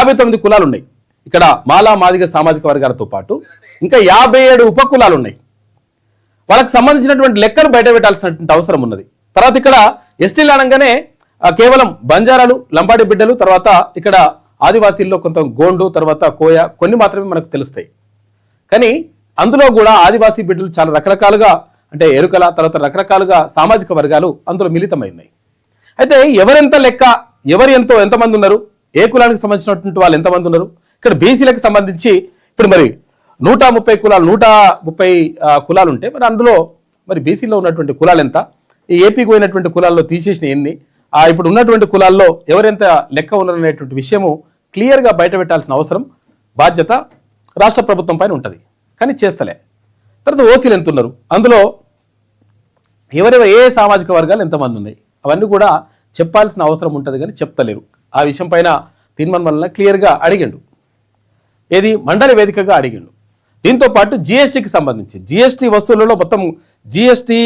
59 కులాలు ఉన్నాయి. ఇక్కడ మాలా మాదిగ సామాజిక వర్గాలతో పాటు ఇంకా 57 ఉపకులాలు ఉన్నాయి. వాళ్ళకి సంబంధించినటువంటి లెక్కలు బయట పెట్టాల్సినటువంటి అవసరం ఉన్నది. తర్వాత ఇక్కడ ఎస్టీలు అనగానే కేవలం బంజారాలు, లంబాడి బిడ్డలు, తర్వాత ఇక్కడ ఆదివాసీల్లో కొంత గోండు, తర్వాత కోయ, కొన్ని మాత్రమే మనకు తెలుస్తాయి. కానీ అందులో కూడా ఆదివాసీ బిడ్డలు చాలా రకరకాలుగా, అంటే ఎరుకల, తర్వాత రకరకాలుగా సామాజిక వర్గాలు అందులో మిళితమైనాయి. అయితే ఎవరెంత లెక్క, ఎంతమంది ఉన్నారు, ఏ కులానికి సంబంధించినటువంటి వాళ్ళు ఎంతమంది ఉన్నారు, ఇక్కడ బీసీలకు సంబంధించి ఇప్పుడు మరి 130 కులాలు, 130 కులాలు ఉంటే మరి అందులో మరి బీసీలో ఉన్నటువంటి కులాలు ఎంత, ఈ ఏపీకి పోయినటువంటి కులాల్లో తీసేసిన ఎన్ని, ఇప్పుడు ఉన్నటువంటి కులాల్లో ఎవరెంత లెక్క ఉన్నారనేటువంటి విషయము క్లియర్గా బయట పెట్టాల్సిన అవసరం, బాధ్యత రాష్ట్ర ప్రభుత్వం పైన ఉంటుంది. కానీ చేస్తలే. తర్వాత ఓసీలు ఎంత ఉన్నారు, అందులో ఏ సామాజిక వర్గాలు ఎంతమంది ఉన్నాయి, అవన్నీ కూడా చెప్పాల్సిన అవసరం ఉంటుంది. కానీ చెప్తలేరు. ఆ విషయం పైన తీర్మానం వల్ల క్లియర్గా అడిగిండు, ఏది మండలి వేదికగా అడిగిండు. దీంతో పాటు జిఎస్టీకి సంబంధించి జిఎస్టీ వస్తువులలో మొత్తం జిఎస్టీ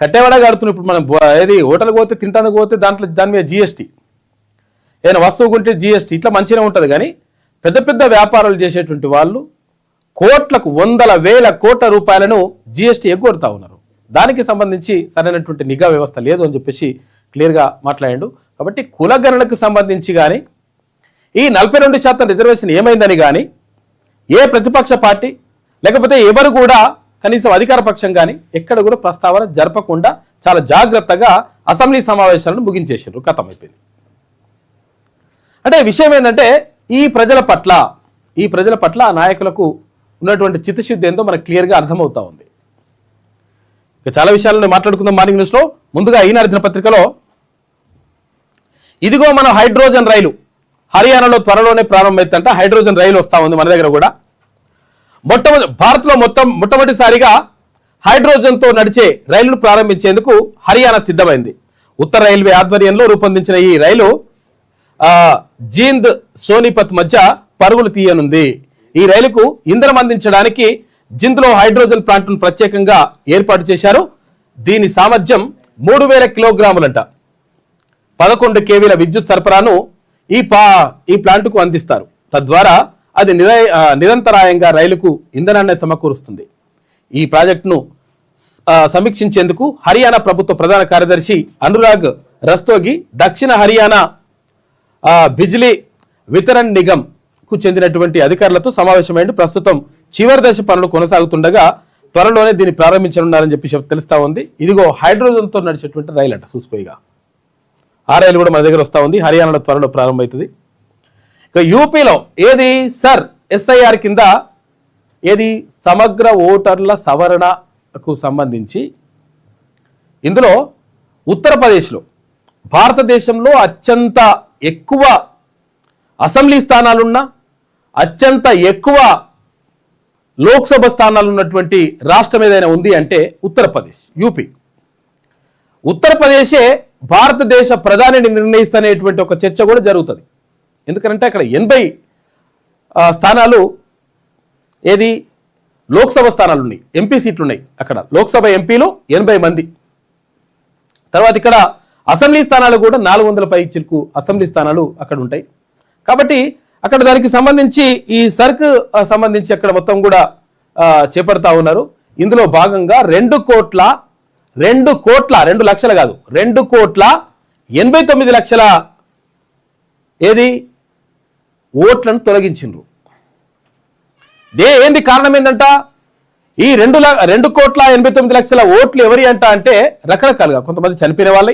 కట్టేవాడా కడుతున్నాం. ఇప్పుడు మనం ఏది హోటల్కి పోతే, తింటానికి పోతే దాని మీద జిఎస్టీ, ఏదైనా వస్తువు కొంటే జిఎస్టీ, ఇట్లా మంచిగా ఉంటుంది. కానీ పెద్ద పెద్ద వ్యాపారాలు చేసేటువంటి వాళ్ళు కోట్లకు, 100,000 కోట్ల రూపాయలను జిఎస్టీ ఎగ్గొడతా ఉన్నారు. దానికి సంబంధించి సరైనటువంటి నిఘా వ్యవస్థ లేదు అని చెప్పేసి క్లియర్గా మాట్లాడాడు. కాబట్టి కులగణనకు సంబంధించి కానీ ఈ 42% రిజర్వేషన్ ఏమైందని కానీ ఏ ప్రతిపక్ష పార్టీ లేకపోతే ఎవరు కూడా కనీసం అధికార పక్షం కానీ ఎక్కడ కూడా ప్రస్తావన జరపకుండా చాలా జాగ్రత్తగా అసెంబ్లీ సమావేశాలను ముగించేసారు. కథం అయిపోయింది. అంటే విషయం ఏంటంటే ఈ ప్రజల పట్ల ఆ నాయకులకు ఉన్నటువంటి చిత్తశుద్ధి ఏందో మనకు క్లియర్గా అర్థమవుతా ఉంది. ఇక చాలా విషయాలను మాట్లాడుకుందాం మార్నింగ్ న్యూస్లో. ముందుగా ఈనాడు దినపత్రికలో ఇదిగో మన హైడ్రోజన్ రైలు హర్యానాలో త్వరలోనే ప్రారంభమైందంట. హైడ్రోజన్ రైలు వస్తూ ఉంది మన దగ్గర కూడా. భారత్లో మొట్టమొదటిసారిగా హైడ్రోజన్తో నడిచే రైలును ప్రారంభించేందుకు హర్యానా సిద్ధమైంది. ఉత్తర రైల్వే ఆధ్వర్యంలో రూపొందించిన ఈ రైలు జీంద్ సోనిపత్ మధ్య పరుగులు తీయనుంది. ఈ రైలుకు ఇంధనం అందించడానికి జింద్లో హైడ్రోజన్ ప్లాంట్ను ప్రత్యేకంగా ఏర్పాటు చేశారు. దీని సామర్థ్యం 3000 కిలోగ్రాములంట. 11 కేవీల విద్యుత్ సరఫరాను ఈ ప్లాంట్కు అందిస్తారు. తద్వారా అది నిరంతరాయంగా రైలుకు ఇంధనాన్ని సమకూరుస్తుంది. ఈ ప్రాజెక్టును సమీక్షించేందుకు హర్యానా ప్రభుత్వ ప్రధాన కార్యదర్శి అనురాగ్ రస్తోగి, దక్షిణ హర్యానా బిజ్లీ వితరణ్ నిగమ్ కు చెందినటువంటి అధికారులతో సమావేశమైన ప్రస్తుతం చివరి దశ పనులు కొనసాగుతుండగా త్వరలోనే దీన్ని ప్రారంభించనున్నారని చెప్పి తెలుస్తా ఉంది. ఇదిగో హైడ్రోజన్తో నడిచేటువంటి రైలు అంట. చూసుకోయిగా ఆ రైలు కూడా మన దగ్గర వస్తూ ఉంది. హర్యానాలో త్వరలో ప్రారంభమవుతుంది. ఇక యూపీలో ఏది ఎస్ఐఆర్ కింద ఏది సమగ్ర ఓటర్ల సవరణకు సంబంధించి ఇందులో ఉత్తరప్రదేశ్లో భారతదేశంలో అత్యంత ఎక్కువ అసెంబ్లీ స్థానాలున్న, అత్యంత ఎక్కువ లోక్సభ స్థానాలు ఉన్నటువంటి రాష్ట్రం ఏదైనా ఉంది అంటే ఉత్తరప్రదేశ్, యూపీ. ఉత్తరప్రదేశే భారతదేశ ప్రధానిని నిర్ణయిస్తనేటువంటి ఒక చర్చ కూడా జరుగుతుంది. ఎందుకంటే అక్కడ 80 స్థానాలు ఏది లోక్సభ స్థానాలు ఉన్నాయి, ఎంపీ సీట్లు ఉన్నాయి. అక్కడ లోక్సభ ఎంపీలు 80 మంది. తర్వాత ఇక్కడ అసెంబ్లీ స్థానాలు కూడా 400 పై చిలుకు అసెంబ్లీ స్థానాలు అక్కడ ఉంటాయి. కాబట్టి అక్కడ దానికి సంబంధించి ఈ సర్క్ సంబంధించి అక్కడ మొత్తం కూడా చేపడతా ఉన్నారు. ఇందులో భాగంగా 2 లక్షలు కాదు, 2,89,00,000 ఏది ఓట్లను తొలగించిండ్రు. ఏంది కారణం ఏంటంట? ఈ 2,89,00,000 ఓట్లు ఎవరి అంట అంటే రకరకాలుగా, కొంతమంది చనిపోయిన వాళ్ళే,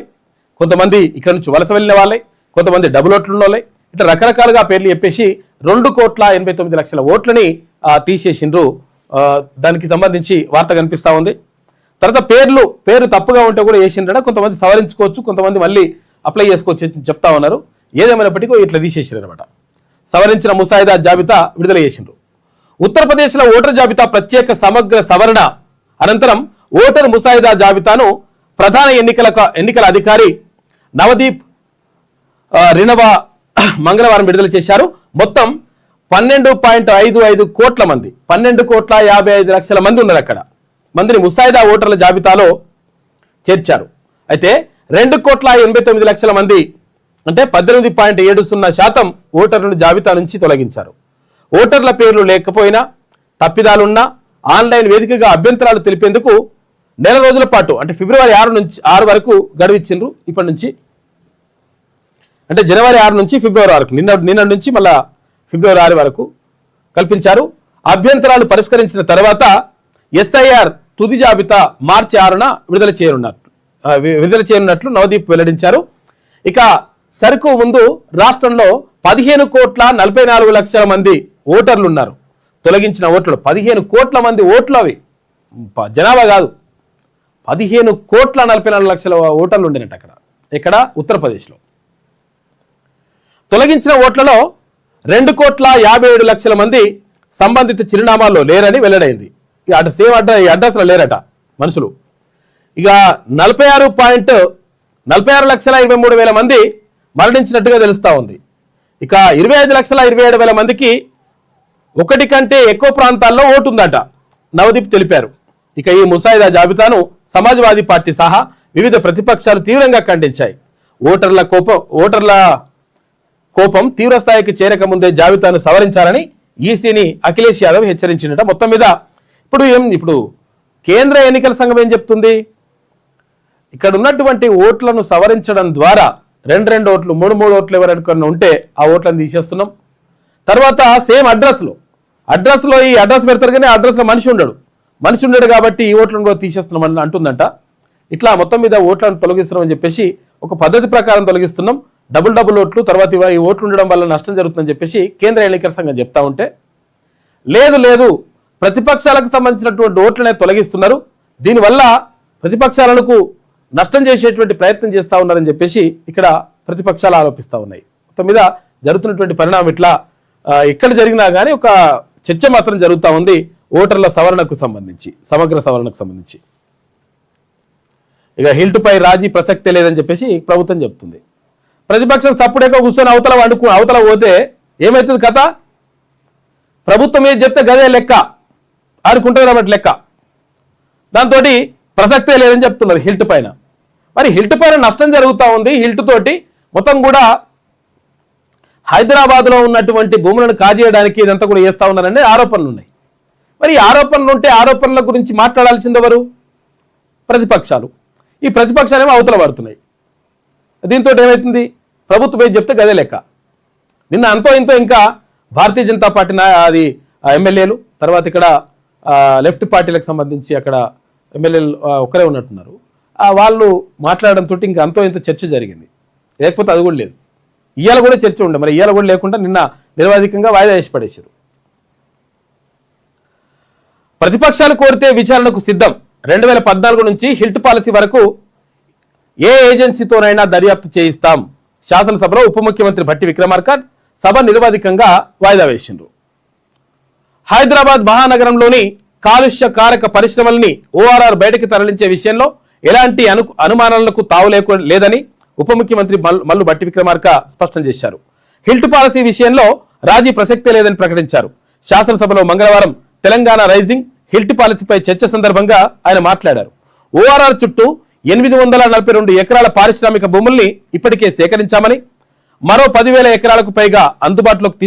కొంతమంది ఇక్కడ నుంచి వలస వెళ్ళిన వాళ్ళే, కొంతమంది డబుల్ ఓట్లు ఉన్న వాళ్ళే, ఇట్లా రకరకాలుగా పేర్లు చెప్పేసి 2,89,00,000 ఓట్లని తీసేసిండ్రు. దానికి సంబంధించి వార్త కనిపిస్తూ ఉంది. తర్వాత పేరు తప్పుగా ఉంటే కూడా వేసిండ్రట. కొంతమంది సవరించుకోవచ్చు, కొంతమంది మళ్ళీ అప్లై చేసుకోవచ్చు చెప్తా ఉన్నారు. ఏదేమైనప్పటికీ ఇట్లా తీసేసారు అనమాట. సవరించిన ముసాయిదా జాబితా విడుదల చేసిండ్రు. ఉత్తరప్రదేశ్లో ఓటర్ జాబితా ప్రత్యేక సమగ్ర సవరణ అనంతరం ఓటర్ ముసాయిదా జాబితాను ప్రధాన ఎన్నికల అధికారి నవదీప్ రినవా మంగళవారం విడుదల చేశారు. మొత్తం 12.55 కోట్ల మంది, 12,55,00,000 మంది ఉన్నారు. అక్కడ మందిని ముసాయిదా ఓటర్ల జాబితాలో చేర్చారు. అయితే 2,89,00,000 మంది అంటే 18.70% ఓటర్లను జాబితా నుంచి తొలగించారు. ఓటర్ల పేర్లు లేకపోయినా తప్పిదాలున్నా ఆన్లైన్ వేదికగా అభ్యంతరాలు తెలిపేందుకు నెల రోజుల పాటు అంటే ఫిబ్రవరి 6 వరకు గడువిచ్చిండ్రు. ఇప్పటి నుంచి అంటే జనవరి 6 నుంచి ఫిబ్రవరి వరకు నిన్న నుంచి మళ్ళా ఫిబ్రవరి 6 వరకు కల్పించారు. అభ్యంతరాలు పరిష్కరించిన తర్వాత ఎస్ఐఆర్ తుది జాబితా మార్చి 6న విడుదల చేయనున్నట్లు నవదీప్ వెల్లడించారు. ఇక సరుకు ముందు రాష్ట్రంలో 15,44,00,000 మంది ఓటర్లు ఉన్నారు. తొలగించిన ఓట్లు 15 కోట్ల మంది ఓట్లు, అవి జనాభా కాదు. 15,44,00,000 ఓటర్లు ఉండినట్టు అక్కడ. ఇక్కడ ఉత్తరప్రదేశ్లో తొలగించిన ఓట్లలో 2,57,00,000 మంది సంబంధిత చిరునామాల్లో లేరని వెల్లడైంది. సేమ్ అడ్రస్లో లేరట మనుషులు. ఇక 46,23,000 మంది మరణించినట్టుగా తెలుస్తా ఉంది. ఇక 25,27,000 మందికి ఒకటి కంటే ఎక్కువ ప్రాంతాల్లో ఓటు ఉందట నవదీప్ తెలిపారు. ఇక ఈ ముసాయిదా జాబితాను సమాజ్వాదీ పార్టీ సహా వివిధ ప్రతిపక్షాలు తీవ్రంగా ఖండించాయి. ఓటర్ల కోపం తీవ్రస్థాయికి చేరక ముందే జాబితాను సవరించాలని ఈసీని అఖిలేష్ యాదవ్ హెచ్చరించినట. మొత్తం మీద ఇప్పుడు కేంద్ర ఎన్నికల సంఘం ఏం చెప్తుంది, ఇక్కడ ఉన్నటువంటి ఓట్లను సవరించడం ద్వారా 2 ఓట్లు 3 ఓట్లు ఎవరైనా ఉంటే ఆ ఓట్లను తీసేస్తున్నాం. తర్వాత సేమ్ అడ్రస్లో ఈ అడ్రస్ పెడతారు కానీ అడ్రస్లో మనిషి ఉండడు కాబట్టి ఈ ఓట్లను కూడా తీసేస్తున్నాం అని అంటుందంట. ఇట్లా మొత్తం మీద ఓట్లను తొలగిస్తున్నాం అని చెప్పేసి ఒక పద్ధతి ప్రకారం తొలగిస్తున్నాం. డబుల్ ఓట్లు, తర్వాత ఈ ఓట్లు ఉండడం వల్ల నష్టం జరుగుతుందని చెప్పేసి కేంద్ర ఎన్నికల సంఘం చెప్తా ఉంటే, లేదు ప్రతిపక్షాలకు సంబంధించినటువంటి ఓట్లనే తొలగిస్తున్నారు, దీనివల్ల ప్రతిపక్షాలకు నష్టం చేసేటువంటి ప్రయత్నం చేస్తూ ఉన్నారని చెప్పేసి ఇక్కడ ప్రతిపక్షాలు ఆరోపిస్తూ ఉన్నాయి. మొత్తం మీద జరుగుతున్నటువంటి పరిణామం ఇట్లా ఎక్కడ జరిగినా కానీ ఒక చర్చ మాత్రం జరుగుతూ ఉంది ఓటర్ల సవరణకు సంబంధించి, సమగ్ర సవరణకు సంబంధించి. ఇక హిల్టుపై రాజీ ప్రసక్తే లేదని చెప్పేసి ప్రభుత్వం చెప్తుంది. ప్రతిపక్షం సప్పుడేక కూర్చొని అవతల పోతే ఏమవుతుంది కథ? ప్రభుత్వం ఏది చెప్తే గదే లెక్క ఆడుకుంటుంది అన్నట్టు లెక్క. దాంతో ప్రసక్తే లేదని చెప్తున్నారు హిల్ట్ పైన. మరి హిల్ట్ పైన నష్టం జరుగుతూ ఉంది. హిల్ట్ తోటి మొత్తం కూడా హైదరాబాద్లో ఉన్నటువంటి భూములను కాజేయడానికి ఇదంతా కూడా చేస్తూ ఉన్నారనే ఆరోపణలు ఉన్నాయి. మరి ఈ ఆరోపణలు ఉంటే ఆరోపణల గురించి మాట్లాడాల్సింది ఎవరు? ప్రతిపక్షాలు. ఈ ప్రతిపక్షాలు ఏమో అవతల పడుతున్నాయి. దీంతో ఏమవుతుంది? ప్రభుత్వం ఏది చెప్తే గదే లెక్క. నిన్న అంతో ఇంతో ఇంకా భారతీయ జనతా పార్టీ అది ఎమ్మెల్యేలు, తర్వాత ఇక్కడ లెఫ్ట్ పార్టీలకు సంబంధించి అక్కడ ఎమ్మెల్యేలు ఒక్కరే ఉన్నట్టున్నారు. వాళ్ళు మాట్లాడడంతో ఇంకా అంతో ఇంత చర్చ జరిగింది. లేకపోతే అది కూడా లేదు. ఇవాళ కూడా చర్చ ఉండే, మరి ఇవాళ కూడా లేకుండా నిన్న నిరవధికంగా వాయిదా వేసి పడేశారు. ప్రతిపక్షాలు కోరితే విచారణకు సిద్ధం. 2014 నుంచి హిల్ట్ పాలసీ వరకు ఏ ఏజెన్సీతోనైనా దర్యాప్తు చేయిస్తాం. శాసనసభలో ఉప ముఖ్యమంత్రి భట్టి విక్రమార్క సభ నిరవధికంగా వాయిదా వేసిండ్రు. హైదరాబాద్ మహానగరంలోని కాలుష్య కారక పరిశ్రమల్ని ఓఆర్ఆర్ బయటకు తరలించే విషయంలో ఎలాంటి అనుమానాలకు తావు లేదని ఉప ముఖ్యమంత్రి మల్లు భట్టి విక్రమార్క స్పష్టం చేశారు. హిల్ట్ పాలసీ విషయంలో రాజీ ప్రసక్తే లేదని ప్రకటించారు. శాసనసభలో మంగళవారం తెలంగాణ రైజింగ్ హిల్ట్ పాలసీపై చర్చ సందర్భంగా ఆయన మాట్లాడారు. ఓఆర్ఆర్ చుట్టూ 842 ఎకరాల పారిశ్రామిక భూముల్ని ఇప్పటికే సేకరించామని, మరో 10,000 ఎకరాలకు పైగా అందుబాటులోకి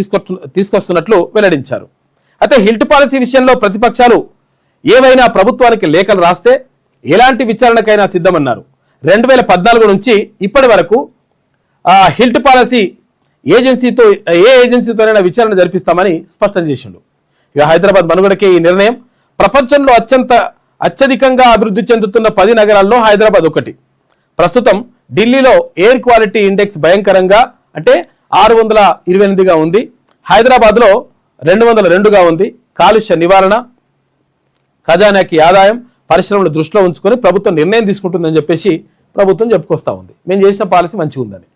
తీసుకొస్తున్నట్లు వెల్లడించారు. అయితే హిల్ట్ పాలసీ విషయంలో ప్రతిపక్షాలు ఏవైనా ప్రభుత్వానికి లేఖలు రాస్తే ఎలాంటి విచారణకైనా సిద్ధమన్నారు. 2014 నుంచి ఇప్పటి వరకు హిల్ట్ పాలసీ ఏ ఏజెన్సీతోనైనా విచారణ జరిపిస్తామని స్పష్టం చేసిండు. ఇక హైదరాబాద్ మనుగడకే ఈ నిర్ణయం. ప్రపంచంలో అత్యధికంగా అభివృద్ధి చెందుతున్న 10 నగరాల్లో హైదరాబాద్ ఒకటి. ప్రస్తుతం ఢిల్లీలో ఎయిర్ క్వాలిటీ ఇండెక్స్ భయంకరంగా అంటే 628గా ఉంది. హైదరాబాద్లో 202గా ఉంది. కాలుష్య నివారణ, ఖజానాకి ఆదాయం, పరిశ్రమలు దృష్టిలో ఉంచుకొని ప్రభుత్వం నిర్ణయం తీసుకుంటుందని చెప్పేసి ప్రభుత్వం చెప్పుకొస్తా ఉంది. మేము చేసిన పాలసీ మంచిగా ఉందని.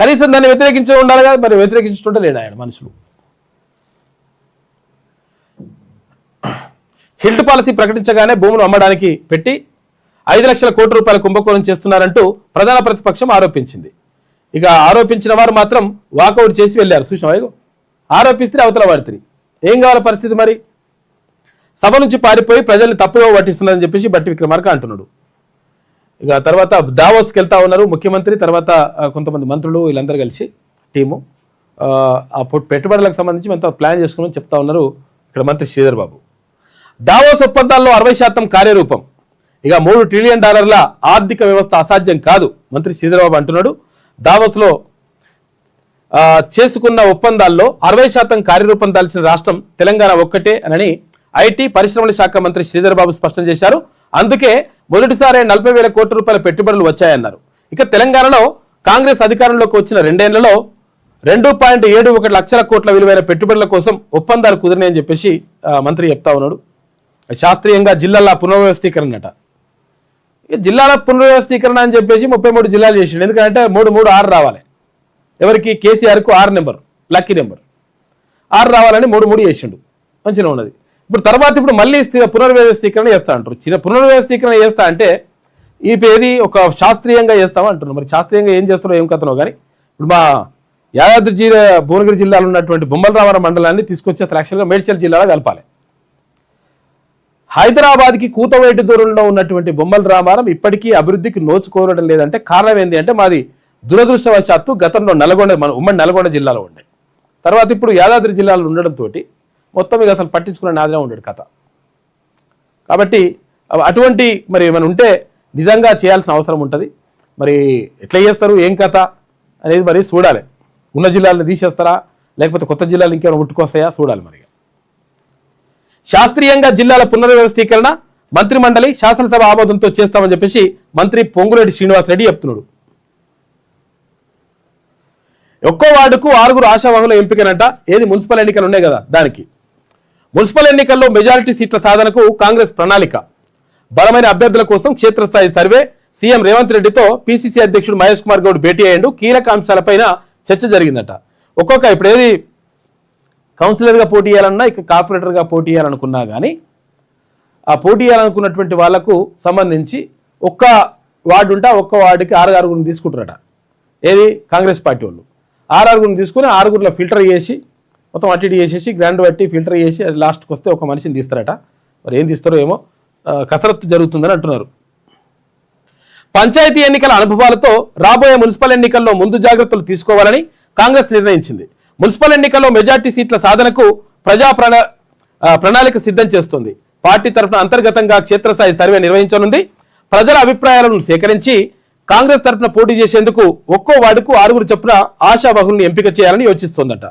కనీసం దాన్ని వ్యతిరేకించే ఉండాలి కదా, మరి వ్యతిరేకించుంటే లేడు ఆయన మనుషులు. హిల్ట్ పాలసీ ప్రకటించగానే భూములు అమ్మడానికి పెట్టి 5 లక్షల కోట్ల రూపాయల కుంభకోణం చేస్తున్నారంటూ ప్రధాన ప్రతిపక్షం ఆరోపించింది. ఇక ఆరోపించిన వారు మాత్రం వాకౌట్ చేసి వెళ్ళారు. చూసినావా, ఆరోపిస్తే అవతల వాడితే ఏం కావాల పరిస్థితి? మరి సభ నుంచి పారిపోయి ప్రజల్ని తప్పుగా పట్టిస్తున్నారని చెప్పేసి భట్టి విక్రమార్క అంటున్నాడు. ఇక తర్వాత దావోస్కి వెళ్తా ఉన్నారు ముఖ్యమంత్రి, తర్వాత కొంతమంది మంత్రులు వీళ్ళందరూ కలిసి టీము ఆ పెట్టుబడులకు సంబంధించి ఎంత ప్లాన్ చేసుకోమని చెప్తా ఉన్నారు ఇక్కడ మంత్రి శ్రీధర్ బాబు. దావోస్ ఒప్పందాల్లో 60% కార్యరూపం. ఇక $3 ట్రిలియన్ ఆర్థిక వ్యవస్థ అసాధ్యం కాదు మంత్రి శ్రీధర్ బాబు అంటున్నాడు. దావోస్లో చేసుకున్న ఒప్పందాల్లో 60% కార్యరూపం దాల్చిన రాష్ట్రం తెలంగాణ ఒక్కటే అని ఐటీ పరిశ్రమల శాఖ మంత్రి శ్రీధర్ బాబు స్పష్టం చేశారు. అందుకే మొదటిసారి 40,000 కోట్ల రూపాయల పెట్టుబడులు వచ్చాయన్నారు. ఇక తెలంగాణలో కాంగ్రెస్ అధికారంలోకి వచ్చిన 2 ఏళ్లలో 2.71 లక్షల కోట్ల విలువైన పెట్టుబడుల కోసం ఒప్పందాలు కుదిరినాయని చెప్పేసి మంత్రి చెప్తా ఉన్నాడు. శాస్త్రీయంగా జిల్లాల పునర్వ్యవస్థీకరణ అట. జిల్లాల పునర్వ్యవస్థీకరణ అని చెప్పేసి 33 జిల్లాలు చేసిండు. ఎందుకంటే 3-3-6 రావాలి. ఎవరికి? కేసీఆర్కు 6 నెంబర్, లక్కీ నెంబర్ 6 రావాలని 3-3 చేసిండు. మంచిగా ఉన్నది. ఇప్పుడు మళ్ళీ పునర్వ్యవస్థీకరణ చేస్తా అంటారు. పునర్వ్యవస్థీకరణ చేస్తా అంటే ఏది ఒక శాస్త్రీయంగా చేస్తామా అంటున్నారు. మరి శాస్త్రీయంగా ఏం చేస్తారో ఏం కథనో కానీ ఇప్పుడు మా యాదాద్రి భువనగిరి జిల్లాలో ఉన్నటువంటి బొమ్మలరామవరం మండలాన్ని తీసుకొచ్చి యాక్చువల్గా మేడ్చల్ జిల్లాలో కలపాలి. హైదరాబాద్కి కూతవేటు దూరంలో ఉన్నటువంటి బొమ్మలరామవరం ఇప్పటికీ అభివృద్ధికి నోచుకోవడం లేదంటే కారణం ఏంటి అంటే మాది దురదృష్టవశాత్తు గతంలో ఉమ్మడి నల్గొండ జిల్లాలో ఉండే, తర్వాత ఇప్పుడు యాదాద్రి జిల్లాలో ఉండడంతో మొత్తం ఇక అసలు పట్టించుకున్న నాదిగా ఉండేది కథ. కాబట్టి అటువంటి మరి ఏమైనా ఉంటే నిజంగా చేయాల్సిన అవసరం ఉంటుంది. మరి ఎట్లా చేస్తారు ఏం కథ అనేది మరి చూడాలి. ఉన్న జిల్లాలను తీసేస్తారా లేకపోతే కొత్త జిల్లాలు ఇంకేమైనా ముట్టుకొస్తాయా చూడాలి. మరి శాస్త్రీయంగా జిల్లాల పునర్వ్యవస్థీకరణ మంత్రి మండలి శాసనసభ ఆమోదంతో చేస్తామని చెప్పేసి మంత్రి పొంగులేటి శ్రీనివాసరెడ్డి చెప్తున్నాడు. ఒక్కో వార్డుకు 6 ఆశావాహుల ఎంపికనట. ఏది మున్సిపల్ ఎన్నికలు ఉన్నాయి కదా దానికి. మున్సిపల్ ఎన్నికల్లో మెజారిటీ సీట్ల సాధనకు కాంగ్రెస్ ప్రణాళిక. బలమైన అభ్యర్థుల కోసం క్షేత్రస్థాయి సర్వే. సీఎం రేవంత్ రెడ్డితో పిసిసి అధ్యక్షుడు మహేష్ కుమార్ గౌడ్ భేటీ అయ్యాడు. కీలక అంశాలపైన చర్చ జరిగిందట. ఇప్పుడు ఏది కౌన్సిలర్గా పోటీ చేయాలన్నా ఇక కార్పొరేటర్గా పోటీ చేయాలనుకున్నా కానీ ఆ పోటీ చేయాలనుకున్నటువంటి వాళ్లకు సంబంధించి ఒక్క వార్డు ఉంటే ఒక్క వార్డుకి 6 తీసుకుంటారట. ఏది కాంగ్రెస్ పార్టీ వాళ్ళు 6 తీసుకుని 6 ఫిల్టర్ చేసి మొత్తం అటు చేసేసి గ్రాండ్ బట్టి ఫిల్టర్ చేసి లాస్ట్కి వస్తే ఒక మనిషిని తీస్తారట. మరి ఏం తీస్తారో ఏమో కసరత్తు జరుగుతుందని అంటున్నారు. పంచాయతీ ఎన్నికల అనుభవాలతో రాబోయే మున్సిపల్ ఎన్నికల్లో ముందు జాగ్రత్తలు తీసుకోవాలని కాంగ్రెస్ నిర్ణయించింది. మున్సిపల్ ఎన్నికల్లో మెజార్టీ సీట్ల సాధనకు ప్రజా ప్రణాళిక సిద్ధం చేస్తుంది. పార్టీ తరఫున అంతర్గతంగా క్షేత్రస్థాయి సర్వే నిర్వహించనుంది. ప్రజల అభిప్రాయాలను సేకరించి కాంగ్రెస్ తరఫున పోటీ చేసేందుకు ఒక్కో వార్డుకు 6 చొప్పున ఆశావాహుల్ని ఎంపిక చేయాలని యోచిస్తోందట.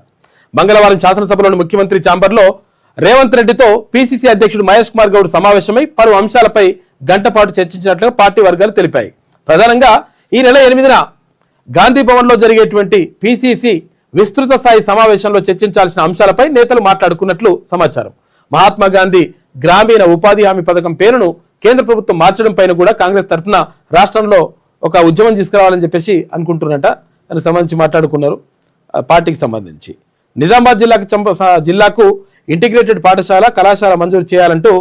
మంగళవారం శాసనసభలోని ముఖ్యమంత్రి ఛాంబర్లో రేవంత్ రెడ్డితో పిసిసి అధ్యక్షుడు మహేష్ కుమార్ గౌడ్ సమావేశమై పలు అంశాలపై గంట పాటు చర్చించినట్లుగా పార్టీ వర్గాలు తెలిపాయి. ప్రధానంగా ఈ నెల 8న గాంధీ భవన్లో జరిగేటువంటి పిసిసి విస్తృత స్థాయి సమావేశంలో చర్చించాల్సిన అంశాలపై నేతలు మాట్లాడుకున్నట్లు సమాచారం. మహాత్మా గాంధీ గ్రామీణ ఉపాధి హామీ పథకం పేరును కేంద్ర ప్రభుత్వం మార్చడం పైన కూడా కాంగ్రెస్ తరఫున రాష్ట్రంలో ఒక ఉద్యమం తీసుకురావాలని చెప్పేసి అనుకుంటున్నట. దానికి సంబంధించి మాట్లాడుకున్నారు. పార్టీకి సంబంధించి నిజామాబాద్ జిల్లాకు ఇంటిగ్రేటెడ్ పాఠశాల కళాశాల మంజూరు చేయాలంటూ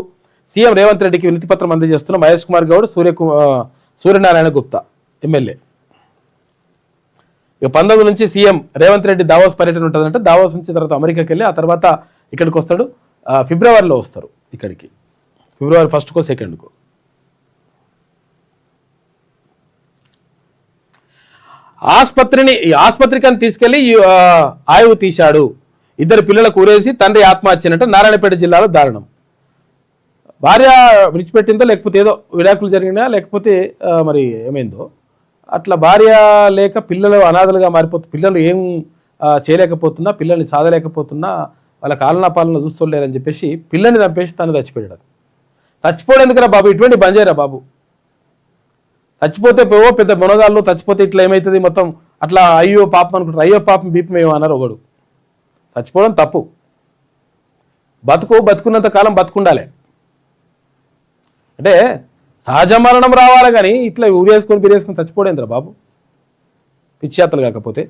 సీఎం రేవంత్ రెడ్డికి వినతి పత్రం అందజేస్తున్న మహేష్ కుమార్ గౌడ్, సూర్యనారాయణ గుప్తా ఎమ్మెల్యే. ఇక 19 నుంచి సీఎం రేవంత్ రెడ్డి దావోస్ పర్యటన ఉంటుందంటే దావోస్ నుంచి తర్వాత అమెరికాకి వెళ్ళి ఆ తర్వాత ఇక్కడికి వస్తాడు. ఫిబ్రవరిలో వస్తారు ఇక్కడికి, ఫిబ్రవరి 1st 2nd. ఆసుపత్రికి తీసుకెళ్లి ఆయువు తీశాడు. 2 పిల్లలకు ఊరేసి తండ్రి ఆత్మహత్యనట. నారాయణపేట జిల్లాలో దారుణం. భార్య విడిచిపెట్టిందో లేకపోతే ఏదో విడాకులు జరిగినా లేకపోతే మరి ఏమైందో అట్లా భార్య లేక పిల్లలు అనాథలుగా పిల్లలు ఏం చేయలేకపోతున్నా, పిల్లల్ని సాధలేకపోతున్నా, వాళ్ళ కాలనా పాలన చూస్తలేరని చెప్పేసి పిల్లని చంపేసి తను చచ్చిపోయాడు. చచ్చిపోవడం ఎందుకురా బాబు, ఇటువంటి బంజారా బాబు. చచ్చిపోతే పెద్ద మునగాళ్ళు చచ్చిపోతే ఇట్లా ఏమవుతుంది మొత్తం అట్లా అయ్యో పాపం అనుకుంటారు. అయ్యో పాపం బీపం ఏమో అన్నారు ఒకడు. చచ్చిపోవడం తప్పు. బతుకున్నంత కాలం బతుకుండాలి. అంటే సహజ మరణం రావాలి కానీ ఇట్లా బిరేసుకొని చచ్చిపోడేంద్ర బాబు, పిచ్చియాతలు కాకపోతే.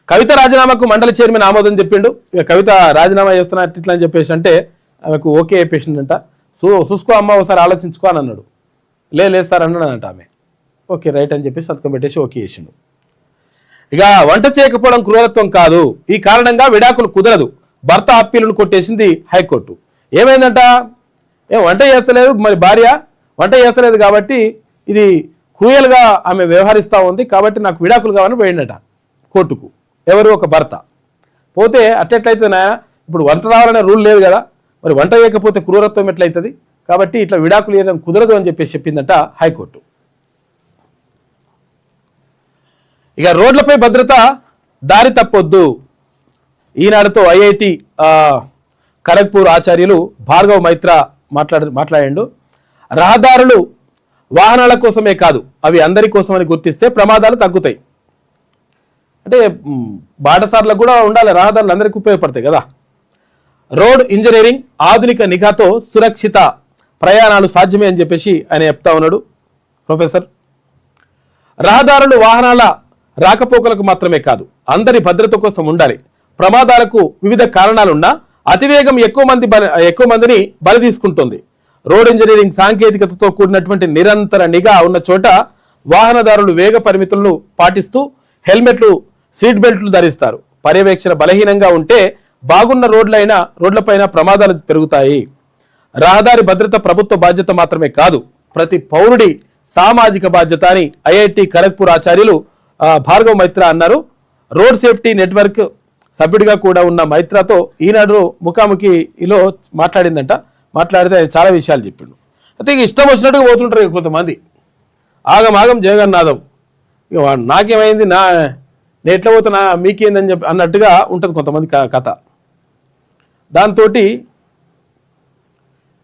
కవిత రాజీనామాకు మండలి చైర్మన్ ఆమోదం చెప్పిండు. ఇక కవిత రాజీనామా చేస్తున్నా ఇట్లా అని చెప్పేసి అంటే ఆమెకు ఓకే అయిపోయిందంట. చూసుకో అమ్మ ఒకసారి ఆలోచించుకో అని అన్నాడు. లేదు సార్ అన్నాడంట ఆమె. ఓకే రైట్ అని చెప్పేసి సంతకం పెట్టేసి ఓకే చేసిండు. ఇక వంట చేయకపోవడం క్రూరత్వం కాదు, ఈ కారణంగా విడాకులు కుదరదు. భర్త అప్పీలును కొట్టేసింది హైకోర్టు. ఏమైందంట, వంట చేస్తలేదు మరి భార్య, వంట చేస్తలేదు కాబట్టి ఇది క్రూయల్గా ఆమె వ్యవహరిస్తూ ఉంది, కాబట్టి నాకు విడాకులు కావాలని పోయిండట కోర్టుకు. ఎవరు? ఒక భర్త. పోతే అట్టెట్లయితే ఇప్పుడు వంట రావాలనే రూల్ లేదు కదా, మరి వంట చేయకపోతే క్రూరత్వం ఎట్లయితుంది, కాబట్టి ఇట్లా విడాకులు ఇవ్వడం కుదరదు అని చెప్పేసి చెప్పిందట హైకోర్టు. ఇక రోడ్లపై భద్రత దారి తప్పొద్దు. ఈనాడుతో ఐఐటి ఖరగ్పూర్ ఆచార్యులు భార్గవ్ మైత్రా మాట్లాడిండు. రహదారులు వాహనాల కోసమే కాదు, అవి అందరి కోసమని గుర్తిస్తే ప్రమాదాలు తగ్గుతాయి. అంటే బాటసార్లకు కూడా ఉండాలి, రహదారులు అందరికీ ఉపయోగపడతాయి కదా. రోడ్ ఇంజనీరింగ్ ఆధునిక నిఘాతో సురక్షిత ప్రయాణాలు సాధ్యమే అని చెప్పేసి ఆయన చెప్తా ఉన్నాడు ప్రొఫెసర్. రహదారులు వాహనాల రాకపోకలకు మాత్రమే కాదు, అందరి భద్రత కోసం ఉండాలి. ప్రమాదాలకు వివిధ కారణాలున్నా అతివేగం ఎక్కువ మందిని బలి తీసుకుంటుంది. రోడ్ ఇంజనీరింగ్ సాంకేతికతతో కూడినటువంటి నిరంతర నిఘా ఉన్న చోట వాహనదారులు వేగ పరిమితులను పాటిస్తూ హెల్మెట్లు, సీట్ బెల్ట్లు ధరిస్తారు. పర్యవేక్షణ బలహీనంగా ఉంటే బాగున్న రోడ్లపైన ప్రమాదాలు పెరుగుతాయి. రహదారి భద్రత ప్రభుత్వ బాధ్యత మాత్రమే కాదు, ప్రతి పౌరుడి సామాజిక బాధ్యత అని ఐఐటి ఖరగ్పూర్ ఆచార్యులు భార్గవ్ మైత్రా అన్నారు. రోడ్ సేఫ్టీ నెట్వర్క్ సభ్యుడిగా కూడా ఉన్న మైత్రాతో ఈనాడు ముఖాముఖిలో మాట్లాడిందంట. మాట్లాడితే ఆయన చాలా విషయాలు చెప్పిండు. అయితే ఇక ఇష్టం వచ్చినట్టుగా పోతుంటారు కొంతమంది, ఆగం జగన్నాథం, ఇక నాకేమైంది, నేను ఎట్లా పోతున్నా మీకేందని చెప్పి అన్నట్టుగా ఉంటుంది కొంతమంది కథ. దాంతో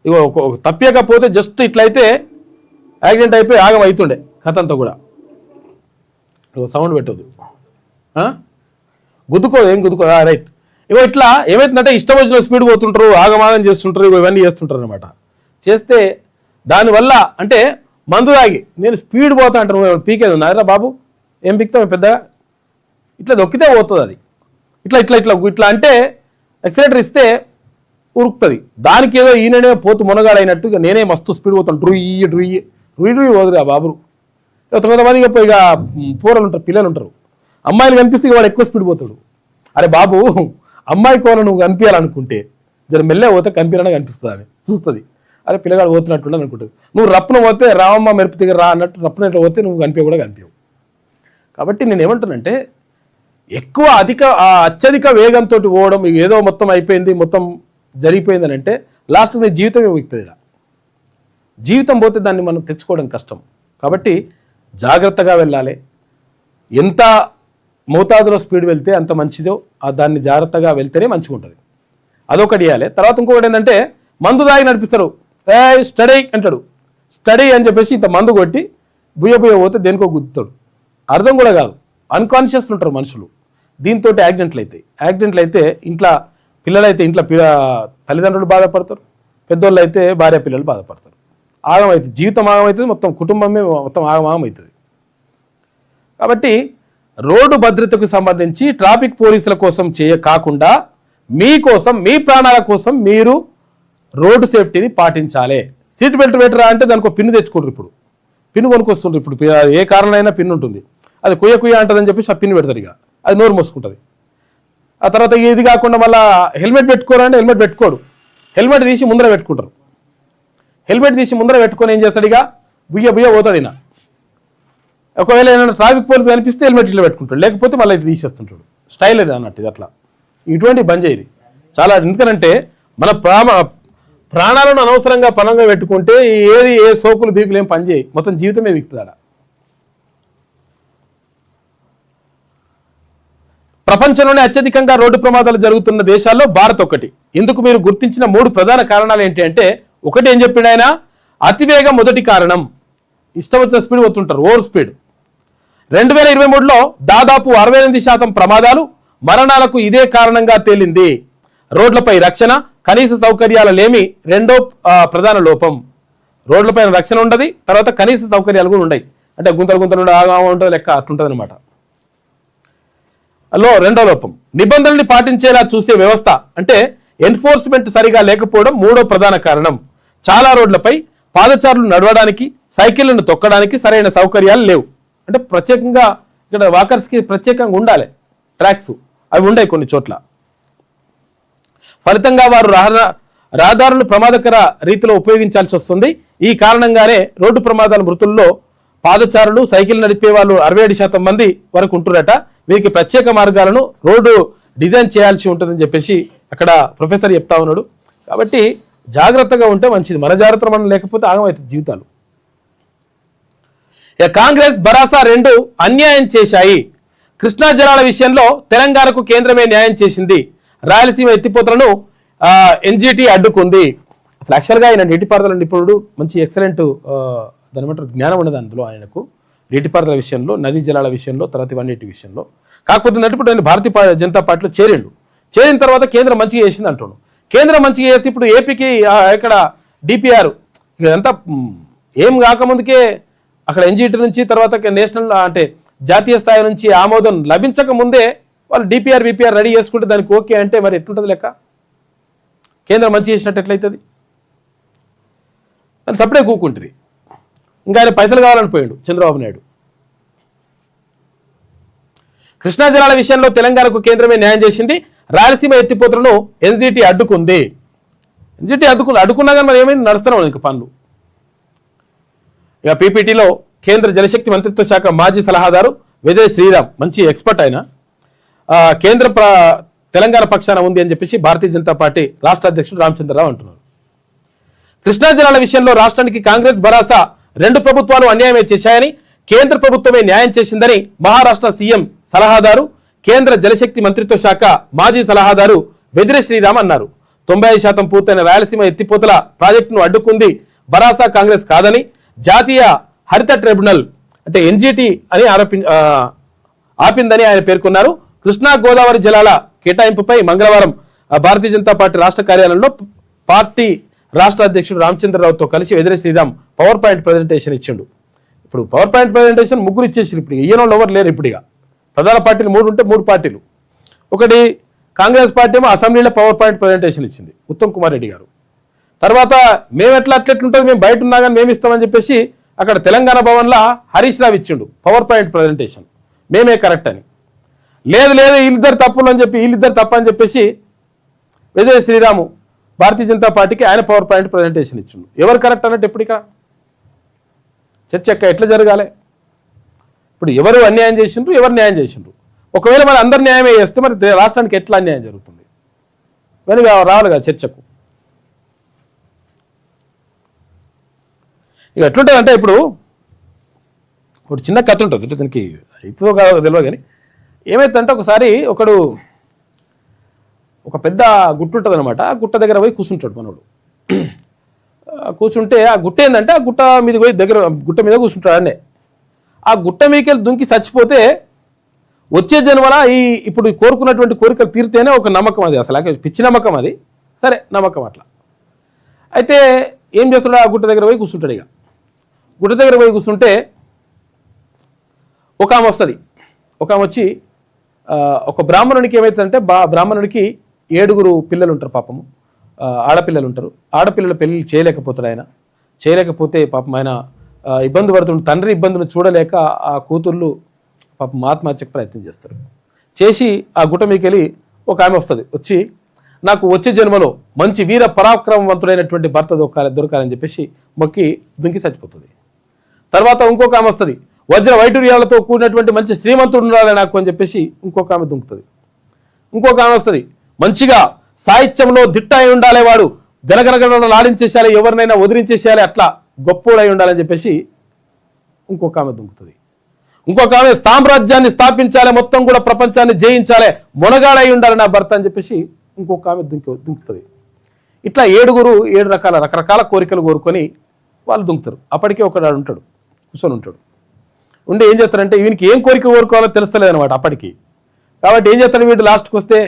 ఇక తప్పకపోతే జస్ట్ ఇట్లయితే యాక్సిడెంట్ అయిపోయి ఆగం అవుతుండే కథ అంతా కూడా. సౌండ్ పెట్టదు, ఏం గుద్దుకో రైట్. ఇగో ఇట్లా ఏమవుతుందంటే ఇష్టం వచ్చిన స్పీడ్ పోతుంటారు, ఆగమాగం చేస్తుంటారు, ఇవన్నీ చేస్తుంటారు అనమాట. చేస్తే దానివల్ల అంటే మందు తాగి నేను స్పీడ్ పోతా అంటారు, పీకేది ఉన్నారా బాబు, ఏం పీక్తాం పెద్దగా, ఇట్లా దొక్కితే పోతుంది అది. ఇట్లా అంటే ఎక్సిలేటర్ ఇస్తే ఉరుకుతుంది. దానికి ఏదో ఈయననే పోతు మునగాడైనట్టుగా నేనే మస్తు స్పీడ్ పోతాను, డ్రుయ్యి పోదురా బాబు. కొంతమంది ఇక పూరలు ఉంటారు, పిల్లలు ఉంటారు, అమ్మాయిలు కనిపిస్తే వాడు ఎక్కువ స్పీడ్ పోతాడు. అరే బాబు, అమ్మాయి కోన నువ్వు కనిపించాలనుకుంటే జర మెల్లే పోతే కనిపించాలని కనిపిస్తుంది, అని చూస్తుంది. అరే పిల్లగాడు పోతున్నట్టు అనుకుంటుంది. నువ్వు రప్పున పోతే రావమ్మ మెరుపు దగ్గర రా అన్నట్టు రప్పున ఇట్లా పోతే నువ్వు కనిపించవు. కాబట్టి నేను ఏమంటానంటే ఎక్కువ అత్యధిక వేగంతో పోవడం, ఏదో మొత్తం అయిపోయింది, మొత్తం జరిగిపోయిందని అంటే లాస్ట్ నీ జీవితమే పోతుంది. ఇలా జీవితం పోతే దాన్ని మనం తెచ్చుకోవడం కష్టం. కాబట్టి జాగ్రత్తగా వెళ్ళాలి. ఎంత మోతాదులో స్పీడ్ వెళ్తే అంత మంచిదో దాన్ని జాగ్రత్తగా వెళ్తేనే మంచిగా ఉంటుంది. అదొకటి ఇవ్వాలి. తర్వాత ఇంకొకటి ఏంటంటే మందు దాగి నడిపిస్తారు, స్టడీ అంటాడు, స్టడీ అని చెప్పేసి ఇంత మందు కొట్టి బుయ్య పోతే దేనికో గుద్దుతాడు, అర్థం కూడా కాదు, అన్కాన్షియస్ ఉంటారు మనుషులు. దీంతో యాక్సిడెంట్లు అయితే ఇంట్లో పిల్లలైతే తల్లిదండ్రులు బాధపడతారు, పెద్దోళ్ళు అయితే భార్య పిల్లలు బాధపడతారు. ఆగమవుతుంది, జీవితం ఆగమవుతుంది, మొత్తం కుటుంబమే మొత్తం ఆగమవుతుంది. కాబట్టి రోడ్డు భద్రతకు సంబంధించి ట్రాఫిక్ పోలీసుల కోసం కాకుండా మీకోసం, మీ ప్రాణాల కోసం మీరు రోడ్డు సేఫ్టీని పాటించాలి. సీట్ బెల్ట్ పెట్టరా అంటే దానికి ఒక పిన్ను తెచ్చుకుంటారు. ఇప్పుడు పిన్ను కొనుక్కొస్తుంటారు. ఇప్పుడు ఏ కారణమైనా పిన్ ఉంటుంది, అది కుయ్య అంటుందని చెప్పేసి ఆ పిన్ను పెడతారు, ఇక అది నోరు మోసుకుంటుంది. ఆ తర్వాత ఇది కాకుండా మళ్ళీ హెల్మెట్ పెట్టుకోరంటే హెల్మెట్ పెట్టుకోడు, హెల్మెట్ తీసి ముందర పెట్టుకుంటారు. హెల్మెట్ తీసి ముందర పెట్టుకొని ఏం చేస్తాడు, ఇక బుయ్య పోతాడు. ఈయన ఒకవేళ ఏమైనా ట్రాఫిక్ పోలీసు కనిపిస్తే హెల్మెట్ ఇట్లా పెట్టుకుంటాడు, లేకపోతే మళ్ళీ ఇట్లా తీసేస్తుంటాడు. స్టైల్ అది అన్నట్టు. ఇది అట్లా ఇటువంటి బంద్ చేయదు చాలా. ఎందుకంటే మన ప్రాణాలను అనవసరంగా పనంగా పెట్టుకుంటే ఏ సోకులు బీకులు ఏం పని చేయి, మొత్తం జీవితమే వీక్తుంది. ప్రపంచంలోనే అత్యధికంగా రోడ్డు ప్రమాదాలు జరుగుతున్న దేశాల్లో భారత్ ఒకటి. ఇందుకు మీరు గుర్తించిన 3 ప్రధాన కారణాలు ఏంటి అంటే, ఒకటి ఏం చెప్పాడు ఆయన, అతివేగం మొదటి కారణం. ఇష్టం వచ్చిన స్పీడ్ పోతుంటారు, ఓవర్ స్పీడ్. 2023లో దాదాపు 68% ప్రమాదాలు, మరణాలకు ఇదే కారణంగా తేలింది. రోడ్లపై రక్షణ, కనీస సౌకర్యాల లేమి రెండో ప్రధాన లోపం. రోడ్లపైన రక్షణ ఉండదు, తర్వాత కనీస సౌకర్యాలు కూడా ఉండవు. అంటే గుంతలు ఆగా ఉంటుంది, లెక్క అట్లుంటుంది అనమాట. రెండో లోపం. నిబంధనల్ని పాటించేలా చూసే వ్యవస్థ, అంటే ఎన్ఫోర్స్మెంట్ సరిగా లేకపోవడం మూడో ప్రధాన కారణం. చాలా రోడ్లపై పాదచారులు నడవడానికి, సైకిళ్లను తొక్కడానికి సరైన సౌకర్యాలు లేవు. అంటే ప్రత్యేకంగా ఇక్కడ వాకర్స్కి ప్రత్యేకంగా ఉండాలి ట్రాక్స్, అవి ఉండవు కొన్ని చోట్ల. ఫలితంగా వారు రహదారులను ప్రమాదకర రీతిలో ఉపయోగించాల్సి వస్తుంది. ఈ కారణంగానే రోడ్డు ప్రమాదాల మృతుల్లో పాదచారులు సైకిల్ నడిపే వాళ్ళు 67% మంది వరకు ఉంటున్నారట. వీరికి ప్రత్యేక మార్గాలను రోడ్డు డిజైన్ చేయాల్సి ఉంటుందని చెప్పేసి అక్కడ ప్రొఫెసర్ చెప్తా ఉన్నాడు. కాబట్టి జాగ్రత్తగా ఉంటే మంచిది. మన జాగ్రత్త మనం లేకపోతే ఆగమవుతుంది జీవితాలు. కాంగ్రెస్ భరాసా రెండు అన్యాయం చేశాయి. కృష్ణా జలాల విషయంలో తెలంగాణకు కేంద్రమే న్యాయం చేసింది. రాయలసీమ ఎత్తిపోతలను ఎన్జిటి అడ్డుకుంది. అసలు యాక్చువల్గా ఆయన నీటిపారుదల నిపుణుడు, మంచి ఎక్సలెంట్ దాని ఏమంటారు జ్ఞానం ఉన్నది అందులో ఆయనకు, నీటిపారుదల విషయంలో, నదీ జలాల విషయంలో, తర్వాత ఇవన్నిటి విషయంలో. కాకపోతే ఇప్పుడు ఆయన భారతీయ జనతా పార్టీలో చేరిన తర్వాత కేంద్రం మంచిగా చేసింది అంటున్నాడు. కేంద్రం మంచిగా చేస్తే ఇప్పుడు ఏపీకి ఇక్కడ డిపిఆర్ ఇదంతా ఏం కాకముందుకే అక్కడ ఎన్జిటి నుంచి తర్వాత నేషనల్ అంటే జాతీయ స్థాయి నుంచి ఆమోదం లభించక ముందే వాళ్ళు డిపిఆర్ బిపిఆర్ రెడీ చేసుకుంటే దానికి ఓకే అంటే మరి ఎట్లుంటుంది లెక్క? కేంద్రం మంచి చేసినట్టు ఎట్లయితుంది? అని తప్పుడే కూకుంటుంది. ఇంకా ఆయన పైసలు కావాలని పోయాడు చంద్రబాబు నాయుడు. కృష్ణా జలాల విషయంలో తెలంగాణకు కేంద్రమే న్యాయం చేసింది. రాయలసీమ ఎత్తిపోతలను ఎన్జిటి అడ్డుకుంది. ఎన్జిటి అడ్డుకున్నా కానీ మరి ఏమైంది? నడుస్తున్నాం ఇంక పనులు. ఇక పీపీటీలో కేంద్ర జలశక్తి మంత్రిత్వ శాఖ మాజీ సలహాదారు విజయ్ శ్రీరామ్, మంచి ఎక్స్పర్ట్ ఆయన, తెలంగాణ పక్షాన ఉంది అని చెప్పేసి భారతీయ జనతా పార్టీ రాష్ట్ర అధ్యక్షుడు రామచంద్రరావు అంటున్నారు. కృష్ణా జలాల విషయంలో రాష్ట్రానికి కాంగ్రెస్ భరాసా రెండు ప్రభుత్వాలు అన్యాయమే చేశాయని, కేంద్ర ప్రభుత్వమే న్యాయం చేసిందని మహారాష్ట్ర సీఎం సలహాదారు, కేంద్ర జలశక్తి మంత్రిత్వ శాఖ మాజీ సలహాదారు బెదిరే శ్రీరామ్ అన్నారు. 95% పూర్తయిన రాయలసీమ ఎత్తిపోతల ప్రాజెక్టును అడ్డుకుంది భరాసా కాంగ్రెస్ కాదని, జాతీయ హరిత ట్రిబ్యునల్ అంటే ఎన్జిటి అని ఆపిందని ఆయన పేర్కొన్నారు. కృష్ణా గోదావరి జలాల కేటాయింపుపై మంగళవారం భారతీయ జనతా పార్టీ రాష్ట్ర కార్యాలయంలో పార్టీ రాష్ట్ర అధ్యక్షుడు రామచంద్రరావుతో కలిసి Vedire Sriram power point presentation ఇచ్చిండు. ఇప్పుడు పవర్ పాయింట్ ప్రజెంటేషన్ ముగ్గురు ఇచ్చేసారు. ఇప్పుడు ఈయనోళ్ళు ఎవరు లేరు. ఇప్పుడు ఇక ప్రధాన పార్టీలు 3 ఉంటే 3 పార్టీలు. ఒకటి కాంగ్రెస్ పార్టీ ఏమో అసెంబ్లీలో పవర్ పాయింట్ ప్రజెంటేషన్ ఇచ్చింది ఉత్తమ్ కుమార్ రెడ్డి గారు. తర్వాత మేము అట్లెట్లుంటుంది, మేము బయట ఉన్నా కానీ మేము ఇస్తామని చెప్పేసి అక్కడ తెలంగాణ భవన్లో హరీష్ రావు ఇచ్చిండు పవర్ పాయింట్ ప్రజెంటేషన్, మేమే కరెక్ట్ అని. లేదు వీళ్ళిద్దరు తప్పులు అని చెప్పి వీళ్ళిద్దరు తప్పు అని చెప్పేసి విజయ్ శ్రీరాము భారతీయ జనతా పార్టీకి ఆయన పవర్ పాయింట్ ప్రజెంటేషన్ ఇచ్చిండు. ఎవరు కరెక్ట్ అన్నట్టు ఎప్పుడు ఇక్కడ చర్చ ఎట్లా జరగాలి? ఇప్పుడు ఎవరు అన్యాయం చేసిండ్రు, ఎవరు న్యాయం చేసిండ్రు? ఒకవేళ మరి అందరు న్యాయమే చేస్తే మరి రాష్ట్రానికి ఎట్లా అన్యాయం జరుగుతుంది? వెనుక రావాలి కదా చర్చకు. ఇక ఎట్లుంటుంది అంటే ఇప్పుడు చిన్న కథ ఉంటుంది, అంటే దానికి ఇతో కాదో తెలియదు కానీ ఏమైతుందంటే ఒకసారి ఒక పెద్ద గుట్ట ఉంటుంది అనమాట. ఆ గుట్ట దగ్గర పోయి కూర్చుంటాడు మనోడు. కూర్చుంటే ఆ గుట్ట ఏంటంటే ఆ గుట్ట మీద పోయి గుట్ట మీద కూర్చుంటాడు అన్నే. ఆ గుట్ట మీదకి దుంకి చచ్చిపోతే వచ్చే జన్మల ఇప్పుడు కోరుకున్నటువంటి కోరికలు తీరితేనే ఒక నమ్మకం అది. అసలు పిచ్చి నమ్మకం అది, సరే నమ్మకం అట్లా. అయితే ఏం చేస్తాడు, ఆ గుట్ట దగ్గర పోయి కూర్చుంటాడు. ఇక గుట్ట దగ్గర పోయి కూర్చుంటే ఒక ఆమె వస్తుంది. ఒక ఆమె వచ్చి ఒక బ్రాహ్మణునికి ఏమవుతుందంటే బ్రాహ్మణుడికి 7 పిల్లలు ఉంటారు, పాపము ఆడపిల్లలు ఉంటారు. ఆడపిల్లల పెళ్ళి చేయలేకపోతే పాపం ఆయన ఇబ్బంది పడుతుంటే తండ్రి ఇబ్బందులు చూడలేక ఆ కూతుర్లు పాపం ఆత్మహత్యకు ప్రయత్నం చేస్తారు. చేసి ఆ గుట్ట మీదకి వెళ్ళి ఒక ఆమె వస్తుంది. వచ్చి నాకు వచ్చే జన్మలో మంచి వీర పరాక్రమవంతుడైనటువంటి భర్త దొరకాలని చెప్పేసి మొక్కి దుంకి చచ్చిపోతుంది. తర్వాత ఇంకొక ఆమె వస్తుంది. వజ్ర వైడూర్యాలతో కూడినటువంటి మంచి శ్రీమంతుడు ఉండాలి నాకు అని చెప్పేసి ఇంకొక ఆమె దుంకుతుంది. ఇంకొక ఆమె వస్తుంది. మంచిగా సాహిత్యంలో దిట్ట అయి ఉండాలి, వాడు గనగనగన లాడించేసేయాలి, ఎవరినైనా వదిలించేసేయాలి, అట్లా గొప్పోడై ఉండాలని చెప్పేసి ఇంకొక ఆమె దుంకుతుంది. ఇంకొక ఆమె సామ్రాజ్యాన్ని స్థాపించాలి, మొత్తం కూడా ప్రపంచాన్ని జయించాలి, మొనగాడై ఉండాలి నా భర్త అని చెప్పేసి ఇంకొక ఆమె దుంకుతుంది. ఇట్లా 7 రకరకాల కోరికలు కోరుకొని వాళ్ళు దుంకుతారు. అప్పటికే ఒకడు ఉంటాడు, కూర్చొని ఉంటాడు. ఉండి ఏం చేస్తారంటే వీనికి ఏం కోరిక కోరుకోవాలో తెలుస్తలేదు అనమాట అప్పటికి. కాబట్టి ఏం చేస్తాడు వీడు లాస్ట్కి వస్తే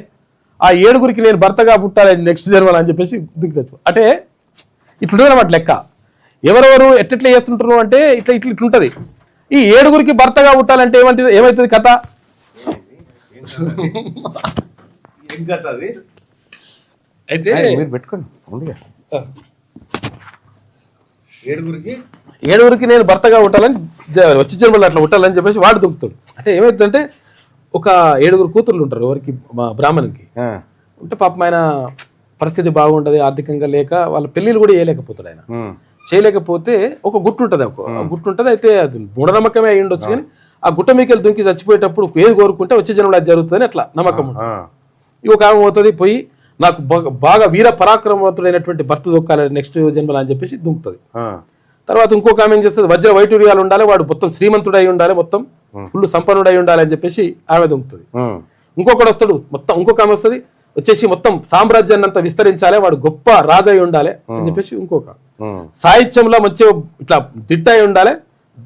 ఆ 7 నేను భర్తగా పుట్టాలి నెక్స్ట్ జన్మలో అని చెప్పేసి దుంకి తెచ్చు. అంటే ఇట్లుంటుంది అనమాట లెక్క. ఎవరెవరు ఎట్లా చేస్తుంటారు అంటే ఇట్లుంటుంది. ఈ 7 భర్తగా పుట్టాలంటే ఏమవుతుంది కథ? అయితే మీరు పెట్టుకోండి. 7 నేను భర్తగా పుట్టాలని వచ్చే జన్మలో అట్లా పుట్టాలని చెప్పేసి వాడు దుంకుతాడు. అంటే ఏమవుతుందంటే ఒక 7 కూతుర్లు ఉంటారు ఎవరికి, మా బ్రాహ్మణునికి ఉంటే పాపం ఆయన పరిస్థితి బాగుండదు, ఆర్థికంగా లేక వాళ్ళ పెళ్ళిళ్ళు కూడా చేయలేకపోతాడు ఆయన. చేయలేకపోతే ఒక గుట్టు ఉంటుంది, గుట్టు ఉంటుంది. అయితే అది మూఢనమ్మకమే అయి ఉండొచ్చు, కానీ ఆ గుట్ట మీకెళ్ళి దుంకి చచ్చిపోయేటప్పుడు ఏది కోరుకుంటే వచ్చే జన్మలో అది జరుగుతుందని అట్లా నమ్మకం ఉంటుంది. ఒక ఆమె పోతుంది, పోయి నాకు బాగా వీర పరాక్రమవంతుడైనటువంటి భర్త దొక్కాలి నెక్స్ట్ జన్మలో అని చెప్పేసి దుంకుతుంది. తర్వాత ఇంకొక ఆమె ఏం చేస్తుంది, వజ్ర వైటూర్యాలు ఉండాలి, వాడు మొత్తం శ్రీమంతుడై ఉండాలి, మొత్తం ఫుల్ సంపన్నుడై ఉండాలి అని చెప్పేసి ఆమె దుంకుతుంది. ఇంకొకడు వస్తాడు, మొత్తం ఇంకొక ఆమె వస్తుంది, వచ్చేసి మొత్తం సామ్రాజ్యాన్ని అంతా విస్తరించాలి, వాడు గొప్ప రాజు అయి ఉండాలి అని చెప్పేసి ఇంకొక సాహిత్యంలో మంచిగా ఇట్లా దిట్ట అయి ఉండాలి,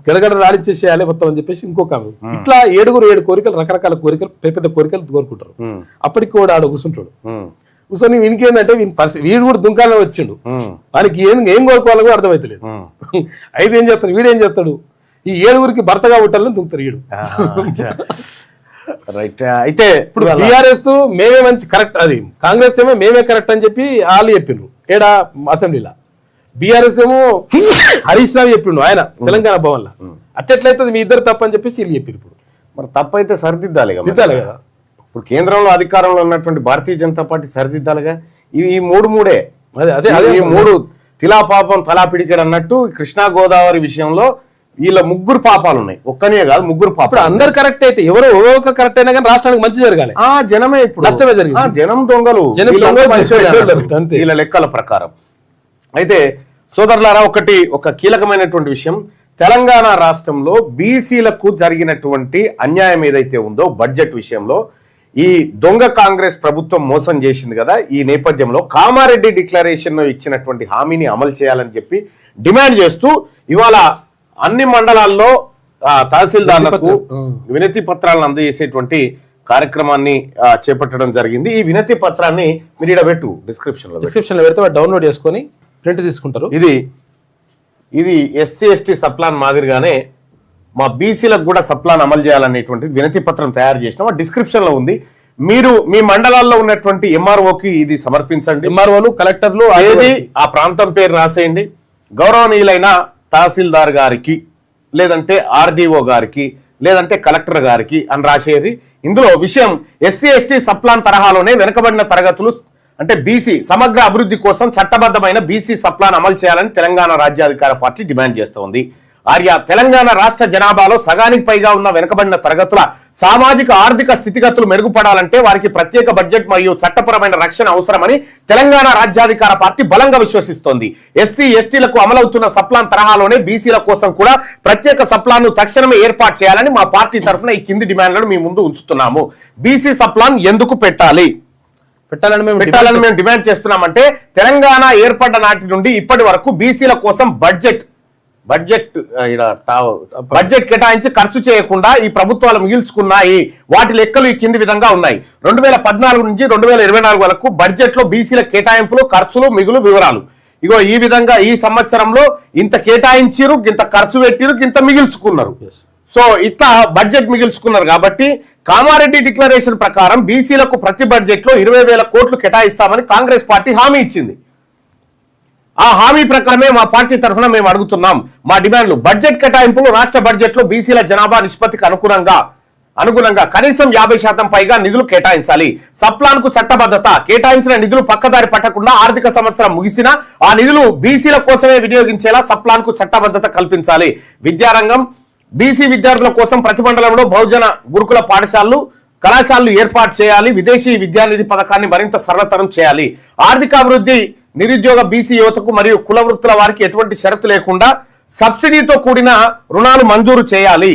గడగడ రాడించేసేయాలి మొత్తం అని చెప్పేసి ఇంకొక ఆమె. ఇట్లా 7 కోరికలు, రకరకాల కోరికలు, పెద్ద కోరికలు కోరుకుంటారు. అప్పటికి కూడా ఆడ కూర్చుంటాడు. కూర్చొని వీనికి ఏంటంటే వీడు కూడా దుంకాలే వచ్చిండు, వానికి ఏం కోరుకోవాలో కూడా అర్థమైతలేదు. అయితే ఏం చేస్తాడు, వీడేం చేస్తాడు, ఈ 7 భర్తగా పుట్టాలని దుంకుతారు వీడు. రైట్. అయితే ఇప్పుడు బీఆర్ఎస్ మేమే మంచి కరెక్ట్, అది కాంగ్రెస్ ఏమో మేమే కరెక్ట్ అని చెప్పి వాళ్ళు చెప్పిండ్రు ఏడా అసెంబ్లీలో. బీఆర్ఎస్ ఏమో హరీష్ రావు చెప్పిండు ఆయన తెలంగాణ భవన్ లో. అట్టెట్లయితే మీ ఇద్దరు తప్ప అని చెప్పేసి వీళ్ళు చెప్పారు. ఇప్పుడు మరి తప్పైతే సరిదిద్దాలి కదా. ఇప్పుడు కేంద్రంలో అధికారంలో ఉన్నటువంటి భారతీయ జనతా పార్టీ సరిదిద్దాలిగా. ఈ మూడే అదే 3 తిలా పాపం తలా పిడికెడు అన్నట్టు కృష్ణా గోదావరి విషయంలో వీళ్ళ 3 పాపాలు ఉన్నాయి, ఒక్కనే కాదు 3 పాపాలు. అందరు కరెక్ట్ అయితే ఎవరో ఒక కరెక్ట్ అయినా కానీ రాష్ట్రానికి మంచి జరగాలి. జనమే ఇప్పుడు నష్టమే జరిగింది. జనం దొంగలు వీళ్ళ లెక్కల ప్రకారం. అయితే సోదరులారా, ఒక కీలకమైనటువంటి విషయం, తెలంగాణ రాష్ట్రంలో బీసీలకు జరిగినటువంటి అన్యాయం ఏదైతే ఉందో బడ్జెట్ విషయంలో ఈ దొంగ కాంగ్రెస్ ప్రభుత్వం మోసం చేసింది కదా. ఈ నేపథ్యంలో కామారెడ్డి డిక్లరేషన్ ఇచ్చినటువంటి హామీని అమలు చేయాలని చెప్పి డిమాండ్ చేస్తూ ఇవాళ అన్ని మండలాల్లో తహసీల్దార్లకు వినతి పత్రాలను అందజేసేటువంటి కార్యక్రమాన్ని చేపట్టడం జరిగింది. ఈ వినతి పత్రాన్ని మీరు ఇక్కడ పెట్టు డిస్క్రిప్షన్ లో పెడితే డౌన్లోడ్ చేసుకొని ప్రింట్ తీసుకుంటారు. ఇది ఎస్సీ ఎస్టీ సప్లాన్ మాదిరిగానే మా బీసీలకు కూడా సప్లాన్ అమలు చేయాలనేటువంటిది వినతి పత్రం తయారు చేసినాం. డిస్క్రిప్షన్ లో ఉంది. మీరు మీ మండలాల్లో ఉన్నటువంటి ఎంఆర్ఓకి ఇది సమర్పించండి. ఎంఆర్ఓలు, కలెక్టర్లు ఏది ఆ ప్రాంతం పేరు రాసేయండి. గౌరవనీయులైన తహసీల్దార్ గారికి, లేదంటే ఆర్డీఓ గారికి, లేదంటే కలెక్టర్ గారికి అని రాసేది. ఇందులో విషయం ఎస్సీ ఎస్టీ సప్లాన్ తరహాలోనే వెనుకబడిన తరగతులు అంటే బీసీ సమగ్ర అభివృద్ధి కోసం చట్టబద్ధమైన బీసీ సప్లాన్ అమలు చేయాలని తెలంగాణ రాజ్యాధికార పార్టీ డిమాండ్ చేస్తోంది. ఆర్య తెలంగాణ రాష్ట్ర జనాభాలో సగానికి పైగా ఉన్న వెనుకబడిన తరగతుల సామాజిక ఆర్థిక స్థితిగతులు మెరుగుపడాలంటే వారికి ప్రత్యేక బడ్జెట్ మరియు చట్టపరమైన రక్షణ అవసరమని తెలంగాణ రాజ్యాధికార పార్టీ బలంగా విశ్వసిస్తోంది. ఎస్సీ ఎస్టీలకు అమలవుతున్న సప్లాన్ తరహాలోనే బీసీల కోసం కూడా ప్రత్యేక సప్లాన్ ను తక్షణమే ఏర్పాటు చేయాలని మా పార్టీ తరఫున ఈ కింది డిమాండ్లను మీ ముందు ఉంచుతున్నాము. బీసీ సప్లాన్ ఎందుకు పెట్టాలని మేము డిమాండ్ చేస్తున్నామంటే తెలంగాణ ఏర్పడ్డ నాటి నుండి ఇప్పటి వరకు బీసీల కోసం బడ్జెట్ కేటాయించి ఖర్చు చేయకుండా ఈ ప్రభుత్వాలు మిగిల్చుకున్నాయి. వాటి లెక్కలు ఈ కింది విధంగా ఉన్నాయి. 2014 నుంచి 2024 వరకు బడ్జెట్ లో బీసీల కేటాయింపులు, ఖర్చులు, మిగులు వివరాలు ఇగో ఈ విధంగా ఈ సంవత్సరంలో ఇంత కేటాయించారు, ఇంత ఖర్చు పెట్టిరు, ఇంత మిగిల్చుకున్నారు. సో ఇట్లా బడ్జెట్ మిగిల్చుకున్నారు. కాబట్టి కామారెడ్డి డిక్లరేషన్ ప్రకారం బీసీలకు ప్రతి బడ్జెట్ లో 20,000 కోట్లు కేటాయిస్తామని కాంగ్రెస్ పార్టీ హామీ ఇచ్చింది. ఆ హామీ ప్రకారమే మా పార్టీ తరఫున మేము అడుగుతున్నాం. మా డిమాండ్లు బడ్జెట్ కేటాయింపులు రాష్ట్ర బడ్జెట్ లో బీసీల జనాభా నిష్పత్తికి అనుగుణంగా కనీసం 50% పైగా నిధులు కేటాయించాలి. సప్లాన్ కు చట్టబద్ధత, కేటాయించిన నిధులు పక్కదారి పట్టకుండా ఆర్థిక సంవత్సరం ముగిసినా ఆ నిధులు బీసీల కోసమే వినియోగించేలా సప్లాన్ కు చట్టబద్ధత కల్పించాలి. విద్యారంగం బీసీ విద్యార్థుల కోసం ప్రతి మండలంలో బహుజన గురుకుల పాఠశాలలు, కళాశాలలు ఏర్పాటు చేయాలి. విదేశీ విద్యానిధి పథకాన్ని మరింత సరళతరం చేయాలి. ఆర్థికాభివృద్ధి, నిరుద్యోగ బీసీ యువతకు మరియు కుల వృత్తుల వారికి ఎటువంటి షరతు లేకుండా సబ్సిడీతో కూడిన రుణాలు మంజూరు చేయాలి.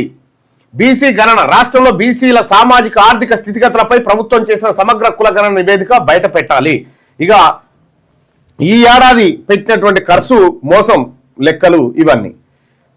బీసీ గణన, రాష్ట్రంలో బీసీల సామాజిక ఆర్థిక స్థితిగతులపై ప్రభుత్వం చేసిన సమగ్ర కుల గణన నివేదిక బయట పెట్టాలి. ఇక ఈ ఏడాది పెట్టినటువంటి ఖర్చు, మోసం లెక్కలు ఇవన్నీ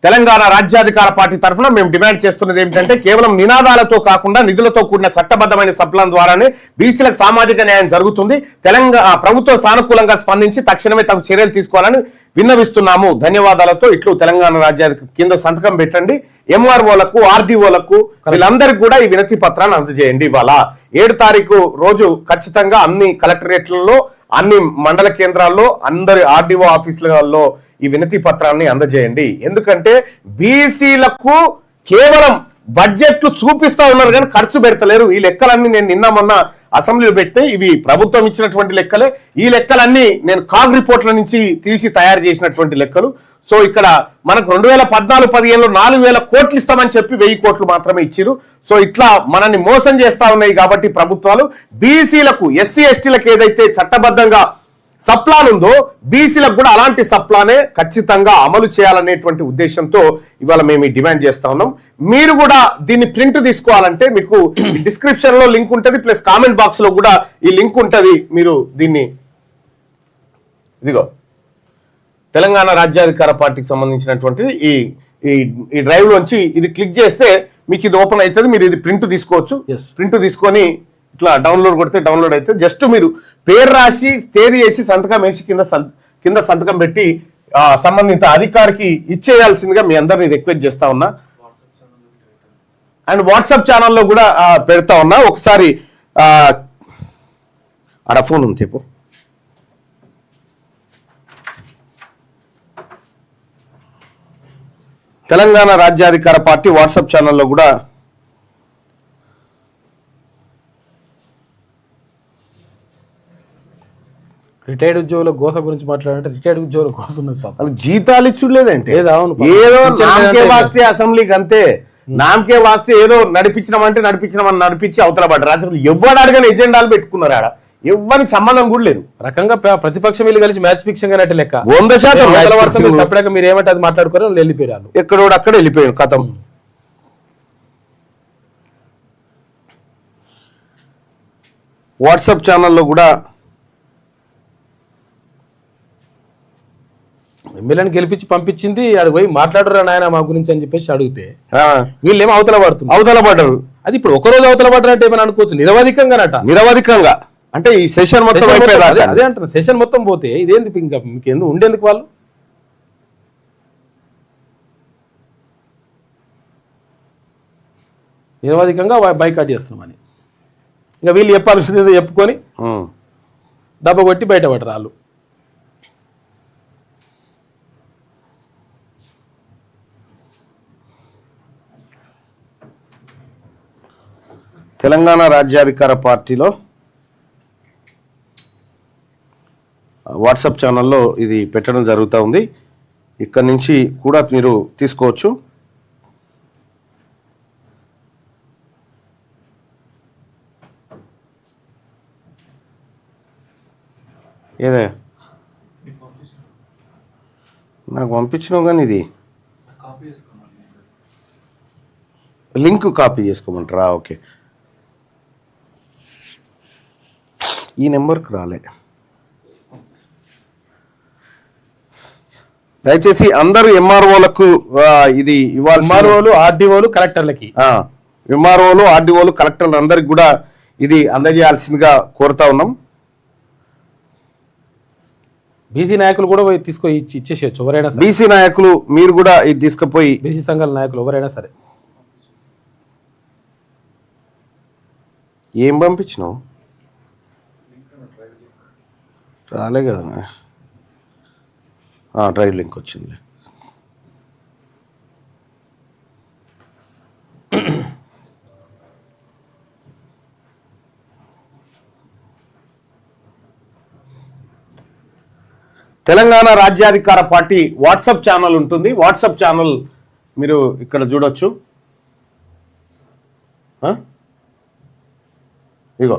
తెలంగాణ రాజ్యాధికార పార్టీ తరఫున మేము డిమాండ్ చేస్తున్నది ఏమిటంటే కేవలం నినాదాలతో కాకుండా నిధులతో కూడిన చట్టబద్ధమైన సప్లాన్ ద్వారానే బీసీలకు సామాజిక న్యాయం జరుగుతుంది. తెలంగాణ ప్రభుత్వం సానుకూలంగా స్పందించి తక్షణమే తగు చర్యలు తీసుకోవాలని విన్నవిస్తున్నాము. ధన్యవాదాలతో ఇట్లు తెలంగాణ రాజ్యాధికార కింద సంతకం పెట్టండి. ఎంఆర్ఓలకు, ఆర్డీఓలకు వీళ్ళందరికీ కూడా ఈ వినతి పత్రాన్ని అందజేయండి. ఇవాళ 7 తారీఖు రోజు ఖచ్చితంగా అన్ని కలెక్టరేట్లలో, అన్ని మండల కేంద్రాల్లో, అందరి ఆర్డీఓ ఆఫీసులలో ఈ వినతి పత్రాన్ని అందజేయండి. ఎందుకంటే బీసీలకు కేవలం బడ్జెట్లు చూపిస్తా ఉన్నారు కానీ ఖర్చు పెడతలేరు. ఈ లెక్కలన్నీ నేను నిన్న మొన్న అసెంబ్లీలో పెట్టిన ఇవి ప్రభుత్వం ఇచ్చినటువంటి లెక్కలే. ఈ లెక్కలన్నీ నేను కాగ్ రిపోర్ట్ల నుంచి తీసి తయారు చేసినటువంటి లెక్కలు. సో ఇక్కడ మనకు 2014-15లో 4,000 కోట్లు ఇస్తామని చెప్పి 1,000 కోట్లు మాత్రమే ఇచ్చిరు. సో ఇట్లా మనల్ని మోసం చేస్తా ఉన్నాయి కాబట్టి ప్రభుత్వాలు బీసీలకు ఎస్సీ ఎస్టీలకు ఏదైతే చట్టబద్ధంగా సప్లాన్ ఉందో బీసీలకు కూడా అలాంటి సప్లానే ఖచ్చితంగా అమలు చేయాలనేటువంటి ఉద్దేశంతో ఇవాళ మేము ఈ డిమాండ్ చేస్తా ఉన్నాం. మీరు కూడా దీన్ని ప్రింట్ తీసుకోవాలంటే మీకు డిస్క్రిప్షన్ లో లింక్ ఉంటుంది, ప్లస్ కామెంట్ బాక్స్ లో కూడా ఈ లింక్ ఉంటుంది. మీరు దీన్ని ఇదిగో తెలంగాణ రాజ్యాధికార పార్టీకి సంబంధించినటువంటిది ఈ డ్రైవ్ లోంచి ఇది క్లిక్ చేస్తే మీకు ఇది ఓపెన్ అవుతుంది. మీరు ఇది ప్రింట్ తీసుకోవచ్చు. ప్రింట్ తీసుకొని ఇట్లా డౌన్లోడ్ కొడితే డౌన్లోడ్ అయితే జస్ట్ మీరు పేరు రాసి తేదీ వేసి సంతకం వేసి కింద సంతకం పెట్టి సంబంధిత అధికారికి ఇచ్చేయాల్సిందిగా మీ అందరినీ రిక్వెస్ట్ చేస్తా ఉన్నా. అండ్ వాట్సాప్ ఛానల్లో కూడా పెడతా ఉన్నా. ఒకసారి ఆడ ఫోన్ ఉంది చెప్పు. తెలంగాణ రాజ్యాధికార పార్టీ వాట్సాప్ ఛానల్లో కూడా రిటైర్డ్ ఉద్యోగుల గోస గురించి మాట్లాడాలంటే రిటైర్డ్ ఉద్యోగుల గోస ఉన్నది పాపం. జీతాలు ఇచ్చులేదంటే ఏదో నామకే వాస్తే అసెంబ్లీకి అంతే, నామకే వాస్తే ఏదో నడిపించినామంటే నడిపించి అవతల పడ్డారు. రాత్రి ఎవరు అడగని ఎజెండాలు పెట్టుకున్నారు. ఆడ ఎవరికి సంబంధం కూడా లేదు. రకంగా ప్రతిపక్షం వీళ్ళు కలిసి మ్యాచ్ ఫిక్సింగ్ అనేట్టు లెక్క. 100% అప్పుడాక మీరు ఏమంటే అది మాట్లాడుకోరు వెళ్ళిపోయారు. ఎక్కడో అక్కడ వెళ్ళిపోయారు కథం. వాట్సాప్ ఛానల్లో కూడా ఎమ్మెల్యేని గెలిపించి పంపించింది, అడిగి పోయి మాట్లాడరా నాయన మా గురించి అని చెప్పేసి అడిగితే వీళ్ళేమో అవతల పడ్డారు. అది ఇప్పుడు ఒకరోజు అవతల పడ్డారంటే ఏమైనా అనుకోవచ్చు, నిరవధికంగా అంటే ఈ సెషన్ మొత్తం అదే అంటారు. సెషన్ మొత్తం పోతే ఇదేంది ఇంకా మీకు ఎందుకు ఉండేందుకు వాళ్ళు నిరవధికంగా బైకాట్ చేస్తున్నామని ఇంకా వీళ్ళు చెప్పాల్సింది చెప్పుకొని దెబ్బ కొట్టి బయటపడరు వాళ్ళు. తెలంగాణ రాజ్యాధికార పార్టీలో వాట్సాప్ ఛానల్లో ఇది పెట్టడం జరుగుతూ ఉంది. ఇక్కడ నుంచి కూడా మీరు తీసుకోవచ్చు. ఏదే నాకు పంపించినావు కానీ ఇది లింక్ కాపీ చేసుకోమంటారా? ఓకే, ఈ నెంబర్కి రాలే. దయచేసి అందరూ ఎంఆర్ఓలకు ఇది ఇవ్వాలి. ఎంఆర్ఓలు, ఆర్డీఓలు, కలెక్టర్లకి, ఎంఆర్ఓలు, ఆర్డీఓలు, కలెక్టర్లు అందరికి కూడా ఇది అందజేయాల్సిందిగా కోరుతా ఉన్నాం. బీసీ నాయకులు కూడా ఇచ్చేసేయచ్చు ఎవరైనా. బీసీ నాయకులు మీరు కూడా ఇది తీసుకుపోయి, బీసీ సంఘాల నాయకులు ఎవరైనా సరే. ఏం పంపించినావు? రాలే కదా, డ్రైవ్ లింక్ వచ్చింది. తెలంగాణ రాజ్యాధికార పార్టీ వాట్సాప్ ఛానల్ ఉంటుంది. వాట్సాప్ ఛానల్ మీరు ఇక్కడ చూడొచ్చు. ఇగో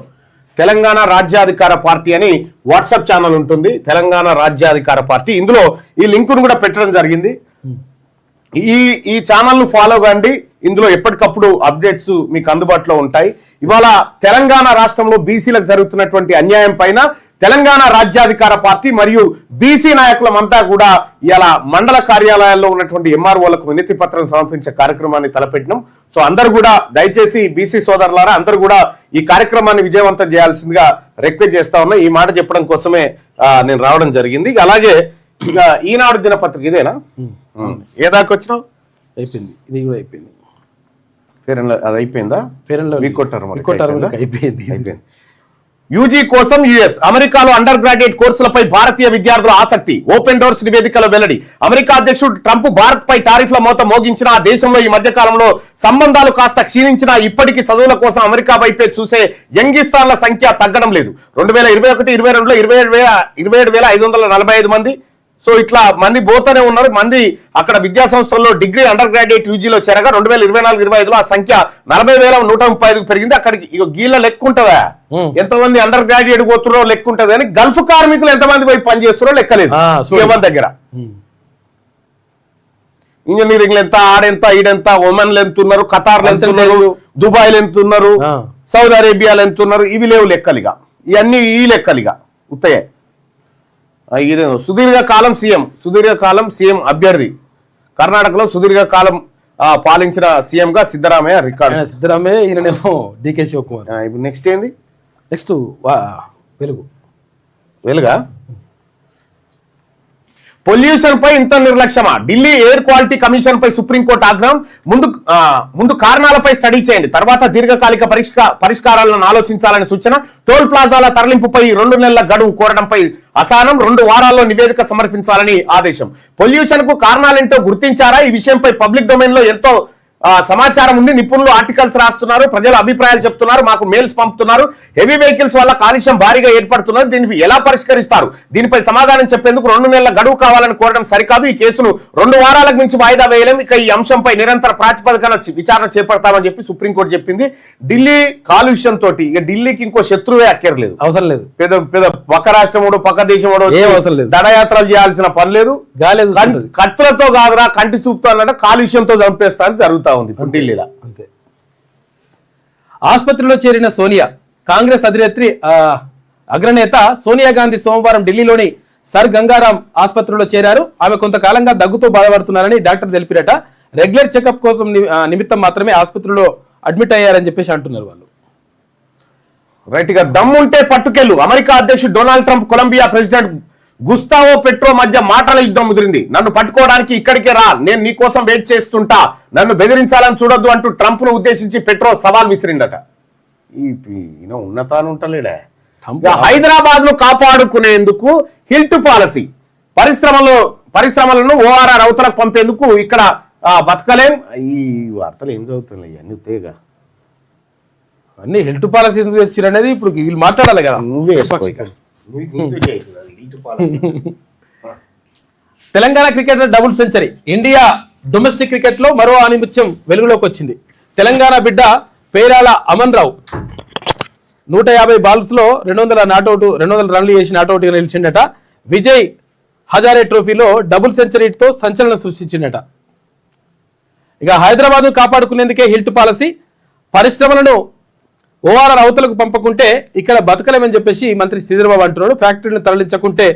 తెలంగాణ రాజ్యాధికార పార్టీ అని వాట్సాప్ ఛానల్ ఉంటుంది. తెలంగాణ రాజ్యాధికార పార్టీ, ఇందులో ఈ లింకును కూడా పెట్టడం జరిగింది. ఈ ఛానల్ను ఫాలో కండి. ఇందులో ఎప్పటికప్పుడు అప్డేట్స్ మీకు అందుబాటులో ఉంటాయి. ఇవాళ తెలంగాణ రాష్ట్రంలో బీసీలకు జరుగుతున్నటువంటి అన్యాయం పైన తెలంగాణ రాజ్యాధికార పార్టీ మరియు బీసీ నాయకులమంతా కూడా ఇలా మండల కార్యాలయాల్లో ఉన్నటువంటి ఎంఆర్ఓలకు వినతి పత్రం సమర్పించే కార్యక్రమాన్ని తలపెట్టినాం. సో అందరూ కూడా దయచేసి బీసీ సోదరులారా అందరూ కూడా ఈ కార్యక్రమాన్ని విజయవంతం చేయాల్సిందిగా రిక్వెస్ట్ చేస్తా ఉన్నా. ఈ మాట చెప్పడం కోసమే నేను రావడం జరిగింది. అలాగే ఈనాడు దినపత్రిక ఇదేనా? ఏ దాకా వచ్చినావు? అయిపోయింది, ఇది కూడా అయిపోయింది. అది అయిపోయిందా? అయిపోయింది. యూజీ కోసం యుఎస్ అమెరికాలో అండర్ గ్రాడ్యుయేట్ కోర్సులపై భారతీయ విద్యార్థుల ఆసక్తి. ఓపెన్ డోర్స్ నివేదికలో వెల్లడి. అమెరికా అధ్యక్షుడు ట్రంప్ భారత్ పై టారిఫ్ల మోత మోగించిన ఆ దేశంలో ఈ మధ్య కాలంలో సంబంధాలు కాస్త క్షీణించినా ఇప్పటికీ చదువుల కోసం అమెరికా వైపే చూసే యంగిస్తాన్ల సంఖ్య తగ్గడం లేదు. 2021-22లో 27,545 మంది. సో ఇట్లా మంది పోతూనే ఉన్నారు. మంది అక్కడ విద్యా సంస్థల్లో డిగ్రీ అండర్ గ్రాడ్యుయేట్ యూజీలో చేరగా 2024-25లో ఆ సంఖ్య 40,135కు పెరిగింది. అక్కడికి గీళ్ళ లెక్క ఉంటుందా, ఎంతమంది అండర్ గ్రాడ్యుయేట్ పోతున్నారో లెక్క ఉంటది కానీ గల్ఫ్ కార్మికులు ఎంతమంది పోయి పని చేస్తున్నారో లెక్కలేదు ఎవరి దగ్గర. ఇంజనీరింగ్ ఎంత, ఆడెంత, ఈడెంత, ఒమన్లు ఎంత ఉన్నారు, ఖతార్లు ఎంత ఉన్నారు, దుబాయ్లు ఎంత ఉన్నారు, సౌదీ అరేబియాలో ఎంత ఉన్నారు, ఇవి లేవు లెక్కలిగా. ఇవన్నీ ఈ లెక్కలిగా ఉత్తయే. ఇదే సుదీర్ఘకాలం సీఎం అభ్యర్థి కర్ణాటకలో సుదీర్ఘకాలం పాలించిన సీఎం గా సిద్ధరామయ్య రికార్డు. సిద్ధరామయ్య ఈయనేమో డికే శివకుమార్. ఇప్పుడు నెక్స్ట్ ఏంది? నెక్స్ట్ వెలుగా పొల్యూషన్ పై ఇంత నిర్లక్ష్యమా? ఢిల్లీ ఎయిర్ క్వాలిటీ కమిషన్ పై సుప్రీంకోర్టు ఆగ్రహం. ముందు కారణాలపై స్టడీ చేయండి, తర్వాత దీర్ఘకాలిక పరిష్కారాలను ఆలోచించాలని సూచన. టోల్ ప్లాజాల తరలింపుపై 2 నెలల గడువు కోరడంపై అసహనం. 2 వారాల్లో నివేదిక సమర్పించాలని ఆదేశం. పొల్యూషన్ కు కారణాలేంటో గుర్తించారా? ఈ విషయంపై పబ్లిక్ డొమైన్ లో ఎంతో సమాచారం ఉంది. నిపుణులు ఆర్టికల్స్ రాస్తున్నారు, ప్రజల అభిప్రాయాలు చెప్తున్నారు, మాకు మెయిల్స్ పంపుతున్నారు. హెవీ వెహికల్స్ వల్ల కాలుష్యం భారీగా ఏర్పడుతున్నది. దీన్ని ఎలా పరిష్కరిస్తారు? దీనిపై సమాధానం చెప్పేందుకు 2 నెలల గడువు కావాలని కోరడం సరికాదు. ఈ కేసును 2 వారాలకు మించి వాయిదా వేయలేం. ఇక ఈ అంశంపై నిరంతర ప్రాతిపదికన విచారణ చేపడతామని చెప్పి సుప్రీంకోర్టు చెప్పింది. ఢిల్లీ కాలుష్యం తోటి ఇక ఢిల్లీకి ఇంకో శత్రువే అక్కర్లేదు, అవసరం లేదు. పెద్ద పక్క రాష్ట్రం పక్క దేశం దండయాత్రలు చేయాల్సిన పని లేదు. కత్తులతో కాదురా, కంటి చూపుతో అన్నట్టు కాలుష్యంతో చంపేస్తా అని జరుగుతుంది ఉంది ఢిల్లీలో. అంతే. ఆసుపత్రిలో చేరిన సోనియా. కాంగ్రెస్ అగ్రనేత సోనియా గాంధీ సోమవారం ఢిల్లీలోని సర్ గంగారాం ఆసుపత్రిలో చేరారు. ఆమె కొంతకాలంగా దగ్గుతో బాధపడుతున్నారని డాక్టర్ తెలిపిరట. రెగ్యులర్ చెకప్ కోసం నిమిత్తం మాత్రమే ఆసుపత్రిలో అడ్మిట్ అయ్యారని చెప్పేసి అంటున్నారు వాళ్ళు. రైట్ గా దమ్ముంటే పట్టుకెళ్ళు. అమెరికా అధ్యక్షుడు Donald Trump Colombia president Gustavo Petro మధ్య మాటల యుద్ధం ముదిరింది. నన్ను పట్టుకోవడానికి ఇక్కడికే రా, నేను నీ కోసం వెయిట్ చేస్తుంటా, నన్ను బెదిరించాలని చూడొద్దు అంటూ ట్రంప్ ను ఉద్దేశించి పెట్రో సవాల్ విసిరిండట. ఉన్నతానుంటలేడా? హైదరాబాద్ ను కాపాడుకునేందుకు హిల్ట్ పాలసీ. పరిశ్రమలను ఓఆర్ఆర్ అవతలకు పంపేందుకు ఇక్కడ బతకలేం. ఈ వార్తలు ఏం చదువుతున్నాయి అన్ని తేగా అన్ని హిల్ట్ పాలసీ ఎందుకు వచ్చిరనేది ఇప్పుడు వీళ్ళు మాట్లాడాలి కదా. నువ్వే Telangana cricket double century. India domestic cricket లో మరో ఆనిముత్యం వెలుగులోకి వచ్చింది. తెలంగాణ బిడ్డ పేరాల అమన్ రావు 150 బాల్స్ లో 200 రన్లు చేసి నాట్అవుట్ గా నిలిచిండట. విజయ్ హజారే ట్రోఫీలో డబుల్ సెంచరీతో సంచలనం సృష్టించిండట. ఇక హైదరాబాద్ కాపాడుకునేందుకే హిల్ట్ పాలసీ. పరిశ్రమలను ఓఆర్ఆర్ అవతలకు పంపకుంటే ఇక్కడ బతకలేమని చెప్పేసి మంత్రి శ్రీధర్బాబు అంటున్నాడు. ఫ్యాక్టరీలను తరలించకుంటే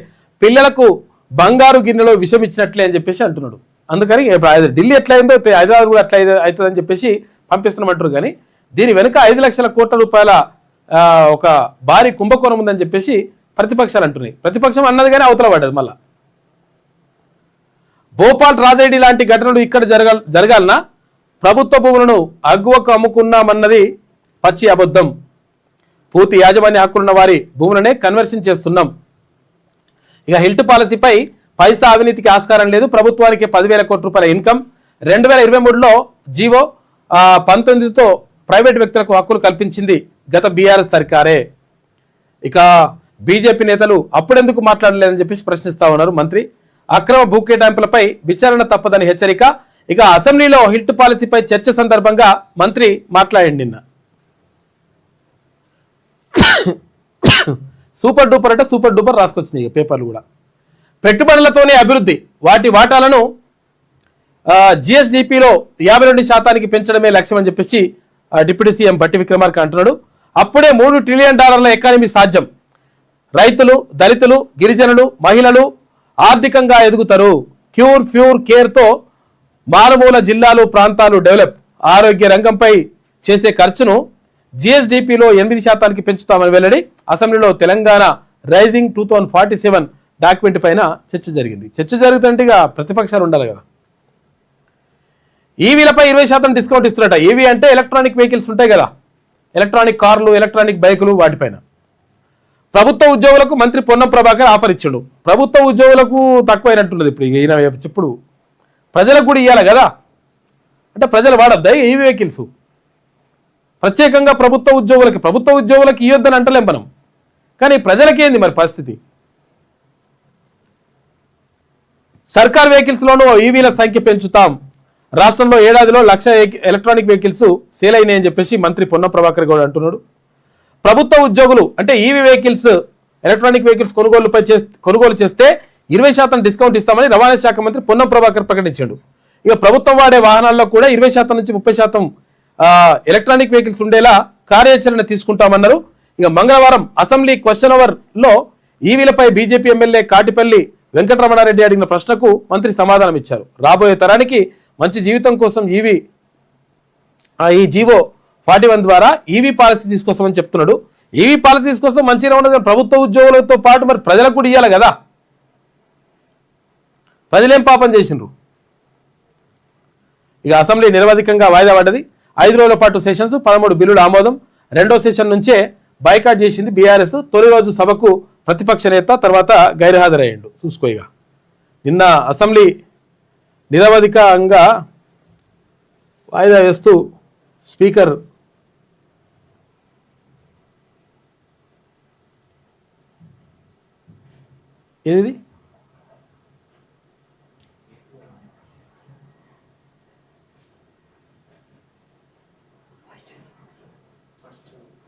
పిల్లలకు బంగారు గిన్నెలో విషం ఇచ్చినట్లే అని చెప్పేసి అంటున్నాడు. అందుకని ఢిల్లీ ఎట్లా అయిందో హైదరాబాద్ కూడా అట్లా అవుతుందని చెప్పేసి పంపిస్తున్నామంటారు. కానీ దీని వెనుక 5 లక్షల కోట్ల రూపాయల ఒక భారీ కుంభకోణం ఉందని చెప్పేసి ప్రతిపక్షాలు అంటున్నాయి. ప్రతిపక్షం అన్నది కానీ అవతల పడ్డది. మళ్ళా భోపాల్ రాజరెడ్డి లాంటి ఘటనలు ఇక్కడ జరగాలన్నా ప్రభుత్వ భూములను అగ్గువకు అమ్ముకున్నామన్నది పచ్చి అబద్ధం. పూర్తి యాజమాన్య హక్కులున్న వారి భూములనే కన్వర్షన్ చేస్తున్నాం. ఇక హిల్ట్ పాలసీపై పైసా అవినీతికి ఆస్కారం లేదు. ప్రభుత్వానికి 10,000 కోట్ల రూపాయల ఇన్కమ్. 2023లో జీవో 19తో ప్రైవేట్ వ్యక్తులకు హక్కులు కల్పించింది గత బీఆర్ఎస్ సర్కారే. ఇక బీజేపీ నేతలు అప్పుడెందుకు మాట్లాడలేదని చెప్పేసి ప్రశ్నిస్తా ఉన్నారు మంత్రి. అక్రమ భూ కేటాయింపులపై విచారణ తప్పదని హెచ్చరిక. ఇక అసెంబ్లీలో హిల్ట్ పాలసీపై చర్చ సందర్భంగా మంత్రి మాట్లాడండి. నిన్న సూపర్ డూపర్ అంటే సూపర్ డూపర్ రాసుకొచ్చినాయి పేపర్లు కూడా. పెట్టుబడులతోనే అభివృద్ధి, వాటి వాటాలను జిఎస్డిపిలో 52% పెంచడమే లక్ష్యం అని చెప్పేసి డిప్యూటీ సీఎం బట్టి విక్రమార్క అంటున్నాడు. అప్పుడే $3 ట్రిలియన్ ఎకానమీ సాధ్యం. రైతులు, దళితులు, గిరిజనులు, మహిళలు ఆర్థికంగా ఎదుగుతారు. ప్యూర్ కేర్తో మారుమూల జిల్లాలు, ప్రాంతాలు డెవలప్. ఆరోగ్య రంగంపై చేసే ఖర్చును జిఎస్డిపిలో 8% పెంచుతామని వెల్లడి. అసెంబ్లీలో తెలంగాణ రైజింగ్ 2047 డాక్యుమెంట్ పైన చర్చ జరిగింది. చర్చ జరుగుతుంటే ఇక ప్రతిపక్షాలు ఉండాలి కదా. ఈవీలపై 20% డిస్కౌంట్ ఇస్తున్నట. ఈవీ అంటే ఎలక్ట్రానిక్ వెహికల్స్ ఉంటాయి కదా, ఎలక్ట్రానిక్ కార్లు, ఎలక్ట్రానిక్ బైకులు, వాటిపైన ప్రభుత్వ ఉద్యోగులకు మంత్రి పొన్నం ప్రభాకర్ ఆఫర్ ఇచ్చాడు. ప్రభుత్వ ఉద్యోగులకు తక్కువైనట్టున్నది ఇప్పుడు ఈయన చెప్పుడు. ప్రజలకు కూడా ఇవ్వాలి కదా, అంటే ప్రజలు వాడద్దా ఈవీ వెహికల్స్? ప్రత్యేకంగా ప్రభుత్వ ఉద్యోగులకి ఇవ్వద్దని అంటలేం మనం, కానీ ప్రజలకేంది మరి పరిస్థితి? సర్కార్ వెహికల్స్లోనూ ఈవీల సంఖ్య పెంచుతాం, రాష్ట్రంలో ఏడాదిలో 1,00,000 ఎలక్ట్రానిక్ వెహికల్స్ సేల్ అయినాయని చెప్పేసి మంత్రి పొన్నం ప్రభాకర్ గౌడ్ అంటున్నాడు. ప్రభుత్వ ఉద్యోగులు అంటే ఈవీ వెహికల్స్, ఎలక్ట్రానిక్ వెహికల్స్ కొనుగోలు చేస్తే 20% డిస్కౌంట్ ఇస్తామని రవాణా శాఖ మంత్రి పొన్నం ప్రభాకర్ ప్రకటించాడు. ఇక ప్రభుత్వం వాడే వాహనాల్లో కూడా 20% నుంచి 30% ఎలక్ట్రానిక్ వెహికల్స్ ఉండేలా కార్యాచరణ తీసుకుంటామన్నారు. ఇక మంగళవారం అసెంబ్లీ క్వశ్చన్ అవర్ లో ఈవీలపై బీజేపీ ఎమ్మెల్యే కాటిపల్లి వెంకటరమణారెడ్డి అడిగిన ప్రశ్నకు మంత్రి సమాధానం ఇచ్చారు. రాబోయే తరానికి మంచి జీవితం కోసం ఈ జీవో 41 ద్వారా ఈవీ పాలసీ తీసుకొస్తామని చెప్తున్నాడు. ఈవీ పాలసీ తీసుకొస్తే మంచిగా ఉండదు, ప్రభుత్వ ఉద్యోగులతో పాటు మరి ప్రజలకు కూడా ఇవ్వాలి కదా. ప్రజలేం పాపం చేసిండ్రు? ఇక అసెంబ్లీ నిరవధికంగా వాయిదా పడ్డది. 5 రోజుల పాటు సెషన్స్, 13 బిల్లుల ఆమోదం. రెండో సెషన్ నుంచే బైకాట్ చేసింది బీఆర్ఎస్. తొలి రోజు సభకు ప్రతిపక్ష నేత, తర్వాత గైర్హాజరయ్యాడు. చూసుకో, ఇక నిన్న అసెంబ్లీ నిరవధికంగా వాయిదా వేస్తూ స్పీకర్ ఏది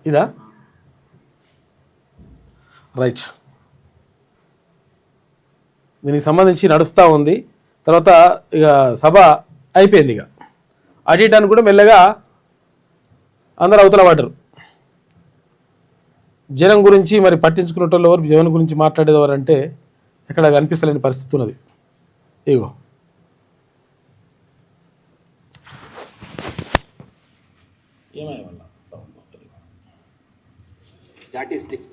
ఇదా రైట్, దీనికి సంబంధించి నడుస్తూ ఉంది. తర్వాత ఇక సభ అయిపోయింది. ఇక అడియటానికి కూడా మెల్లగా అందరు అవతల పడ్డరు. జనం గురించి మరి పట్టించుకునేటోళ్ళు ఎవరు, జనం గురించి మాట్లాడేవారు అంటే ఎక్కడ కనిపిస్తలేని పరిస్థితి ఉన్నది. ఇగో statistics,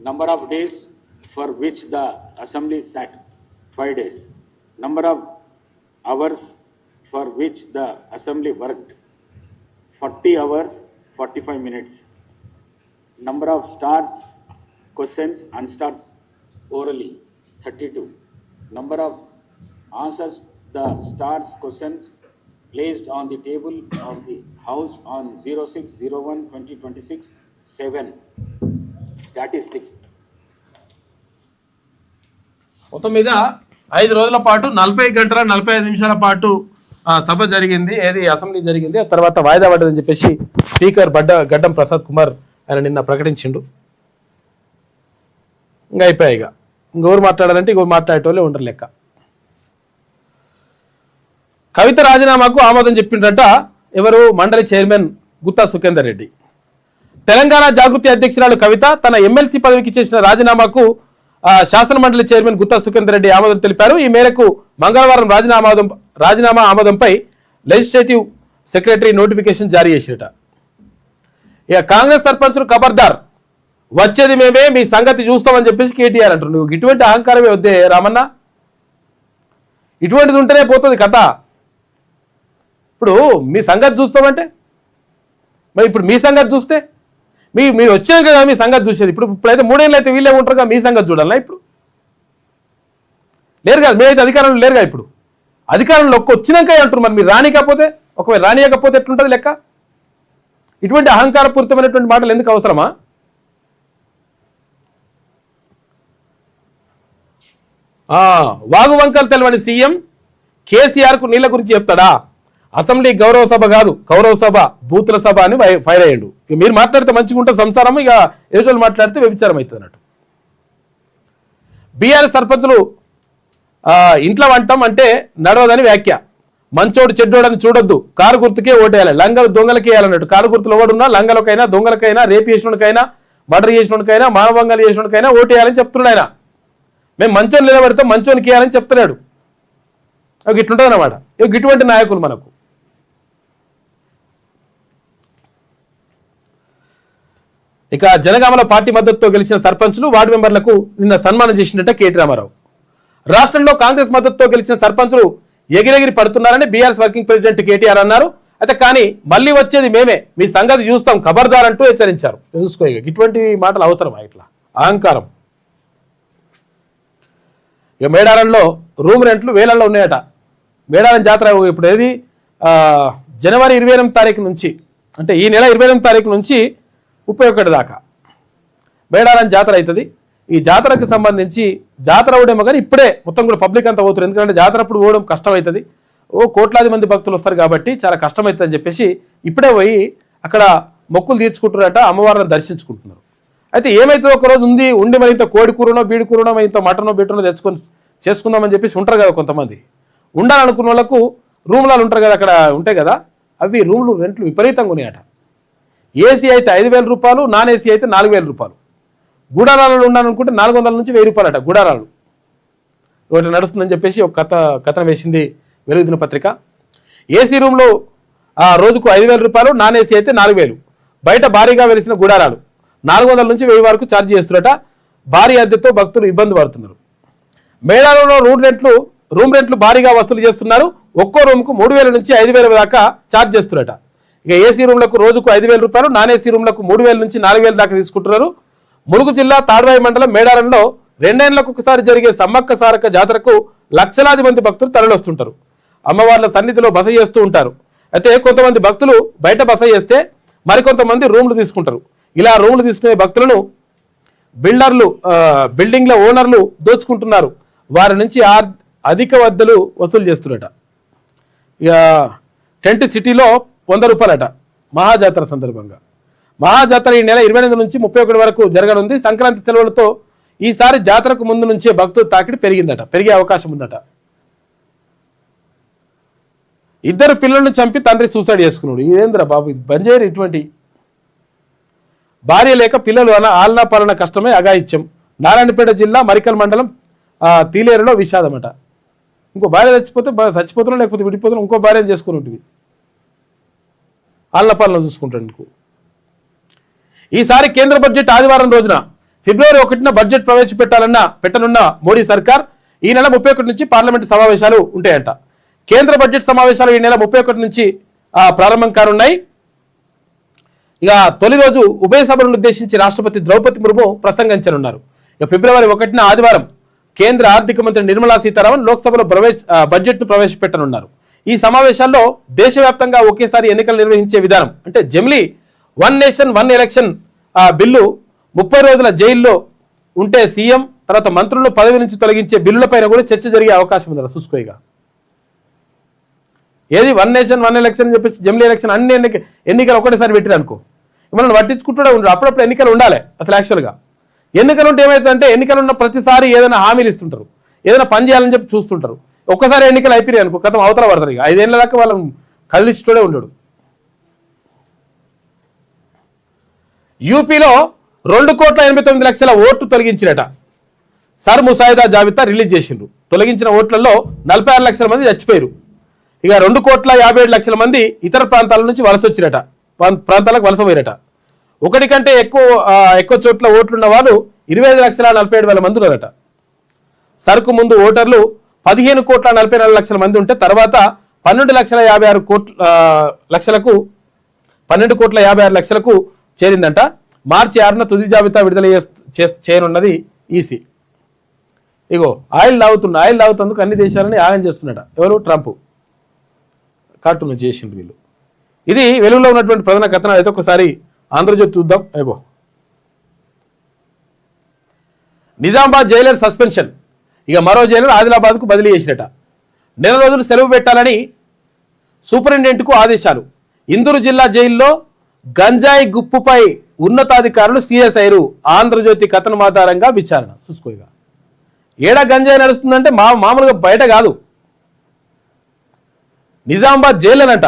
number of days for which the assembly sat 5 days, number of hours for which the assembly worked 40 hours 45 minutes, number of stars questions and stars orally 32, number of answers the stars questions placed on the table of the House on 06/01/2026 7. Statistics. మొత్తం మీద 5 రోజుల పాటు 40 గంటల 45 నిమిషాల పాటు సభ జరిగింది, ఏది assembly జరిగింది. ఆ తర్వాత వాయిదా పడ్డదని చెప్పేసి స్పీకర్ గడ్డం ప్రసాద్ కుమార్ ఆయన నిన్న ప్రకటించిండు. ఇంకా అయిపోయాయి. ఇక ఇంకెవరు మాట్లాడాలంటే ఇంకొకరు మాట్లాడేటోళ్ళే ఉండరు లెక్క. కవిత రాజీనామాకు ఆమోదం చెప్పిండ్రట ఎవరు? మండలి చైర్మన్ గుత్తా సుఖేందర్ రెడ్డి. తెలంగాణ జాగృతి అధ్యక్షురాలు కవిత తన ఎమ్మెల్సీ పదవికి చేసిన రాజీనామాకు శాసన మండలి చైర్మన్ గుత్తా సుఖేందర్ రెడ్డి ఆమోదం తెలిపారు. ఈ మేరకు మంగళవారం రాజీనామా ఆమోదంపై లెజిస్లేటివ్ సెక్రటరీ నోటిఫికేషన్ జారీ చేసినట. ఇక కాంగ్రెస్ సర్పంచులు ఖబర్దార్, వచ్చేది మేమే, మీ సంగతి చూస్తామని చెప్పేసి కేటీఆర్ అంటారు. నువ్వు ఇటువంటి అహంకారమే వద్దే రామన్న, ఇటువంటిది ఉంటేనే పోతుంది కథ. ఇప్పుడు మీ సంగతి చూస్తామంటే మరి ఇప్పుడు మీ సంగతి చూస్తే మీరు వచ్చేది కదా మీ సంగతి చూసేది. ఇప్పుడైతే 3 ఏళ్ళు అయితే వీళ్ళే ఉంటారు కదా, మీ సంగతి చూడాలా? ఇప్పుడు లేరు కదా, మీరైతే అధికారంలో లేరుగా. ఇప్పుడు అధికారంలోకి వచ్చినాక అంటారు మరి మీరు రానికపోతే, ఒకవేళ రానియకపోతే ఎట్లుంటుంది లెక్క? ఇటువంటి అహంకారపూరితమైనటువంటి మాటలు ఎందుకు అవసరమా? వాగు వంకలు తెలవని సీఎం కేసీఆర్కు నీళ్ల గురించి చెప్తాడా? అసెంబ్లీ గౌరవ సభ కాదు, కౌరవ సభ, బూతుల సభ అని ఫైర్ అయ్యాడు. ఇక మీరు మాట్లాడితే మంచిగా ఉంటుంది సంసారం, ఇక ఎదుటి మాట్లాడితే వ్యభిచారం అవుతుంది అన్నట్టు. బీఆర్ఎస్ సర్పంచులు ఇంట్లో వంటం అంటే నడవదని వ్యాఖ్య. మంచోడు చెడ్డోడని చూడొద్దు, కారు గుర్తుకే ఓటేయాలి, లంగలు దొంగలకి వేయాలన్నట్టు. కారు గుర్తులు ఎవడున్నా లంగలకైనా, దొంగలకైనా, రేపు చేసినోడికైనా, మర్డర్ చేసినోడికైనా, మానభంగాలు చేసినోడికైనా ఓటేయాలని చెప్తున్నాడు ఆయన. మేము మంచోని నిలబడితే మంచోనికి వేయాలని చెప్తున్నాడు. ఇట్లుంటుంది అన్నమాట. ఇటువంటి నాయకులు మనకు. ఇక జనగామలో పార్టీ మద్దతుతో గెలిచిన సర్పంచులు, వార్డు మెంబర్లకు నిన్న సన్మానం చేసినట్ట కేటీ రామారావు. రాష్ట్రంలో కాంగ్రెస్ మద్దతుతో గెలిచిన సర్పంచులు ఎగిరెగిరి పడుతున్నారని బీఆర్ఎస్ వర్కింగ్ ప్రెసిడెంట్ కేటీఆర్ అన్నారు. అయితే కానీ మళ్ళీ వచ్చేది మేమే, మీ సంగతి చూస్తాం ఖబర్దార్ అంటూ హెచ్చరించారు. చూసుకో ఇక ఇటువంటి మాటలు అవసరమా? ఇట్లా అహంకారం. ఇక మేడారంలో రూమ్ రెంట్లు వేలల్లో ఉన్నాయట. మేడారం జాతర ఇప్పుడు ఏది జనవరి 28వ తారీఖు నుంచి, అంటే ఈ నెల 28వ తారీఖు నుంచి 31 దాకా మేడారం జాతర అవుతుంది. ఈ జాతరకు సంబంధించి జాతర అవడేమో కానీ ఇప్పుడే మొత్తం కూడా పబ్లిక్ అంతా పోతున్నారు. ఎందుకంటే జాతర అప్పుడు పోవడం కష్టం అవుతుంది, కోట్లాది మంది భక్తులు వస్తారు కాబట్టి చాలా కష్టమవుతుంది అని చెప్పేసి ఇప్పుడే పోయి అక్కడ మొక్కులు తీర్చుకుంటున్నారట, అమ్మవారిని దర్శించుకుంటున్నారు. అయితే ఏమైతే ఒకరోజు ఉండి మరి ఇంత కోడి కూరనో బీడి కూరనో మరి ఇంత మటనో బిట్టనో తెచ్చుకొని చేసుకుందామని చెప్పేసి ఉంటారు కదా కొంతమంది. ఉండాలనుకున్న వాళ్ళకు రూమ్లలో ఉంటారు కదా, అక్కడ ఉంటాయి కదా, అవి రూమ్లు రెంట్లు విపరీతంగా ఉన్నాయట. ఏసీ అయితే 5,000 రూపాయలు, నాన్ ఏసీ అయితే 4,000 రూపాయలు. గుడారాలలో ఉండాలనుకుంటే 400 నుంచి 1,000 రూపాయలు అట గుడారాలు. ఒకటి నడుస్తుందని చెప్పేసి ఒక కథనం వేసింది వెలుగు దినపత్రిక. ఏసీ రూమ్లో రోజుకు 5,000 రూపాయలు, నాన్ ఏసీ అయితే 4,000. బయట భారీగా వెలిసిన గుడారాలు 400 నుంచి 1,000 వరకు ఛార్జ్ చేస్తున్నట. భారీ అద్దెతో భక్తులు ఇబ్బంది పడుతున్నారు. మేడారంలో రూమ్ రెంట్లు భారీగా వసూలు చేస్తున్నారు. ఒక్కో రూమ్కు 3,000 నుంచి 5,000 దాకా ఛార్జ్ చేస్తున్నట. ఇక ఏసీ రూమ్లకు రోజుకు 5,000 రూపాయలు, నాన్ ఏసీ రూమ్లకు 3,000 నుంచి 4,000 దాకా తీసుకుంటున్నారు. ములుగు జిల్లా తాడ్వాయి మండలం మేడారంలో 2 ఏళ్లకు ఒకసారి జరిగే సమ్మక్క సారక్క జాతరకు లక్షలాది మంది భక్తులు తరలివస్తుంటారు. అమ్మవార్ల సన్నిధిలో బస చేస్తూ ఉంటారు. అయితే కొంతమంది భక్తులు బయట బస చేస్తే మరికొంతమంది రూమ్లు తీసుకుంటారు. ఇలా రూమ్లు తీసుకునే భక్తులను బిల్డింగ్ల ఓనర్లు దోచుకుంటున్నారు. వారి నుంచి అధిక వద్దలు వసూలు చేస్తున్నట. ఇక టెంట్ సిటీలో 100 రూపాయలట మహాజాతర సందర్భంగా. మహాజాతర ఈ నెల 28 నుంచి 31 వరకు జరగనుంది. సంక్రాంతి సెలవులతో ఈసారి జాతరకు ముందు నుంచే భక్తుల తాకిడి పెరిగే అవకాశం ఉందట. 2 పిల్లలను చంపి తండ్రి సూసైడ్ చేసుకున్నాడు. ఇదేంద్రా బాబు, ఇది బంజేరు. ఇటువంటి భార్య లేక పిల్లలు ఆలనా పాలన కష్టమే అగాయిత్యం. నారాయణపేట జిల్లా మరికల్ మండలం తీలేరులో విషాదమట. ఇంకో భార్య చచ్చిపోతున్నా లేకపోతే విడిపోతున్నా ఇంకో భార్యను చేసుకుని ఉంటుంది. ఆలనా పాలన చూసుకుంటాడు. ఈసారి కేంద్ర బడ్జెట్ ఆదివారం రోజున ఫిబ్రవరి 1న బడ్జెట్ పెట్టనున్న మోడీ సర్కార్ ఈ నెల 31 నుంచి పార్లమెంటు సమావేశాలు ఉంటాయంట. కేంద్ర బడ్జెట్ సమావేశాలు ఈ నెల 31 నుంచి ప్రారంభం కానున్నాయి. ఇక తొలి రోజు ఉభయ సభలను ఉద్దేశించి రాష్ట్రపతి ద్రౌపది ముర్ము ప్రసంగించనున్నారు. ఇక ఫిబ్రవరి 1న ఆదివారం కేంద్ర ఆర్థిక మంత్రి నిర్మలా సీతారామన్ లోక్సభలో బడ్జెట్ను ప్రవేశపెట్టనున్నారు. ఈ సమావేశాల్లో దేశవ్యాప్తంగా ఒకేసారి ఎన్నికలు నిర్వహించే విధానం, అంటే జమిలీ 1 నేషన్ 1 ఎలక్షన్ బిల్లు, 30 రోజుల జైల్లో ఉంటే సీఎం, తర్వాత మంత్రులను పదవి నుంచి తొలగించే బిల్లులపైన కూడా చర్చ జరిగే అవకాశం ఉంది. చూసుకోయిగా ఏది 1 నేషన్ 1 ఎలక్షన్ అని చెప్పేసి జమిలీ ఎలక్షన్ అన్ని ఎన్నికలు ఒకటేసారి పెట్టిరు అనుకో, మనం పట్టించుకుంటూనే ఉండరు. అప్పుడప్పుడు ఎన్నికలు ఉండాలి. అసలు యాక్చువల్గా ఎన్నికలు ఉంటే ఏమవుతుందంటే ఎన్నికలు ఉన్న ప్రతిసారి ఏదైనా హామీలు ఇస్తుంటారు, ఏదైనా పని చేయాలని చెప్పి చూస్తుంటారు. ఒక్కసారి ఎన్నికలు అయిపోయాయి అనుకో, గతం అవతల పడతారు. ఇక 5 ఏళ్ళ దాకా వాళ్ళని కదిలిస్తూనే ఉండడు. యూపీలో 2,89,00,000 ఓట్లు తొలగించినట. సర్ ముసాయిదా జాబితా రిలీజ్ చేసిండ్రు. తొలగించిన ఓట్లలో 46 లక్షల మంది చచ్చిపోయారు. ఇక 2,57,00,000 మంది ఇతర ప్రాంతాల నుంచి ప్రాంతాలకు వలస పోయినట. 1 కంటే ఎక్కువ చోట్ల ఓట్లున్న వాళ్ళు 25,47,000 మంది ఉన్నారట. సరుకు ముందు ఓటర్లు 15,44,00,000 మంది ఉంటే తర్వాత 12,56,00,000లకు చేరిందంట. మార్చి 6న తుది జాబితా విడుదల చేయనున్నది ఈసీ. ఇగో ఆయిల్ తాగుతందుకు అన్ని దేశాలని ఆగం చేస్తున్నట. ఎవరు? ట్రంప్. కార్టూన్ చేసిండ్రు వీళ్ళు. ఇది వెలుగులో ఉన్నటువంటి ప్రధాన కథనాలు. అయితే ఒకసారి ఆంధ్రజ్యోతి చూద్దాం. Nizamabad Jailer suspension. ఇక మరో జైలర్ ఆదిలాబాద్కు బదిలీ చేసినట. 4 రోజులు సెలవు పెట్టాలని సూపరింటెండెంట్కు ఆదేశాలు. ఇందూరు జిల్లా జైల్లో గంజాయి గుప్పుపై ఉన్నతాధికారులు సీరియస్ అయ్యారు. ఆంధ్రజ్యోతి కథనం ఆధారంగా విచారణ. చూసుకోగా ఏడా గంజాయి నడుస్తుందంటే మామూలుగా బయట కాదు, నిజామాబాద్ జైల్లోనట.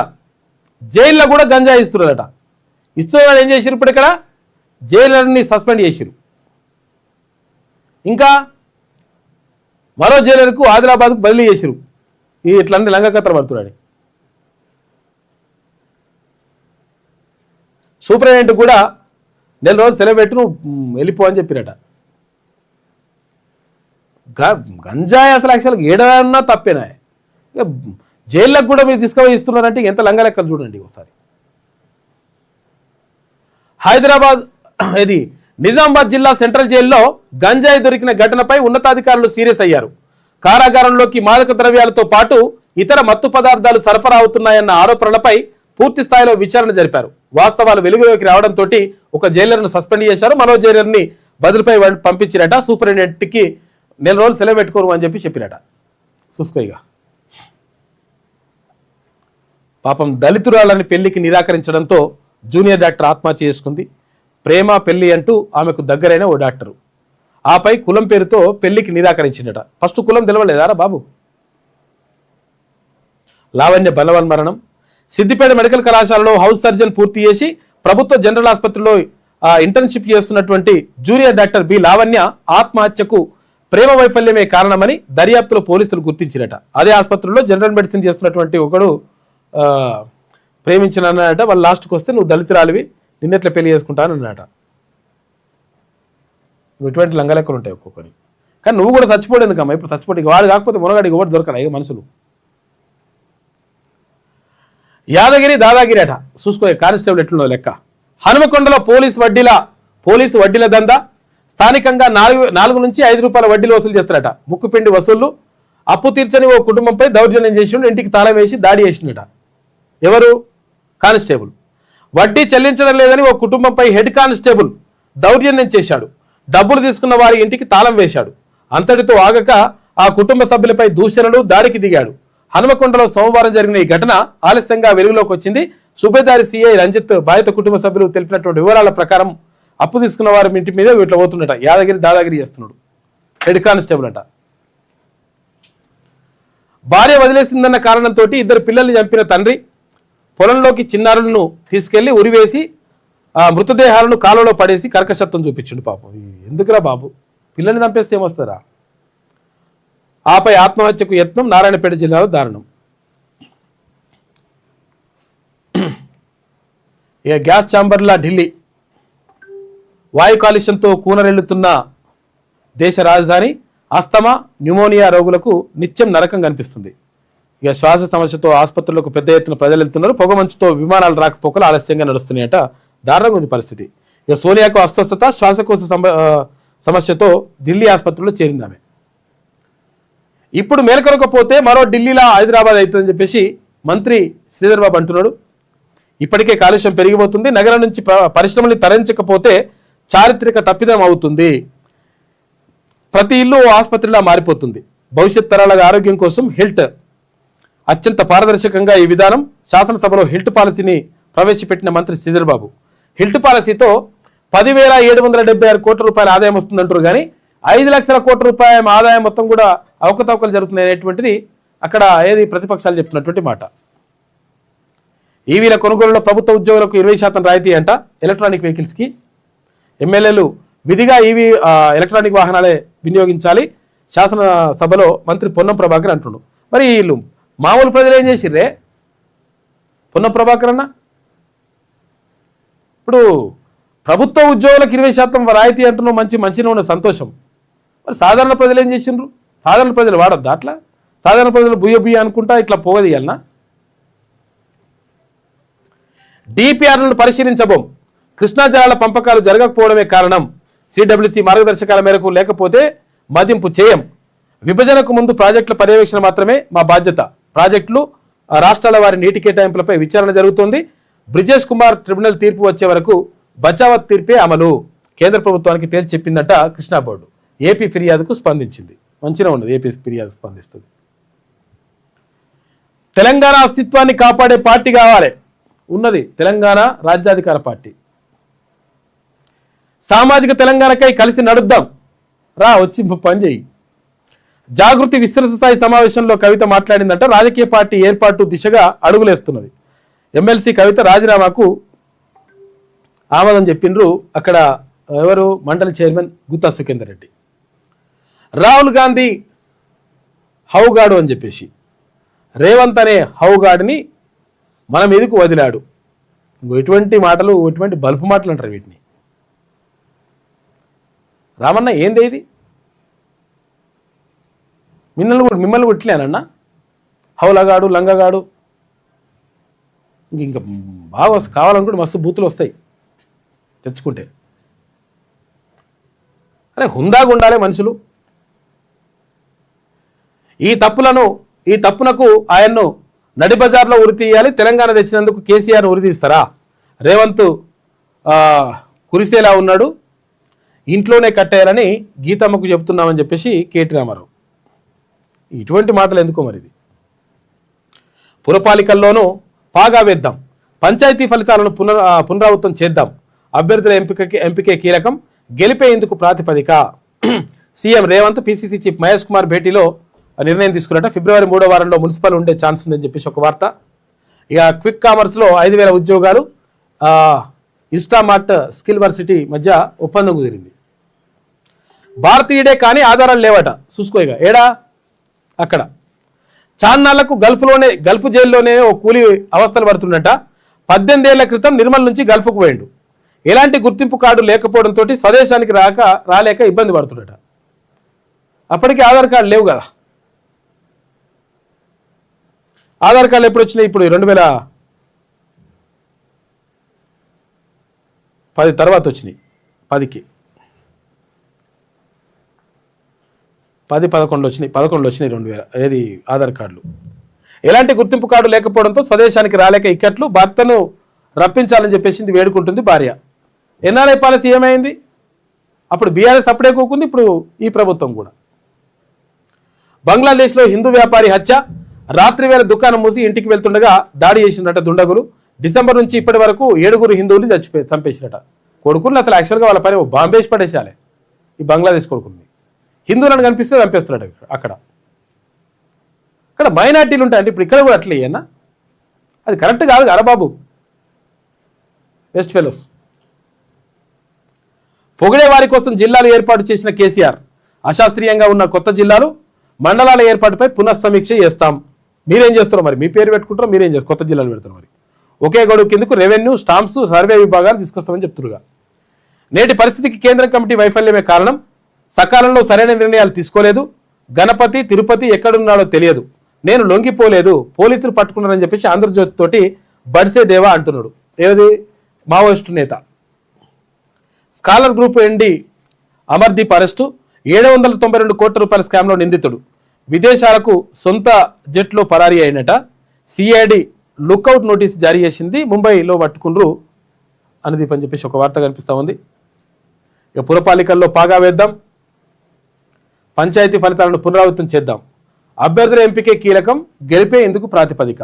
జైల్లో కూడా గంజాయి ఇస్తున్నారట. ఇస్తున్నారు. ఏం చేసిరు? ఇప్పుడు ఇక్కడ జైలర్ని సస్పెండ్ చేసిరు. ఇంకా మరో జైలర్కు ఆదిలాబాద్కు బదిలీ చేసిరు. ఇట్లాంటి లంగకత్ర పడుతున్నాడు. సూపరింటెండెంట్ కూడా 4 రోజులు సెలవు పెట్టి నువ్వు వెళ్ళిపో అని చెప్పిరట. గంజాయి అసలు యాక్చువల్గా ఏడన్నా తప్పేనా? జైళ్ళకు కూడా మీరు తీసుకుపోయి ఇస్తున్నారంటే ఎంత లంగ లెక్కలు చూడండి ఒకసారి. హైదరాబాద్ ఇది నిజామాబాద్ జిల్లా సెంట్రల్ జైల్లో గంజాయి దొరికిన ఘటనపై ఉన్నతాధికారులు సీరియస్ అయ్యారు. కారాగారంలోకి మాదక ద్రవ్యాలతో పాటు ఇతర మత్తు పదార్థాలు సరఫరా అవుతున్నాయన్న ఆరోపణలపై పూర్తి స్థాయిలో విచారణ జరిపారు. వాస్తవాలు వెలుగులోకి రావడంతో ఒక జైలర్ను సస్పెండ్ చేశారు, మరో జైలర్ని బదులుపై పంపించిరట. సూపరింటెండెంట్కి 4 రోజులు సెలవు పెట్టుకోరు అని చెప్పిరట. చూసుకోయిగా పాపం దళితురాలని పెళ్లికి నిరాకరించడంతో జూనియర్ డాక్టర్ ఆత్మహత్య చేసుకుంది. ప్రేమ పెళ్లి అంటూ ఆమెకు దగ్గరైన ఓ డాక్టరు ఆపై కులం పేరుతో పెళ్లికి నిరాకరించిందట. ఫస్ట్ కులం తెలవలేదారా బాబు? లావణ్య బలవన్ మరణం. సిద్దిపేట మెడికల్ కళాశాలలో హౌస్ సర్జన్ పూర్తి చేసి ప్రభుత్వ జనరల్ ఆసుపత్రిలో ఇంటర్న్షిప్ చేస్తున్నటువంటి జూనియర్ డాక్టర్ బి లావణ్య ఆత్మహత్యకు ప్రేమ వైఫల్యమే కారణమని దర్యాప్తులో పోలీసులు గుర్తించినట. అదే ఆసుపత్రిలో జనరల్ మెడిసిన్ చేస్తున్నటువంటి ఒకడు ప్రేమించినట. వాళ్ళు లాస్ట్కి వస్తే నువ్వు దళితురాలివి, నిన్నెట్లా పెళ్లి చేసుకుంటానన్నట. ఇటువంటి లంగలెక్కలు ఉంటాయి ఒక్కొక్కరి. కానీ నువ్వు కూడా చచ్చిపోడు ఎందుకమ్మా? ఇప్పుడు చచ్చిపోయి వాడు కాకపోతే మునగాడికి ఒకటి దొరకరా ఇక మనుషులు. యాదగిరి దాదాగిరి అట. చూసుకో కానిస్టేబుల్ ఎట్లున్నో లెక్క. హనుమకొండలో పోలీసు వడ్డీల దందా. స్థానికంగా 4 నుంచి 5 రూపాయల వడ్డీలు వసూలు చేస్తారట. ముక్కుపిండి వసూళ్లు. అప్పు తీర్చని ఓ కుటుంబంపై దౌర్జన్యం చేసిండు, ఇంటికి తాళం వేసి దాడి చేసిండట. ఎవరు? కానిస్టేబుల్. వడ్డీ చెల్లించడం లేదని ఓ కుటుంబంపై హెడ్ కానిస్టేబుల్ దౌర్జన్యం చేశాడు. డబ్బులు తీసుకున్న వారి ఇంటికి తాళం వేశాడు. అంతటితో ఆగక ఆ కుటుంబ సభ్యులపై దూషణలు, దాడికి దిగాడు. హనుమకొండలో సోమవారం జరిగిన ఈ ఘటన ఆలస్యంగా వెలుగులోకి వచ్చింది. సుబేదారి సిఐ రంజిత్ బాధిత కుటుంబ సభ్యులు తెలిపినటువంటి వివరాల ప్రకారం అప్పు తీసుకున్న వారి ఇంటి మీద ఇట్లా పోతుండట. యాదగిరి దాదాగిరి చేస్తున్నాడు. హెడ్ కానిస్టేబుల్ అట. భార్య వదిలేసిందన్న కారణంతో 2 పిల్లల్ని చంపిన తండ్రి పొలంలోకి చిన్నారులను తీసుకెళ్లి ఉరివేసి ఆ మృతదేహాలను కాలువలో పడేసి కర్కశత్వం చూపించిండు. పాపం ఎందుకురా బాబు, పిల్లల్ని చంపేస్తే ఏమొస్తారా? ఆపై ఆత్మహత్యకు యత్నం. నారాయణపేట జిల్లాలో దారుణం. ఇక గ్యాస్ ఛాంబర్ల ఢిల్లీ. వాయు కాలుష్యంతో కూనరెళ్లుతున్న దేశ రాజధాని. అస్తమా, న్యూమోనియా రోగులకు నిత్యం నరకం కనిపిస్తుంది. ఇక శ్వాస సమస్యతో ఆసుపత్రులకు పెద్ద ఎత్తున ప్రజలు వెళ్తున్నారు. పొగమంచుతో విమానాలు రాకపోకలు ఆలస్యంగా నడుస్తున్నాయట. దారుణంగా ఉంది పరిస్థితి. ఇక సోనియాకు అస్వస్థత, శ్వాసకోశ సమస్యతో ఢిల్లీ ఆసుపత్రిలో చేరింది ఆమె. ఇప్పుడు మేల్కొనకపోతే మరో ఢిల్లీలా హైదరాబాద్ అవుతుందని చెప్పేసి మంత్రి శ్రీధర్ బాబు అంటున్నాడు. ఇప్పటికే కాలుష్యం పెరిగిపోతుంది. నగరం నుంచి పరిశ్రమలు తరలించకపోతే చారిత్రక తప్పిదం అవుతుంది. ప్రతి ఇల్లు ఆసుపత్రిలా మారిపోతుంది. భవిష్యత్ తరాల ఆరోగ్యం కోసం హెల్త్ అత్యంత పారదర్శకంగా ఈ విధానం. శాసనసభలో హెల్త్ పాలసీని ప్రవేశపెట్టిన మంత్రి శ్రీధర్ బాబు హెల్త్ పాలసీతో 10,776 కోట్ల రూపాయల ఆదాయం వస్తుందంటారు. కానీ 5 లక్షల కోట్ల రూపాయల ఆదాయం మొత్తం కూడా అవకతవకలు జరుగుతున్నాయి అనేటువంటిది అక్కడ ప్రతిపక్షాలు చెప్తున్నటువంటి మాట. ఈవీల కొనుగోలులో ప్రభుత్వ ఉద్యోగులకు 20% రాయితీ అంట. ఎలక్ట్రానిక్ వెహికల్స్కి ఎమ్మెల్యేలు విధిగా ఈవీ ఎలక్ట్రానిక్ వాహనాలే వినియోగించాలి. శాసనసభలో మంత్రి పొన్నం ప్రభాకర్ అంటుండు. మరి వీళ్ళు మామూలు ప్రజలు ఏం చేసిర్రే? పొన్నం ప్రభాకర్ అన్న ఇప్పుడు ప్రభుత్వ ఉద్యోగులకు 20% రాయితీ అంటున్నావు, మంచిగా ఉన్న సంతోషం. మరి సాధారణ ప్రజలు ఏం చేసిండ్రు? సాధారణ ప్రజలు వాడద్దా అట్లా? సాధారణ ప్రజలు బుయ్య అనుకుంటా ఇట్లా పోగదీయాలనా? డిపిఆర్లను పరిశీలించబోం. కృష్ణా జలాల పంపకాలు జరగకపోవడమే కారణం. సిడబ్ల్యూసి మార్గదర్శకాల మేరకు లేకపోతే మదింపు చేయం. విభజనకు ముందు ప్రాజెక్టుల పర్యవేక్షణ మాత్రమే మా బాధ్యత. ప్రాజెక్టులు రాష్ట్రాల వారి నీటి కేటాయింపులపై విచారణ జరుగుతోంది. బ్రిజేష్ కుమార్ ట్రిబ్యునల్ తీర్పు వచ్చే వరకు బచావత్ తీర్పే అమలు. కేంద్ర ప్రభుత్వానికి తేల్చి చెప్పిందట కృష్ణా బోర్డు. ఏపీ ఫిర్యాదుకు స్పందించింది. మంచిగా ఉన్నది. ఏపీ ఫిర్యాదు స్పందిస్తుంది. తెలంగాణ అస్తిత్వాన్ని కాపాడే పార్టీ కావాలి. ఉన్నది తెలంగాణ రాజ్యాధికార పార్టీ. సామాజిక తెలంగాణకై కలిసి నడుద్దాం రా, వచ్చి పని చేయి. జాగృతి విస్తృత స్థాయి సమావేశంలో కవిత మాట్లాడిందంట. రాజకీయ పార్టీ ఏర్పాటు దిశగా అడుగులేస్తున్నది. ఎమ్మెల్సీ కవిత రాజీనామాకు ఆమోదం చెప్పిండ్రు. అక్కడ ఎవరు? మండలి చైర్మన్ గుత్తా సుఖేందర్ రెడ్డి. రాహుల్ గాంధీ హౌగాడు అని చెప్పేసి రేవంత్ అనే హౌగాడిని మన మీదకు వదిలాడు. ఎటువంటి మాటలు, ఎటువంటి బల్పు మాటలు అంటారు వీటిని. రామన్న ఏంది ఇది? మిమ్మల్ని కొట్టలేనన్నా? హౌలగాడు లంగగాడు ఇంకా బాగా కావాలనుకుంటే మస్తు బూతులు వస్తాయి తెచ్చుకుంటే. అరే హుందాగా ఉండాలి మనుషులు. ఈ తప్పునకు ఆయన్ను నడి బజార్లో ఉరి తీయాలి. తెలంగాణ తెచ్చినందుకు కేసీఆర్ను ఉరి తీస్తారా? రేవంత్ కురిసేలా ఉన్నాడు, ఇంట్లోనే కట్టారని గీతమ్మకు చెప్తున్నామని చెప్పేసి కేటీ రామారావు. ఇటువంటి మాటలు ఎందుకో మరిది. పురపాలికల్లోనూ పాగా వేద్దాం, పంచాయతీ ఫలితాలను పునరావృతం చేద్దాం, అభ్యర్థుల ఎంపికే కీలకం, గెలిపేందుకు ప్రాతిపదిక. CM Revanth PCC chief Mahesh Kumar భేటీలో నిర్ణయం తీసుకున్నట్ట. ఫిబ్రవరి 3వ వారంలో మున్సిపల్ ఉండే ఛాన్స్ ఉందని చెప్పేసి ఒక వార్త. ఇక క్విక్ కామర్స్లో 5,000 ఉద్యోగాలు, ఇన్స్టామార్ట్ స్కిల్ వర్సిటీ మధ్య ఒప్పందం కుదిరింది. భారతీయుడే కానీ ఆధారాలు లేవట. చూసుకోగా ఏడా అక్కడ చాన్నాళ్లకు గల్ఫ్ జైల్లోనే ఓ కూలి అవస్థలు పడుతున్నట. 18 ఏళ్ల క్రితం నిర్మల్ నుంచి గల్ఫ్కు పోయిండు. ఎలాంటి గుర్తింపు కార్డు లేకపోవడంతో స్వదేశానికి రాలేక ఇబ్బంది పడుతున్నట. అప్పటికి ఆధార్ కార్డు లేవు కదా. ఆధార్ కార్డులు ఎప్పుడు వచ్చినాయి? ఇప్పుడు 2010 తర్వాత వచ్చినాయి. 10కి 10-11 వచ్చినాయి. 11 వచ్చినాయి 2000 ఏది ఆధార్ కార్డులు. ఎలాంటి గుర్తింపు కార్డు లేకపోవడంతో స్వదేశానికి రాలేక ఇక్కట్లు భర్తను రప్పించాలని చెప్పేసి వేడుకుంటుంది భార్య. ఎన్ఆర్ఐ పాలసీ ఏమైంది? అప్పుడు బీఆర్ఎస్ అప్పుడే కూకుంది, ఇప్పుడు ఈ ప్రభుత్వం కూడా. బంగ్లాదేశ్లో హిందూ వ్యాపారి హత్య. రాత్రి వేళ దుకాణం మూసి ఇంటికి వెళ్తుండగా దాడి చేసినట దుండగులు. డిసెంబర్ నుంచి ఇప్పటి వరకు 7 హిందువులు చంపేసినట. కొడుకులు అసలు యాక్చువల్గా వాళ్ళ పని బాంబేసి పడేసాలే. ఈ బంగ్లాదేశ్ కొడుకుని హిందువులను కనిపిస్తే చంపేస్తున్నాడు అక్కడ. మైనార్టీలు ఉంటాయంటే ఇప్పుడు ఇక్కడ కూడా అట్లే అన్న. అది కరెక్ట్ కాదు కదా బాబు. West fellows. పొగిడే వారి కోసం జిల్లాలు ఏర్పాటు చేసిన కేసీఆర్. అశాస్త్రీయంగా ఉన్న కొత్త జిల్లాలు మండలాల ఏర్పాటుపై పునఃసమీక్ష చేస్తాం. మీరేం చేస్తారో మరి, మీ పేరు పెట్టుకుంటారో మీరేం చేస్తారు, కొత్త జిల్లాలు పెడతారు మరి. ఒకే గడువు కిందకు రెవెన్యూ, స్టాంప్స్, సర్వే విభాగాలు తీసుకొస్తామని చెప్తురుగా. నేటి పరిస్థితికి కేంద్ర కమిటీ వైఫల్యమే కారణం. సకాలంలో సరైన నిర్ణయాలు తీసుకోలేదు. గణపతి తిరుపతి ఎక్కడున్నాడో తెలియదు. నేను లొంగిపోలేదు, పోలీసులు పట్టుకున్నారని చెప్పేసి ఆంధ్రజ్యోతి తోటి బడిసే దేవా అంటున్నాడు. ఏది మావోయిస్టు నేత. స్కాలర్ గ్రూప్ ఎండి అమర్దీప్ అరెస్టు. 792 కోట్ల రూపాయల స్కామ్లో నిందితుడు. విదేశాలకు సొంత జెట్లో పరారీ అయినట. సిఐడి లుక్అవుట్ నోటీస్ జారీ చేసింది. ముంబైలో పట్టుకుండ్రు అనుదీప్ అని చెప్పేసి ఒక వార్త కనిపిస్తూ ఉంది. ఇక పురపాలికల్లో పాగా వేద్దాం, పంచాయతీ ఫలితాలను పునరావృతం చేద్దాం, అభ్యర్థుల ఎంపికే కీలకం, గెలిపే ఎందుకు ప్రాతిపదిక.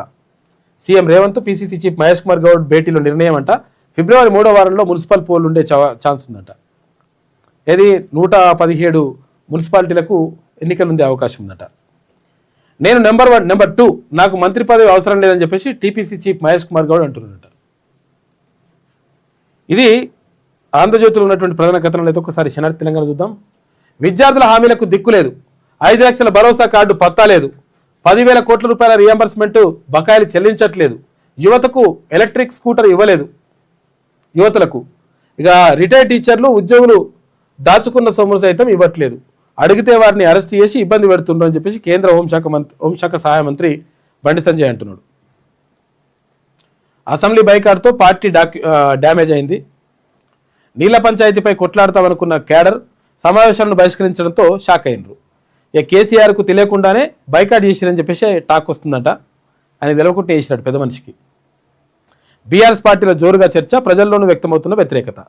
CM Revanth PCC chief Mahesh Kumar Goud భేటీలో నిర్ణయం అంట. ఫిబ్రవరి 3వ వారంలో మున్సిపల్ పోల్ ఉండే ఛాన్స్ ఉందంట. ఇది 117 మున్సిపాలిటీలకు ఎన్నికలు ఉండే అవకాశం ఉందట. నేను నెంబర్ 1, నెంబర్ 2 నాకు మంత్రి పదవి అవసరం లేదని చెప్పేసి టీపీసీ చీఫ్ మహేష్ కుమార్ గౌడ్ అంటున్నారట. ఇది ఆంధ్రజ్యోతిలో ఉన్నటువంటి ప్రధాన కథనాలు అయితే ఒకసారి శనార్థి తెలంగాణ చూద్దాం. విద్యార్థుల హామీలకు దిక్కులేదు. 5 లక్షల భరోసా కార్డు పత్తా లేదు. 10,000 కోట్ల రూపాయల రియంబర్స్మెంట్ బకాయిలు చెల్లించట్లేదు. యువతకు ఎలక్ట్రిక్ స్కూటర్ ఇవ్వలేదు. యువతులకు ఇక రిటైర్డ్ టీచర్లు, ఉద్యోగులు దాచుకున్న సొమ్ములు సైతం ఇవ్వట్లేదు. అడిగితే వారిని అరెస్ట్ చేసి ఇబ్బంది పెడుతుండ్రు అని చెప్పేసి కేంద్ర హోంశాఖ సహాయ మంత్రి బండి సంజయ్ అంటున్నాడు. అసెంబ్లీ బైకాట్తో పార్టీ డ్యామేజ్ అయింది. నీళ్ల పంచాయతీపై కొట్లాడతామనుకున్న క్యాడర్ సమావేశాలను బహిష్కరించడంతో షాక్ అయినరు. ఇక కేసీఆర్కు తెలియకుండానే బైకాట్ చేసిరని చెప్పేసి టాక్ వస్తుందంట. ఆయన తెలవకుంటే చేసినట్టు పెద్ద మనిషికి. బీఆర్ఎస్ పార్టీలో జోరుగా చర్చ, ప్రజల్లోనూ వ్యక్తమవుతున్న వ్యతిరేకత.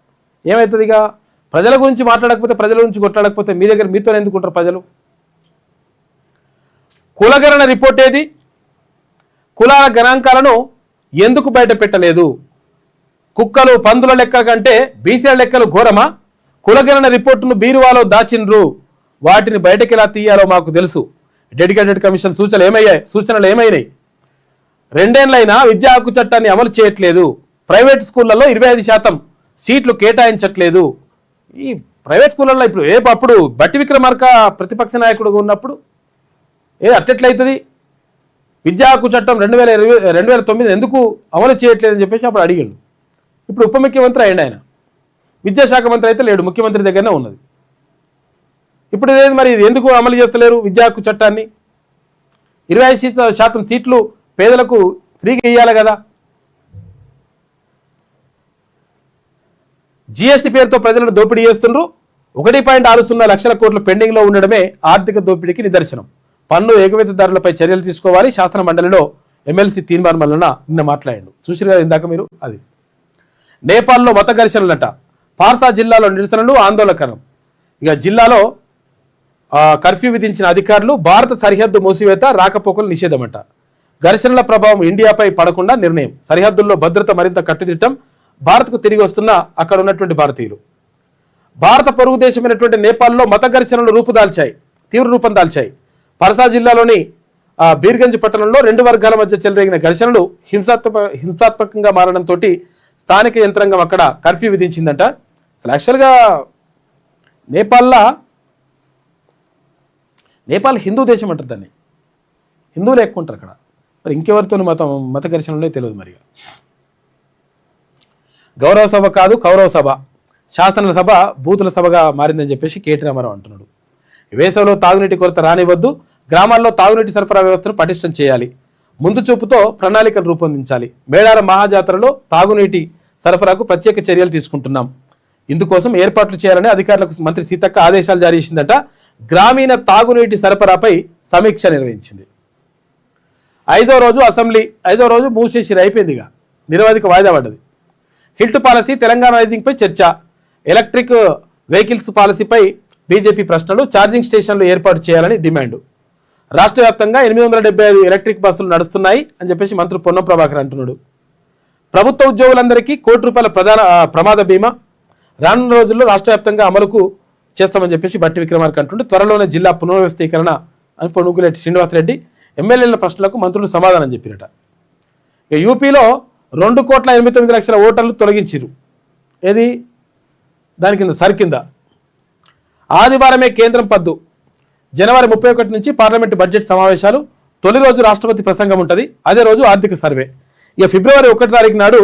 ఏమవుతుంది? ఇక ప్రజల గురించి మాట్లాడకపోతే, ప్రజల గురించి కొట్లాడకపోతే మీ దగ్గర మీతో ఎందుకుంటారు ప్రజలు? కులగణన రిపోర్ట్ ఏది? కులాల గణాంకాలను ఎందుకు బయట పెట్టలేదు? కుక్కలు పందుల లెక్క కంటే బీసీల లెక్కలు ఘోరమా? కులగణన రిపోర్టును బీరువాలో దాచిండ్రు. వాటిని బయటకి ఎలా తీయాలో మాకు తెలుసు. డెడికేటెడ్ కమిషన్ సూచనలు ఏమైనాయి? 2 ఏళ్లైనా విద్యా హక్కు చట్టాన్ని అమలు చేయట్లేదు. ప్రైవేట్ స్కూళ్లలో 25% సీట్లు కేటాయించట్లేదు. ఈ ప్రైవేట్ స్కూళ్ళల్లో ఇప్పుడు అప్పుడు బట్టి విక్రమార్క ప్రతిపక్ష నాయకుడుగా ఉన్నప్పుడు అట్టెట్లయితుంది? విద్యా హక్కు చట్టం 2009 ఎందుకు అమలు చేయట్లేదని చెప్పేసి అప్పుడు అడిగిండు. ఇప్పుడు ఉప ముఖ్యమంత్రి అయ్యిండు ఆయన. విద్యాశాఖ మంత్రి అయితే లేడు, ముఖ్యమంత్రి దగ్గరనే ఉన్నది. ఇప్పుడు మరి ఇది ఎందుకు అమలు చేస్తలేరు విద్యా హక్కు చట్టాన్ని? 25% సీట్లు పేదలకు ఫ్రీగా ఇవ్వాలి కదా. జిఎస్టీ పేరుతో ప్రజలను దోపిడీ చేస్తుండ్రు. 1.60 లక్షల కోట్లు పెండింగ్లో ఉండడమే ఆర్థిక దోపిడీకి నిదర్శనం. పన్ను ఎగవేతదారులపై చర్యలు తీసుకోవాలి. శాసన మండలిలో ఎమ్మెల్సీ తీర్మానం వలన నిన్న మాట్లాడాడు. చూసిరు కదా ఇందాక మీరు. అది నేపాల్లో మత ఘర్షణలట. పార్సా జిల్లాలో నిరసనలు ఆందోళనకరం. ఇక జిల్లాలో కర్ఫ్యూ విధించిన అధికారులు. భారత సరిహద్దు మూసివేత, రాకపోకలు నిషేధమట. ఘర్షణల ప్రభావం ఇండియాపై పడకుండా నిర్ణయం. సరిహద్దుల్లో భద్రత మరింత కట్టుదిట్టం. భారత్కు తిరిగి వస్తున్న అక్కడ ఉన్నటువంటి భారతీయులు. భారత పొరుగు దేశమైనటువంటి నేపాల్లో మత ఘర్షణలు తీవ్ర రూపం దాల్చాయి. పర్సా జిల్లాలోని బీర్గంజ్ పట్టణంలో 2 వర్గాల మధ్య చెలరేగిన ఘర్షణలు హింసాత్మకంగా మారడంతో స్థానిక యంత్రాంగం అక్కడ కర్ఫ్యూ విధించిందట. యాక్చువల్గా నేపాల్ హిందూ దేశం అంటారు దాన్ని. హిందువులు ఎక్కువ ఉంటారు అక్కడ. మరి ఇంకెవరితో మత ఘర్షణలే తెలియదు. మరి గౌరవ సభ కాదు కౌరవ సభ, శాసన సభ బూతుల సభగా మారిందని చెప్పేసి కేటీ రామారావు అంటున్నాడు. వేసవిలో తాగునీటి కొరత రానివ్వద్దు. గ్రామాల్లో తాగునీటి సరఫరా వ్యవస్థను పటిష్టం చేయాలి. ముందు చూపుతో ప్రణాళికలు రూపొందించాలి. మేడారం మహాజాతరలో తాగునీటి సరఫరాకు ప్రత్యేక చర్యలు తీసుకుంటున్నాం. ఇందుకోసం ఏర్పాట్లు చేయాలని అధికారులకు మంత్రి సీతక్క ఆదేశాలు జారీ చేసిందట. గ్రామీణ తాగునీటి సరఫరాపై సమీక్ష నిర్వహించింది. 5వ రోజు మూసేసిరు. అయిపోయింది. ఇక నిరవధిక వాయిదా పడ్డది. హిల్ట్ పాలసీ, తెలంగాణ రైజింగ్పై చర్చ. ఎలక్ట్రిక్ వెహికల్స్ పాలసీపై బీజేపీ ప్రశ్నలు. ఛార్జింగ్ స్టేషన్లు ఏర్పాటు చేయాలని డిమాండ్. రాష్ట్ర వ్యాప్తంగా 875 ఎలక్ట్రిక్ బస్సులు నడుస్తున్నాయి అని చెప్పేసి మంత్రి పొన్నం ప్రభాకర్ అంటున్నాడు. ప్రభుత్వ ఉద్యోగులందరికీ ₹1 ప్రమాద బీమా రానున్న రోజుల్లో రాష్ట్ర వ్యాప్తంగా అమలుకు చేస్తామని చెప్పేసి బట్టి విక్రమార్క అంటుంటే త్వరలోనే జిల్లా పునర్వ్యవస్థీకరణ అని పొనుగులేటి శ్రీనివాసరెడ్డి. ఎమ్మెల్యేల ప్రశ్నలకు మంత్రులు సమాధానం చెప్పినట. ఇక యూపీలో 2,89,00,000 ఓటర్లు తొలగించారు. ఏది దాని కింద కింద ఆదివారమే కేంద్రం పద్దు. జనవరి 31 నుంచి పార్లమెంటు బడ్జెట్ సమావేశాలు. తొలి రోజు రాష్ట్రపతి ప్రసంగం ఉంటుంది. అదే రోజు ఆర్థిక సర్వే. ఇక ఫిబ్రవరి 1 తారీఖు నాడు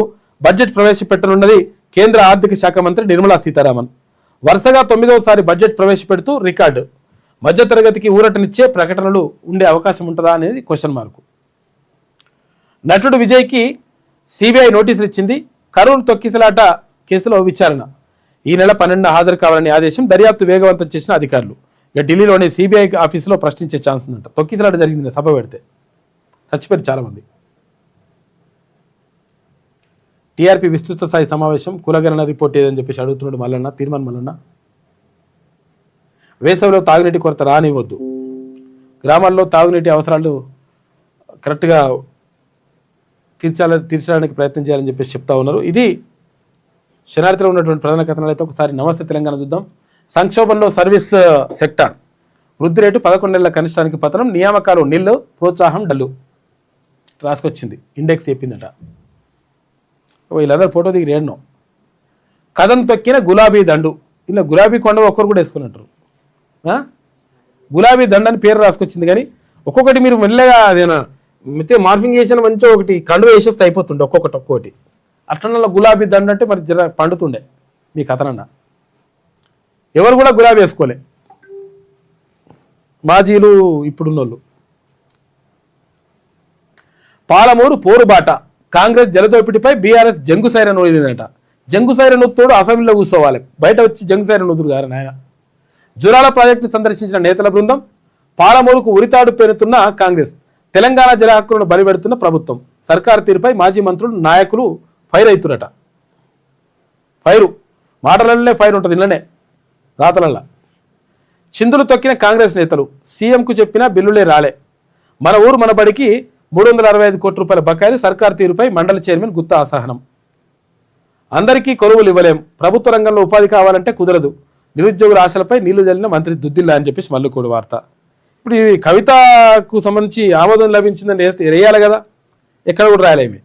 బడ్జెట్ ప్రవేశపెట్టనున్నది కేంద్ర ఆర్థిక శాఖ మంత్రి నిర్మలా సీతారామన్. వరుసగా 9వసారి బడ్జెట్ ప్రవేశపెడుతూ రికార్డు. మధ్యతరగతికి ఊరటనిచ్చే ప్రకటనలు ఉండే అవకాశం ఉంటుందా అనేది క్వశ్చన్ మార్కు. నటుడు విజయ్కి సిబిఐ నోటీసులు ఇచ్చింది. కరూరు తొక్కిసలాట కేసులో విచారణ. ఈ నెల 12న హాజరు కావాలని ఆదేశం. దర్యాప్తు వేగవంతం చేసిన అధికారులు. ఇక ఢిల్లీలోని సిబిఐ ఆఫీసులో ప్రశ్నించే ఛాన్స్ ఉందంట. తొక్కిసలాట జరిగింది సభ పెడితే. చచ్చిపోయారు చాలామంది. టీఆర్పీ విస్తృత స్థాయి సమావేశం. కులగణన రిపోర్ట్ ఏదని చెప్పేసి అడుగుతున్నాడు తీర్మానం మల్లన్న. వేసవిలో తాగునీటి కొరత రానివ్వద్దు. గ్రామాల్లో తాగునీటి అవసరాలు కరెక్ట్గా తీర్చడానికి ప్రయత్నం చేయాలని చెప్పేసి చెప్తా ఉన్నారు. ఇది శనార్థిలో ఉన్నటువంటి ప్రధాన కథనాలు. అయితే ఒకసారి నమస్తే తెలంగాణ చూద్దాం. సంక్షోభంలో సర్వీస్ సెక్టార్. వృద్ధి రేటు 11 నెలల కనిష్టానికి పతనం. నియామకాలు నిల్లు, ప్రోత్సాహం డల్లు రాసుకొచ్చింది. ఇండెక్స్ చెప్పిందట. వీళ్ళందరూ ఫోటో దిగి రేడను. కథం తొక్కిన గులాబీ దండు. ఇలా గులాబీ కొండ ఒక్కరు కూడా వేసుకున్నట్టు. గులాబీ దండ అని పేరు రాసుకొచ్చింది. కానీ ఒక్కొక్కటి మీరు మెల్లగా అదేనా మితే మార్ఫింగ్ చేసిన మంచిగా ఒకటి కండు వేసేస్తే అయిపోతుండే ఒక్కొక్కటి. అట్లనల్ల గులాబీ దండ అంటే మరి జర పండుతుండే మీ కథనన్న. ఎవరు కూడా గులాబీ వేసుకోలే. మాజీలు ఇప్పుడున్నోళ్ళు. పాలమూరు పోరుబాట. కాంగ్రెస్ జలదోపిడిపై బీఆర్ఎస్ జంగు సైరన్ ఊదిందట. జంగు సైరన్ ఊత్తోడు అసెంబ్లీలో కూర్చోవాలి. బయట వచ్చి జంగు సైరన్ ఊదురు గారు నాయన. జురాల ప్రాజెక్టును సందర్శించిన నేతల బృందం. పాలమూరుకు ఉరితాడు పేరుతున్న కాంగ్రెస్. తెలంగాణ జల హక్కులను బలిపెడుతున్న ప్రభుత్వం. సర్కారు తీరుపై మాజీ మంత్రులు, నాయకులు ఫైర్ అవుతురట. మాటలల్లే ఫైర్ ఉంటుంది. ఇళ్ళనే రాతలల్లా. చిందులు తొక్కిన కాంగ్రెస్ నేతలు. సీఎంకు చెప్పినా బిల్లులే రాలే. మన ఊరు మన బడికి ₹365 కోట్ల బకాయిలు. సర్కారు తీరుపై మండలి చైర్మన్ గుత్తా అసహనం. అందరికీ కొలువులు ఇవ్వలేం. ప్రభుత్వ రంగంలో ఉపాధి కావాలంటే కుదరదు. నిరుద్యోగుల ఆశలపై నీళ్లు జల్లిన మంత్రి దుద్దిల్లా అని చెప్పేసి మల్లుకోడు వార్త. ఇప్పుడు ఈ కవితకు సంబంధించి ఆమోదం లభించిందని వేయాలి కదా. ఎక్కడ కూడా రాయలేమి.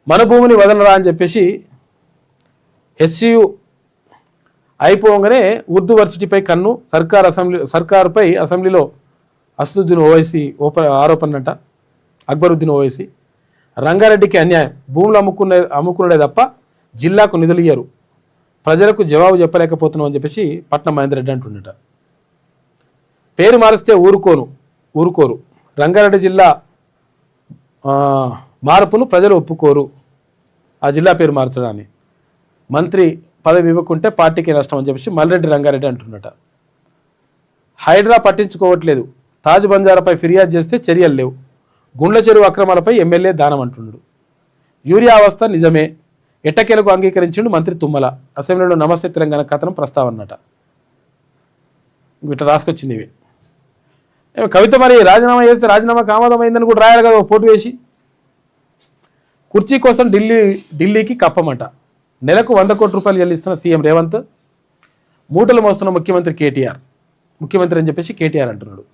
మన భూమిని వదలరా అని చెప్పేసి హెచ్సియు అయిపోగానే ఉర్దూ వర్సిటీపై కన్ను. సర్కారుపై అసెంబ్లీలో అసదుద్దీన్ ఓవైసీ ఆరోపణలంట. అక్బరుద్దీన్ ఓవైసీ. రంగారెడ్డికి అన్యాయం. భూములు అమ్ముకున్నదే తప్ప జిల్లాకు నిధులు ఇయ్యరు. ప్రజలకు జవాబు చెప్పలేకపోతున్నాం అని చెప్పేసి పట్నం మహేందర్ రెడ్డి అంటుండట. పేరు మారిస్తే ఊరుకోను. ఊరుకోరు. రంగారెడ్డి జిల్లా మార్పును ప్రజలు ఒప్పుకోరు, ఆ జిల్లా పేరు మార్చడాన్ని. మంత్రి పదవి ఇవ్వకుంటే పార్టీకి నష్టం అని చెప్పేసి మల్రెడ్డి రంగారెడ్డి అంటున్నట. హైడ్రా పట్టించుకోవట్లేదు, తాజ్ బంజారాపై ఫిర్యాదు చేస్తే చర్యలు లేవు, గుండ్ల చెరువు అక్రమాలపై ఎమ్మెల్యే దానం అంటున్నాడు. యూరియా అవస్థ నిజమే, ఎట్టకేలకు అంగీకరించిండు మంత్రి తుమ్మల. అసెంబ్లీలో నమస్తే తెలంగాణ కథనం ప్రస్తావనట. ఇట్లా రాసుకొచ్చింది ఇవి. కవిత మరి రాజీనామా చేస్తే రాజీనామాకు ఆమోదమైందని కూడా రాయాలి కదా, పోటీ వేసి. కుర్చీ కోసం ఢిల్లీకి కప్పమంట. నెలకు 100 కోట్ల రూపాయలు చెల్లిస్తున్న సీఎం రేవంత్, మూటలు మోస్తున్న ముఖ్యమంత్రి కేటీఆర్. ముఖ్యమంత్రి అని చెప్పేసి కేటీఆర్ అంటున్నాడు.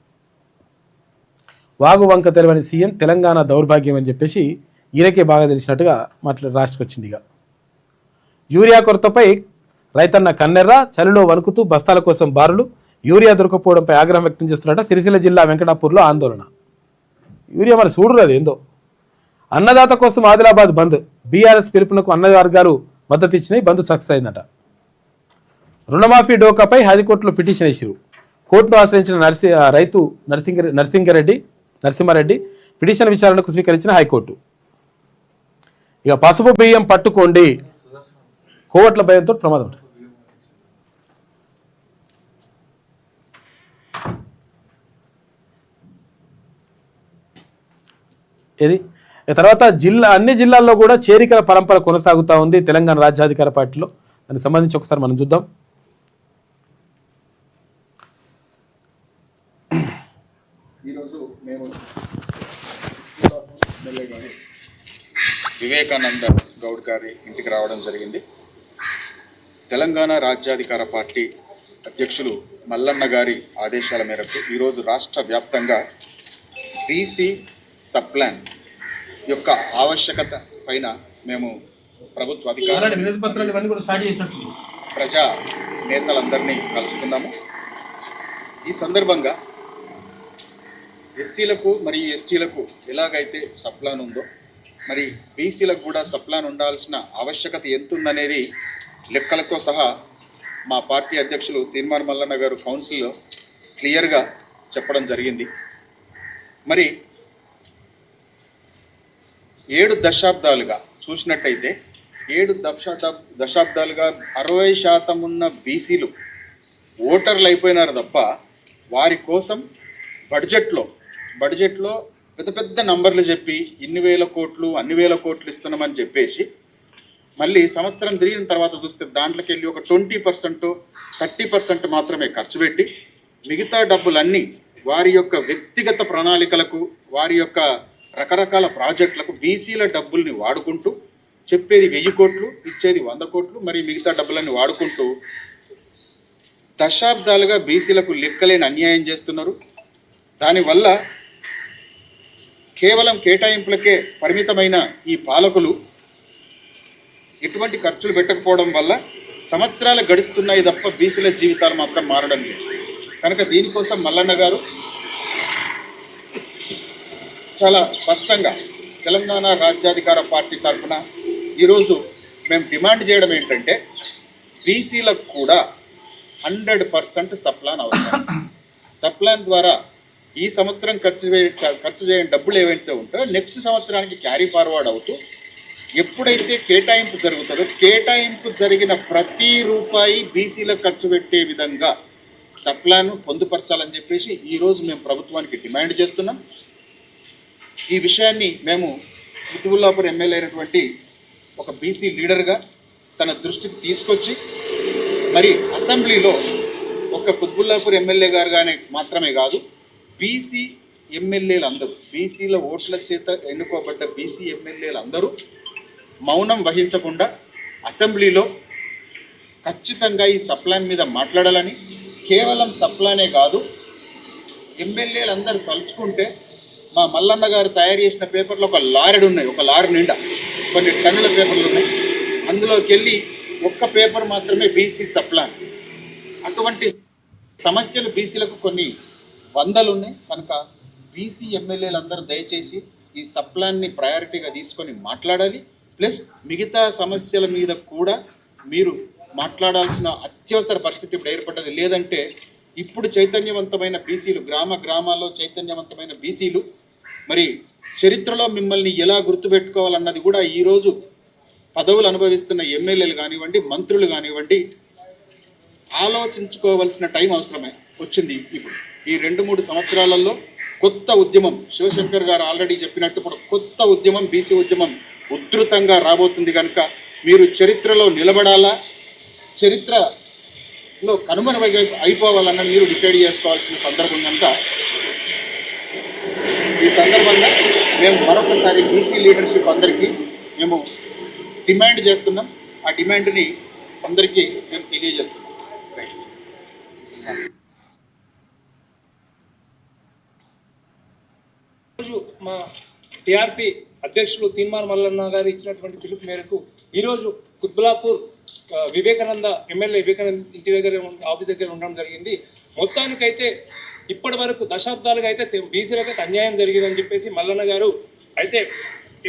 వాగు వంక తెలవని సీఎం, తెలంగాణ దౌర్భాగ్యం అని చెప్పేసి ఈయనకే బాగా తెలిసినట్టుగా రాసుకొచ్చింది. ఇక యూరియా కొరతపై రైతన్న కన్నెర్ర, చలిలో వణుకుతూ బస్తాల కోసం బారులు. యూరియా దొరకపోవడంపై ఆగ్రహం వ్యక్తం చేస్తున్నట్ట సిరిసిల్ల జిల్లా వెంకటాపూర్లో ఆందోళన. యూరియా మరి చూడరు అది ఏందో. అన్నదాత కోసం ఆదిలాబాద్ బంద్, బీఆర్ఎస్ పిలుపునకు అన్న వర్గాలు మద్దతు ఇచ్చినాయి, బంద్ సక్సెస్ అయిందట. రుణమాఫీ డోకాపై హైకోర్టులో పిటిషన్ ఇష్యూ. కోర్టును ఆశ్రయించిన రైతు నరసింహారెడ్డి పిటిషన్ విచారణకు స్వీకరించిన హైకోర్టు. ఇక పసుపు బియ్యం పట్టుకోండి, కోవట్ల భయంతో ప్రమాదం. ఇది తర్వాత అన్ని జిల్లాల్లో కూడా చేరికల పరంపర కొనసాగుతూ ఉంది తెలంగాణ రాజ్యాధికార పార్టీలో. దానికి సంబంధించి ఒకసారి మనం చూద్దాం. ఈరోజు మేము వివేకానంద గౌడ్ గారి ఇంటికి రావడం జరిగింది. తెలంగాణ రాజ్యాధికార పార్టీ అధ్యక్షులు మల్లన్న గారి ఆదేశాల మేరకు ఈరోజు రాష్ట్ర వ్యాప్తంగా బీసీ సబ్ప్లాన్ యొక్క ఆవశ్యకత పైన మేము ప్రభుత్వ అధికారులు, ప్రజా నేతలందరినీ కలుసుకున్నాము. ఈ సందర్భంగా ఎస్సీలకు మరియు ఎస్టీలకు ఎలాగైతే సబ్ప్లాన్ ఉందో మరి బీసీలకు కూడా సబ్ప్లాన్ ఉండాల్సిన ఆవశ్యకత ఎంతుందనేది లెక్కలతో సహా మా పార్టీ అధ్యక్షులు తీన్మార్ మల్లన్న గారు కౌన్సిల్లో క్లియర్గా చెప్పడం జరిగింది. మరి 7 దశాబ్దాలుగా చూసినట్టయితే 7 దశాబ్దాలుగా 60% ఉన్న బీసీలు ఓటర్లు అయిపోయినారు తప్ప వారి కోసం బడ్జెట్లో పెద్ద పెద్ద నంబర్లు చెప్పి ఇన్ని వేల కోట్లు అన్ని వేల కోట్లు ఇస్తున్నామని చెప్పేసి మళ్ళీ సంవత్సరం తిరిగిన తర్వాత చూస్తే దాంట్లోకి వెళ్ళి ఒక 20% 30% మాత్రమే ఖర్చు పెట్టి మిగతా డబ్బులన్నీ వారి యొక్క వ్యక్తిగత ప్రణాళికలకు, వారి యొక్క రకరకాల ప్రాజెక్టులకు బీసీల డబ్బుల్ని వాడుకుంటూ చెప్పేది 1000 కోట్లు ఇచ్చేది 100 కోట్లు, మరి మిగతా డబ్బులన్నీ వాడుకుంటూ దశాబ్దాలుగా బీసీలకు లెక్కలేని అన్యాయం చేస్తున్నారు. దానివల్ల కేవలం కేటాయింపులకే పరిమితమైన ఈ పాలకులు ఎటువంటి ఖర్చులు పెట్టకపోవడం వల్ల సంవత్సరాలు గడుస్తున్నాయి తప్ప బీసీల జీవితాలు మాత్రం మారడం లేదు. కనుక దీనికోసం మల్లన్న గారు చాలా స్పష్టంగా తెలంగాణ రాజ్యాధికార పార్టీ తరఫున ఈరోజు మేము డిమాండ్ చేయడం ఏంటంటే బీసీలకు కూడా 100% సప్లాన్ అవసరం. సప్లాన్ ద్వారా ఈ సంవత్సరం ఖర్చు చేయని డబ్బులు ఏవైతే ఉంటాయో నెక్స్ట్ సంవత్సరానికి క్యారీ ఫార్వర్డ్ అవుతూ ఎప్పుడైతే కేటాయింపు జరుగుతుందో కేటాయింపు జరిగిన ప్రతి రూపాయి బీసీలకు ఖర్చు పెట్టే విధంగా సప్లాన్ పొందుపరచాలని చెప్పేసి ఈరోజు మేము ప్రభుత్వానికి డిమాండ్ చేస్తున్నాం. ఈ విషయాన్ని మేము కుతుబుల్లాపూర్ ఎమ్మెల్యే అయినటువంటి ఒక బీసీ లీడర్గా తన దృష్టికి తీసుకొచ్చి మరి అసెంబ్లీలో ఒక కుతుబుల్లాపూర్ ఎమ్మెల్యే గారుగానే మాత్రమే కాదు, బీసీ ఎమ్మెల్యేలు అందరూ, బీసీల ఓట్ల చేత ఎన్నుకోబడ్డ బీసీ ఎమ్మెల్యేలు అందరూ మౌనం వహించకుండా అసెంబ్లీలో ఖచ్చితంగా ఈ సప్లాన్ మీద మాట్లాడాలని, కేవలం సప్లానే కాదు ఎమ్మెల్యేలు అందరూ తలుచుకుంటే మా మల్లన్న గారు తయారు చేసిన పేపర్లు ఒక లారీ ఉన్నాయి, ఒక లారీ నిండా కొన్ని టన్నుల పేపర్లు ఉన్నాయి. అందులోకి వెళ్ళి ఒక్క పేపర్ మాత్రమే బీసీ సప్లాన్. అటువంటి సమస్యలు బీసీలకు కొన్ని వందలు ఉన్నాయి. కనుక బీసీ ఎమ్మెల్యేలు అందరూ దయచేసి ఈ సప్లాన్ని ప్రయారిటీగా తీసుకొని మాట్లాడాలి. ప్లస్ మిగతా సమస్యల మీద కూడా మీరు మాట్లాడాల్సిన అత్యవసర పరిస్థితి ఇప్పుడు ఏర్పడ్డది. లేదంటే ఇప్పుడు చైతన్యవంతమైన బీసీలు, గ్రామాల్లో చైతన్యవంతమైన బీసీలు మరి చరిత్రలో మిమ్మల్ని ఎలా గుర్తుపెట్టుకోవాలన్నది కూడా ఈరోజు పదవులు అనుభవిస్తున్న ఎమ్మెల్యేలు కానివ్వండి, మంత్రులు కానివ్వండి, ఆలోచించుకోవాల్సిన టైం అవసరమే వచ్చింది. ఇప్పుడు ఈ 2-3 సంవత్సరాలలో కొత్త ఉద్యమం, శివశంకర్ గారు ఆల్రెడీ చెప్పినట్టు ఇప్పుడు కొత్త ఉద్యమం, బీసీ ఉద్యమం ఉధృతంగా రాబోతుంది. కనుక మీరు చరిత్రలో నిలబడాలా, చరిత్రలో అయిపోవాలన్న మీరు డిసైడ్ చేసుకోవాల్సిన సందర్భం కనుక ఈ సందర్భంగా మేము మరొకసారి బీసీ లీడర్షిప్ అందరికీ మేము డిమాండ్ చేస్తున్నాం. ఆ డిమాండ్ని అందరికీ మేము తెలియజేస్తున్నాం. ఈరోజు మా టీఆర్పీ అధ్యక్షులు తీన్మార్ మల్లన్న గారు ఇచ్చినటువంటి పిలుపు మేరకు ఈరోజు కుత్బులాపూర్ వివేకానంద ఎమ్మెల్యే వివేకానంద ఇంటి దగ్గర ఆఫీస్ దగ్గర ఉండడం జరిగింది. మొత్తానికైతే ఇప్పటి వరకు దశాబ్దాలుగా అయితే బీసీలకు అన్యాయం జరిగిందని చెప్పేసి మల్లన్న గారు అయితే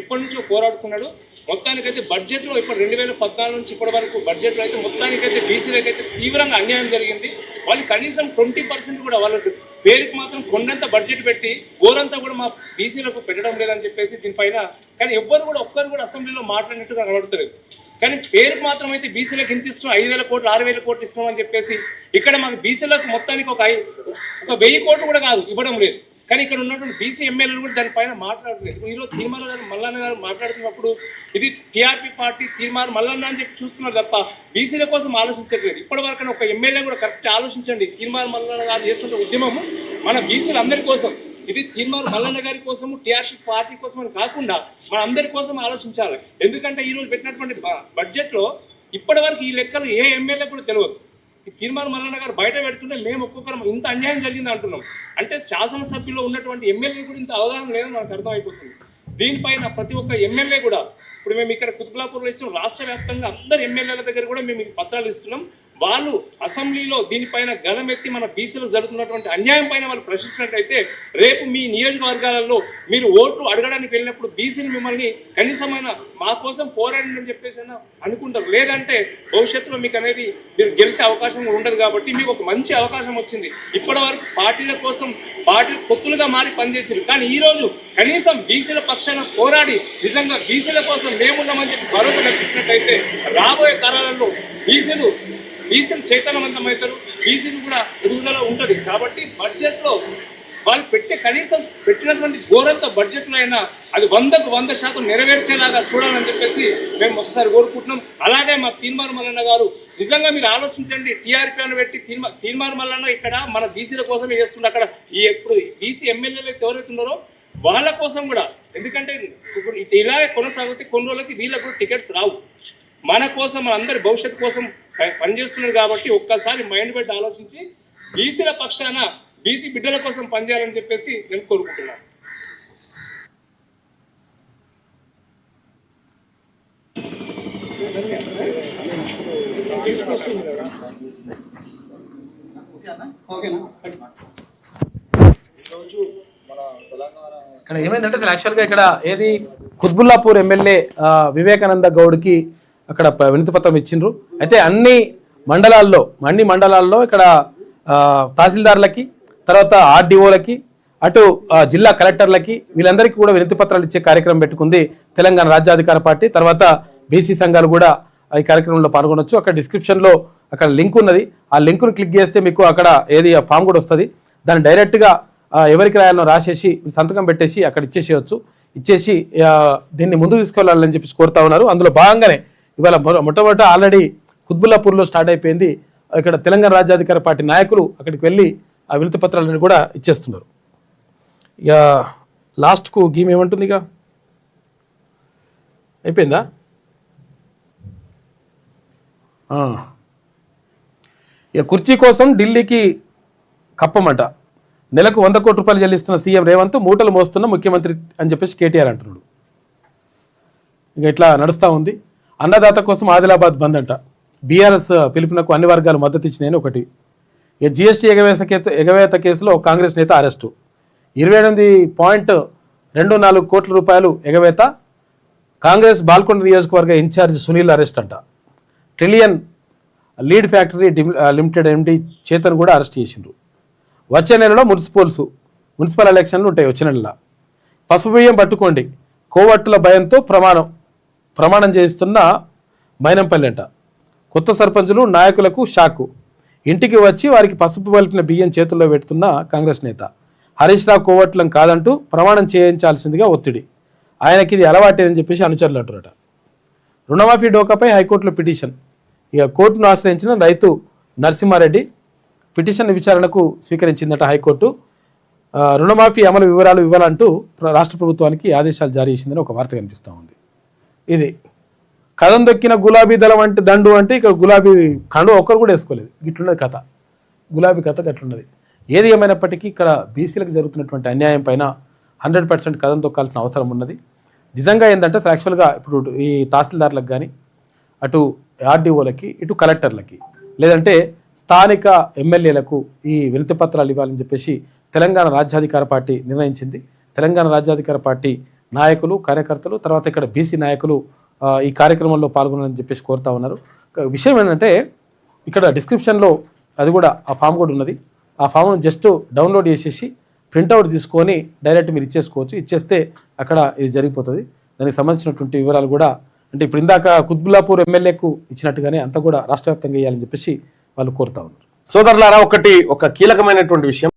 ఎప్పటి నుంచో పోరాడుతున్నాడు. మొత్తానికైతే బడ్జెట్లో ఇప్పుడు 2014 నుంచి ఇప్పటి వరకు బడ్జెట్లో అయితే మొత్తానికైతే బీసీలకైతే తీవ్రంగా అన్యాయం జరిగింది. వాళ్ళు కనీసం 20% కూడా వాళ్ళకి పేరుకి మాత్రం కొండంత బడ్జెట్ పెట్టి గోరంతా కూడా మా బీసీలకు పెట్టడం లేదని చెప్పేసి దీనిపైన కానీ ఒక్కరు కూడా అసెంబ్లీలో మాట్లాడినట్టుగా కనబడతలేదు. కానీ పేరుకు మాత్రం అయితే బీసీలకు ఇంత ఇస్తున్నాం, 5,000 కోట్లు 6,000 కోట్లు ఇస్తున్నాం అని చెప్పేసి ఇక్కడ మాకు బీసీలకు మొత్తానికి ఒక 1,000 కోట్లు కూడా కాదు ఇవ్వడం లేదు. కానీ ఇక్కడ ఉన్నటువంటి బీసీ ఎమ్మెల్యేలు కూడా దానిపైన మాట్లాడలేదు. ఈరోజు తీర్మాన గారు మల్లన్న గారు మాట్లాడుతున్నప్పుడు ఇది టీఆర్పీ పార్టీ తీర్మానం మల్లన్న అని చెప్పి చూస్తున్నారు తప్ప బీసీల కోసం ఆలోచించట్లేదు. ఇప్పటి వరకు ఒక ఎమ్మెల్యే కూడా కరెక్ట్ ఆలోచించండి. తీర్మాన మల్లన్న గారు చేస్తున్న ఉద్యమము మన బీసీలు అందరి కోసం, ఇది తీర్మాన మల్లన్న గారి కోసము టీఆర్పీ పార్టీ కోసం అని కాకుండా మన అందరి కోసం ఆలోచించాలి. ఎందుకంటే ఈరోజు పెట్టినటువంటి బడ్జెట్లో ఇప్పటి వరకు ఈ లెక్కలు ఏ ఎమ్మెల్యే కూడా తెలియదు. తీర్మాన మల్లన్న గారు బయట పెడుతుంటే మేము ఒక్కొక్కరం ఇంత అన్యాయం జరిగింది అంటున్నాం. అంటే శాసనసభ్యుల్లో ఉన్నటువంటి ఎమ్మెల్యే కూడా ఇంత అవగాహన లేదని మనకు అర్థమైపోతుంది. దీనిపైన ప్రతి ఒక్క ఎమ్మెల్యే కూడా ఇప్పుడు మేము ఇక్కడ కుతుబ్లాపూర్లో ఇచ్చిన రాష్ట్ర వ్యాప్తంగా అందరు ఎమ్మెల్యేల దగ్గర కూడా మేము పత్రాలు ఇస్తున్నాం. వాళ్ళు అసెంబ్లీలో దీనిపైన గలమెత్తి మన బీసీలో జరుగుతున్నటువంటి అన్యాయం పైన వాళ్ళు ప్రశ్నించినట్లయితే రేపు మీ నియోజకవర్గాలలో మీరు ఓట్లు అడగడానికి వెళ్ళినప్పుడు బీసీని మిమ్మల్ని కనీసమైన మా కోసం పోరాడండి అని చెప్పేసి అనుకుంటారు. లేదంటే భవిష్యత్తులో మీకు అనేది మీరు గెలిచే అవకాశం ఉండదు. కాబట్టి మీకు ఒక మంచి అవకాశం వచ్చింది. ఇప్పటి వరకు పార్టీల కోసం పార్టీలు కొత్తులుగా మారి పనిచేసారు. కానీ ఈరోజు కనీసం బీసీల పక్షాన పోరాడి నిజంగా బీసీల కోసం మేమున్నామని చెప్పి భరోసా కల్పించినట్టయితే రాబోయే కాలాలలో బీసీలు చైతన్యవంతమవుతారు, బీసీలు కూడా ఎదుగుదల ఉంటుంది. కాబట్టి బడ్జెట్లో వాళ్ళు కనీసం పెట్టినటువంటి ఘోరంత బడ్జెట్లో అయినా అది 100% నెరవేర్చేలాగా చూడాలని చెప్పేసి మేము ఒకసారి కోరుకుంటున్నాం. అలాగే మా తీన్మార్ మల్లన్న గారు నిజంగా మీరు ఆలోచించండి. టీఆర్పీ అని పెట్టి తీన్మార్ మల్లన్న ఇక్కడ మన బీసీల కోసమే చేస్తుండే. అక్కడ ఎప్పుడు బీసీ ఎమ్మెల్యేలు ఎవరైతే ఉన్నారో వాళ్ళ కోసం కూడా, ఎందుకంటే ఇప్పుడు ఇలాగే కొనసాగితే కొన్ని రోజులకి వీళ్ళకు కూడా టికెట్స్ రావు. మన కోసం మన అందరి భవిష్యత్తు కోసం పనిచేస్తున్నారు. కాబట్టి ఒక్కసారి మైండ్ పెట్టి ఆలోచించి బీసీల పక్షాన బీసీ బిడ్డల కోసం పనిచేయాలని చెప్పేసి నేను కోరుకుంటున్నాను. ఇక్కడ ఏమైందంటే యాక్చువల్గా ఇక్కడ ఏది కుత్బుల్లాపూర్ ఎమ్మెల్యే వివేకానంద గౌడ్కి అక్కడ వినతి పత్రం ఇచ్చిండ్రు. అయితే అన్ని మండలాల్లో ఇక్కడ తహసీల్దార్లకి, తర్వాత ఆర్డీఓలకి, అటు జిల్లా కలెక్టర్లకి వీళ్ళందరికీ కూడా వినతి పత్రాలు ఇచ్చే కార్యక్రమం పెట్టుకుంది తెలంగాణ రాజ్యాధికార పార్టీ. తర్వాత బీసీ సంఘాలు కూడా ఈ కార్యక్రమంలో పాల్గొనొచ్చు. అక్కడ డిస్క్రిప్షన్లో అక్కడ లింక్ ఉన్నది. ఆ లింకును క్లిక్ చేస్తే మీకు అక్కడ ఏది ఫామ్ కూడా వస్తుంది. దాన్ని డైరెక్ట్గా ఎవరికి రాయాలో రాసేసి సంతకం పెట్టేసి అక్కడ ఇచ్చేసి దీన్ని ముందుకు తీసుకెళ్లాలని చెప్పేసి కోరుతా ఉన్నారు. అందులో భాగంగానే ఇవాళ మొట్టమొదట ఆల్రెడీ కుత్బుల్లాపూర్లో స్టార్ట్ అయిపోయింది. ఇక్కడ తెలంగాణ రాజ్యాధికార పార్టీ నాయకులు అక్కడికి వెళ్ళి ఆ వినతి పత్రాలను కూడా ఇచ్చేస్తున్నారు. ఇక లాస్ట్కు గీమ్ ఏమంటుంది, ఇక అయిపోయిందా? ఇక కుర్చీ కోసం ఢిల్లీకి కప్పమట. నెలకు 100 కోట్ల రూపాయలు చెల్లిస్తున్న సీఎం రేవంత్ మూటలు మోస్తున్న ముఖ్యమంత్రి అని చెప్పేసి కేటీఆర్ అంటున్నాడు. ఇక ఇట్లా నడుస్తూ ఉంది. అన్నదాత కోసం ఆదిలాబాద్ బంద్ అంట. బీఆర్ఎస్ పిలుపునకు అన్ని వర్గాలు మద్దతు ఇచ్చినాయని ఒకటి. ఇక జీఎస్టీ ఎగవేత కేసులో కాంగ్రెస్ నేత అరెస్టు. 28.24 కోట్ల రూపాయలు ఎగవేత. కాంగ్రెస్ బాల్కొండ నియోజకవర్గ ఇన్ఛార్జ్ సునీల్ అరెస్ట్ అంట. ట్రిలియన్ లీడ్ ఫ్యాక్టరీ లిమిటెడ్ ఎండి చేతన్ కూడా అరెస్ట్ చేసిండ్రు. వచ్చే నెలలో మున్సిపల్ ఎలక్షన్లు ఉంటాయి. వచ్చే నెలలో పసుపు బియ్యం పట్టుకోండి, కోవట్టుల భయంతో ప్రమాణం చేస్తున్న మైనంపల్లి అంట. కొత్త సర్పంచులు నాయకులకు షాకు. ఇంటికి వచ్చి వారికి పసుపు కలిపిన బియ్యం చేతుల్లో పెడుతున్న కాంగ్రెస్ నేత. హరీష్ రావు కోవట్లం కాదంటూ ప్రమాణం చేయించాల్సిందిగా ఒత్తిడి. ఆయనకి ఇది అలవాటేనని చెప్పేసి అనుచరులు అంటారట. రుణమాఫీ డోకాపై హైకోర్టులో పిటిషన్. ఇక కోర్టును ఆశ్రయించిన రైతు నరసింహారెడ్డి పిటిషన్ విచారణకు స్వీకరించిందట హైకోర్టు. రుణమాఫీ అమలు వివరాలు ఇవ్వాలంటూ రాష్ట్ర ప్రభుత్వానికి ఆదేశాలు జారీ చేసిందని ఒక వార్త కనిపిస్తూ ఉంది. ఇది కథం దొక్కిన గులాబీ దళం అంటే దండు అంటే ఇక్కడ గులాబీ కండు ఒక్కరు కూడా వేసుకోలేదు. గిట్లున్నది కథ, గులాబీ కథ గట్లున్నది. ఏది ఏమైనప్పటికీ ఇక్కడ బీసీలకు జరుగుతున్నటువంటి అన్యాయం పైన 100% కథం తొక్కాల్సిన అవసరం ఉన్నది. నిజంగా ఏంటంటే యాక్చువల్గా ఇప్పుడు ఈ తహసీల్దార్లకు కానీ, అటు ఆర్డీఓలకి, ఇటు కలెక్టర్లకి, లేదంటే స్థానిక ఎమ్మెల్యేలకు ఈ వినతి పత్రాలు ఇవ్వాలని చెప్పేసి తెలంగాణ రాజ్యాధికార పార్టీ నిర్ణయించింది. తెలంగాణ రాజ్యాధికార పార్టీ నాయకులు, కార్యకర్తలు, తర్వాత ఇక్కడ బీసీ నాయకులు ఈ కార్యక్రమంలో పాల్గొనాలని చెప్పేసి కోరుతా ఉన్నారు. విషయం ఏంటంటే ఇక్కడ డిస్క్రిప్షన్లో అది కూడా ఆ ఫామ్ కూడా ఉన్నది. ఆ ఫామ్ను జస్ట్ డౌన్లోడ్ చేసేసి ప్రింట్అవుట్ తీసుకొని డైరెక్ట్ మీరు ఇచ్చేసుకోవచ్చు. ఇచ్చేస్తే అక్కడ ఇది జరిగిపోతుంది. దానికి సంబంధించినటువంటి వివరాలు కూడా అంటే ఇప్పుడు ఇందాక కుత్బుల్లాపూర్ ఎమ్మెల్యేకు ఇచ్చినట్టుగానే అంతా కూడా రాష్ట్ర వ్యాప్తంగా ఇవ్వాలని చెప్పేసి వాళ్ళు కోరుతా ఉన్నారు. సోదరులారా, ఒక కీలకమైనటువంటి విషయం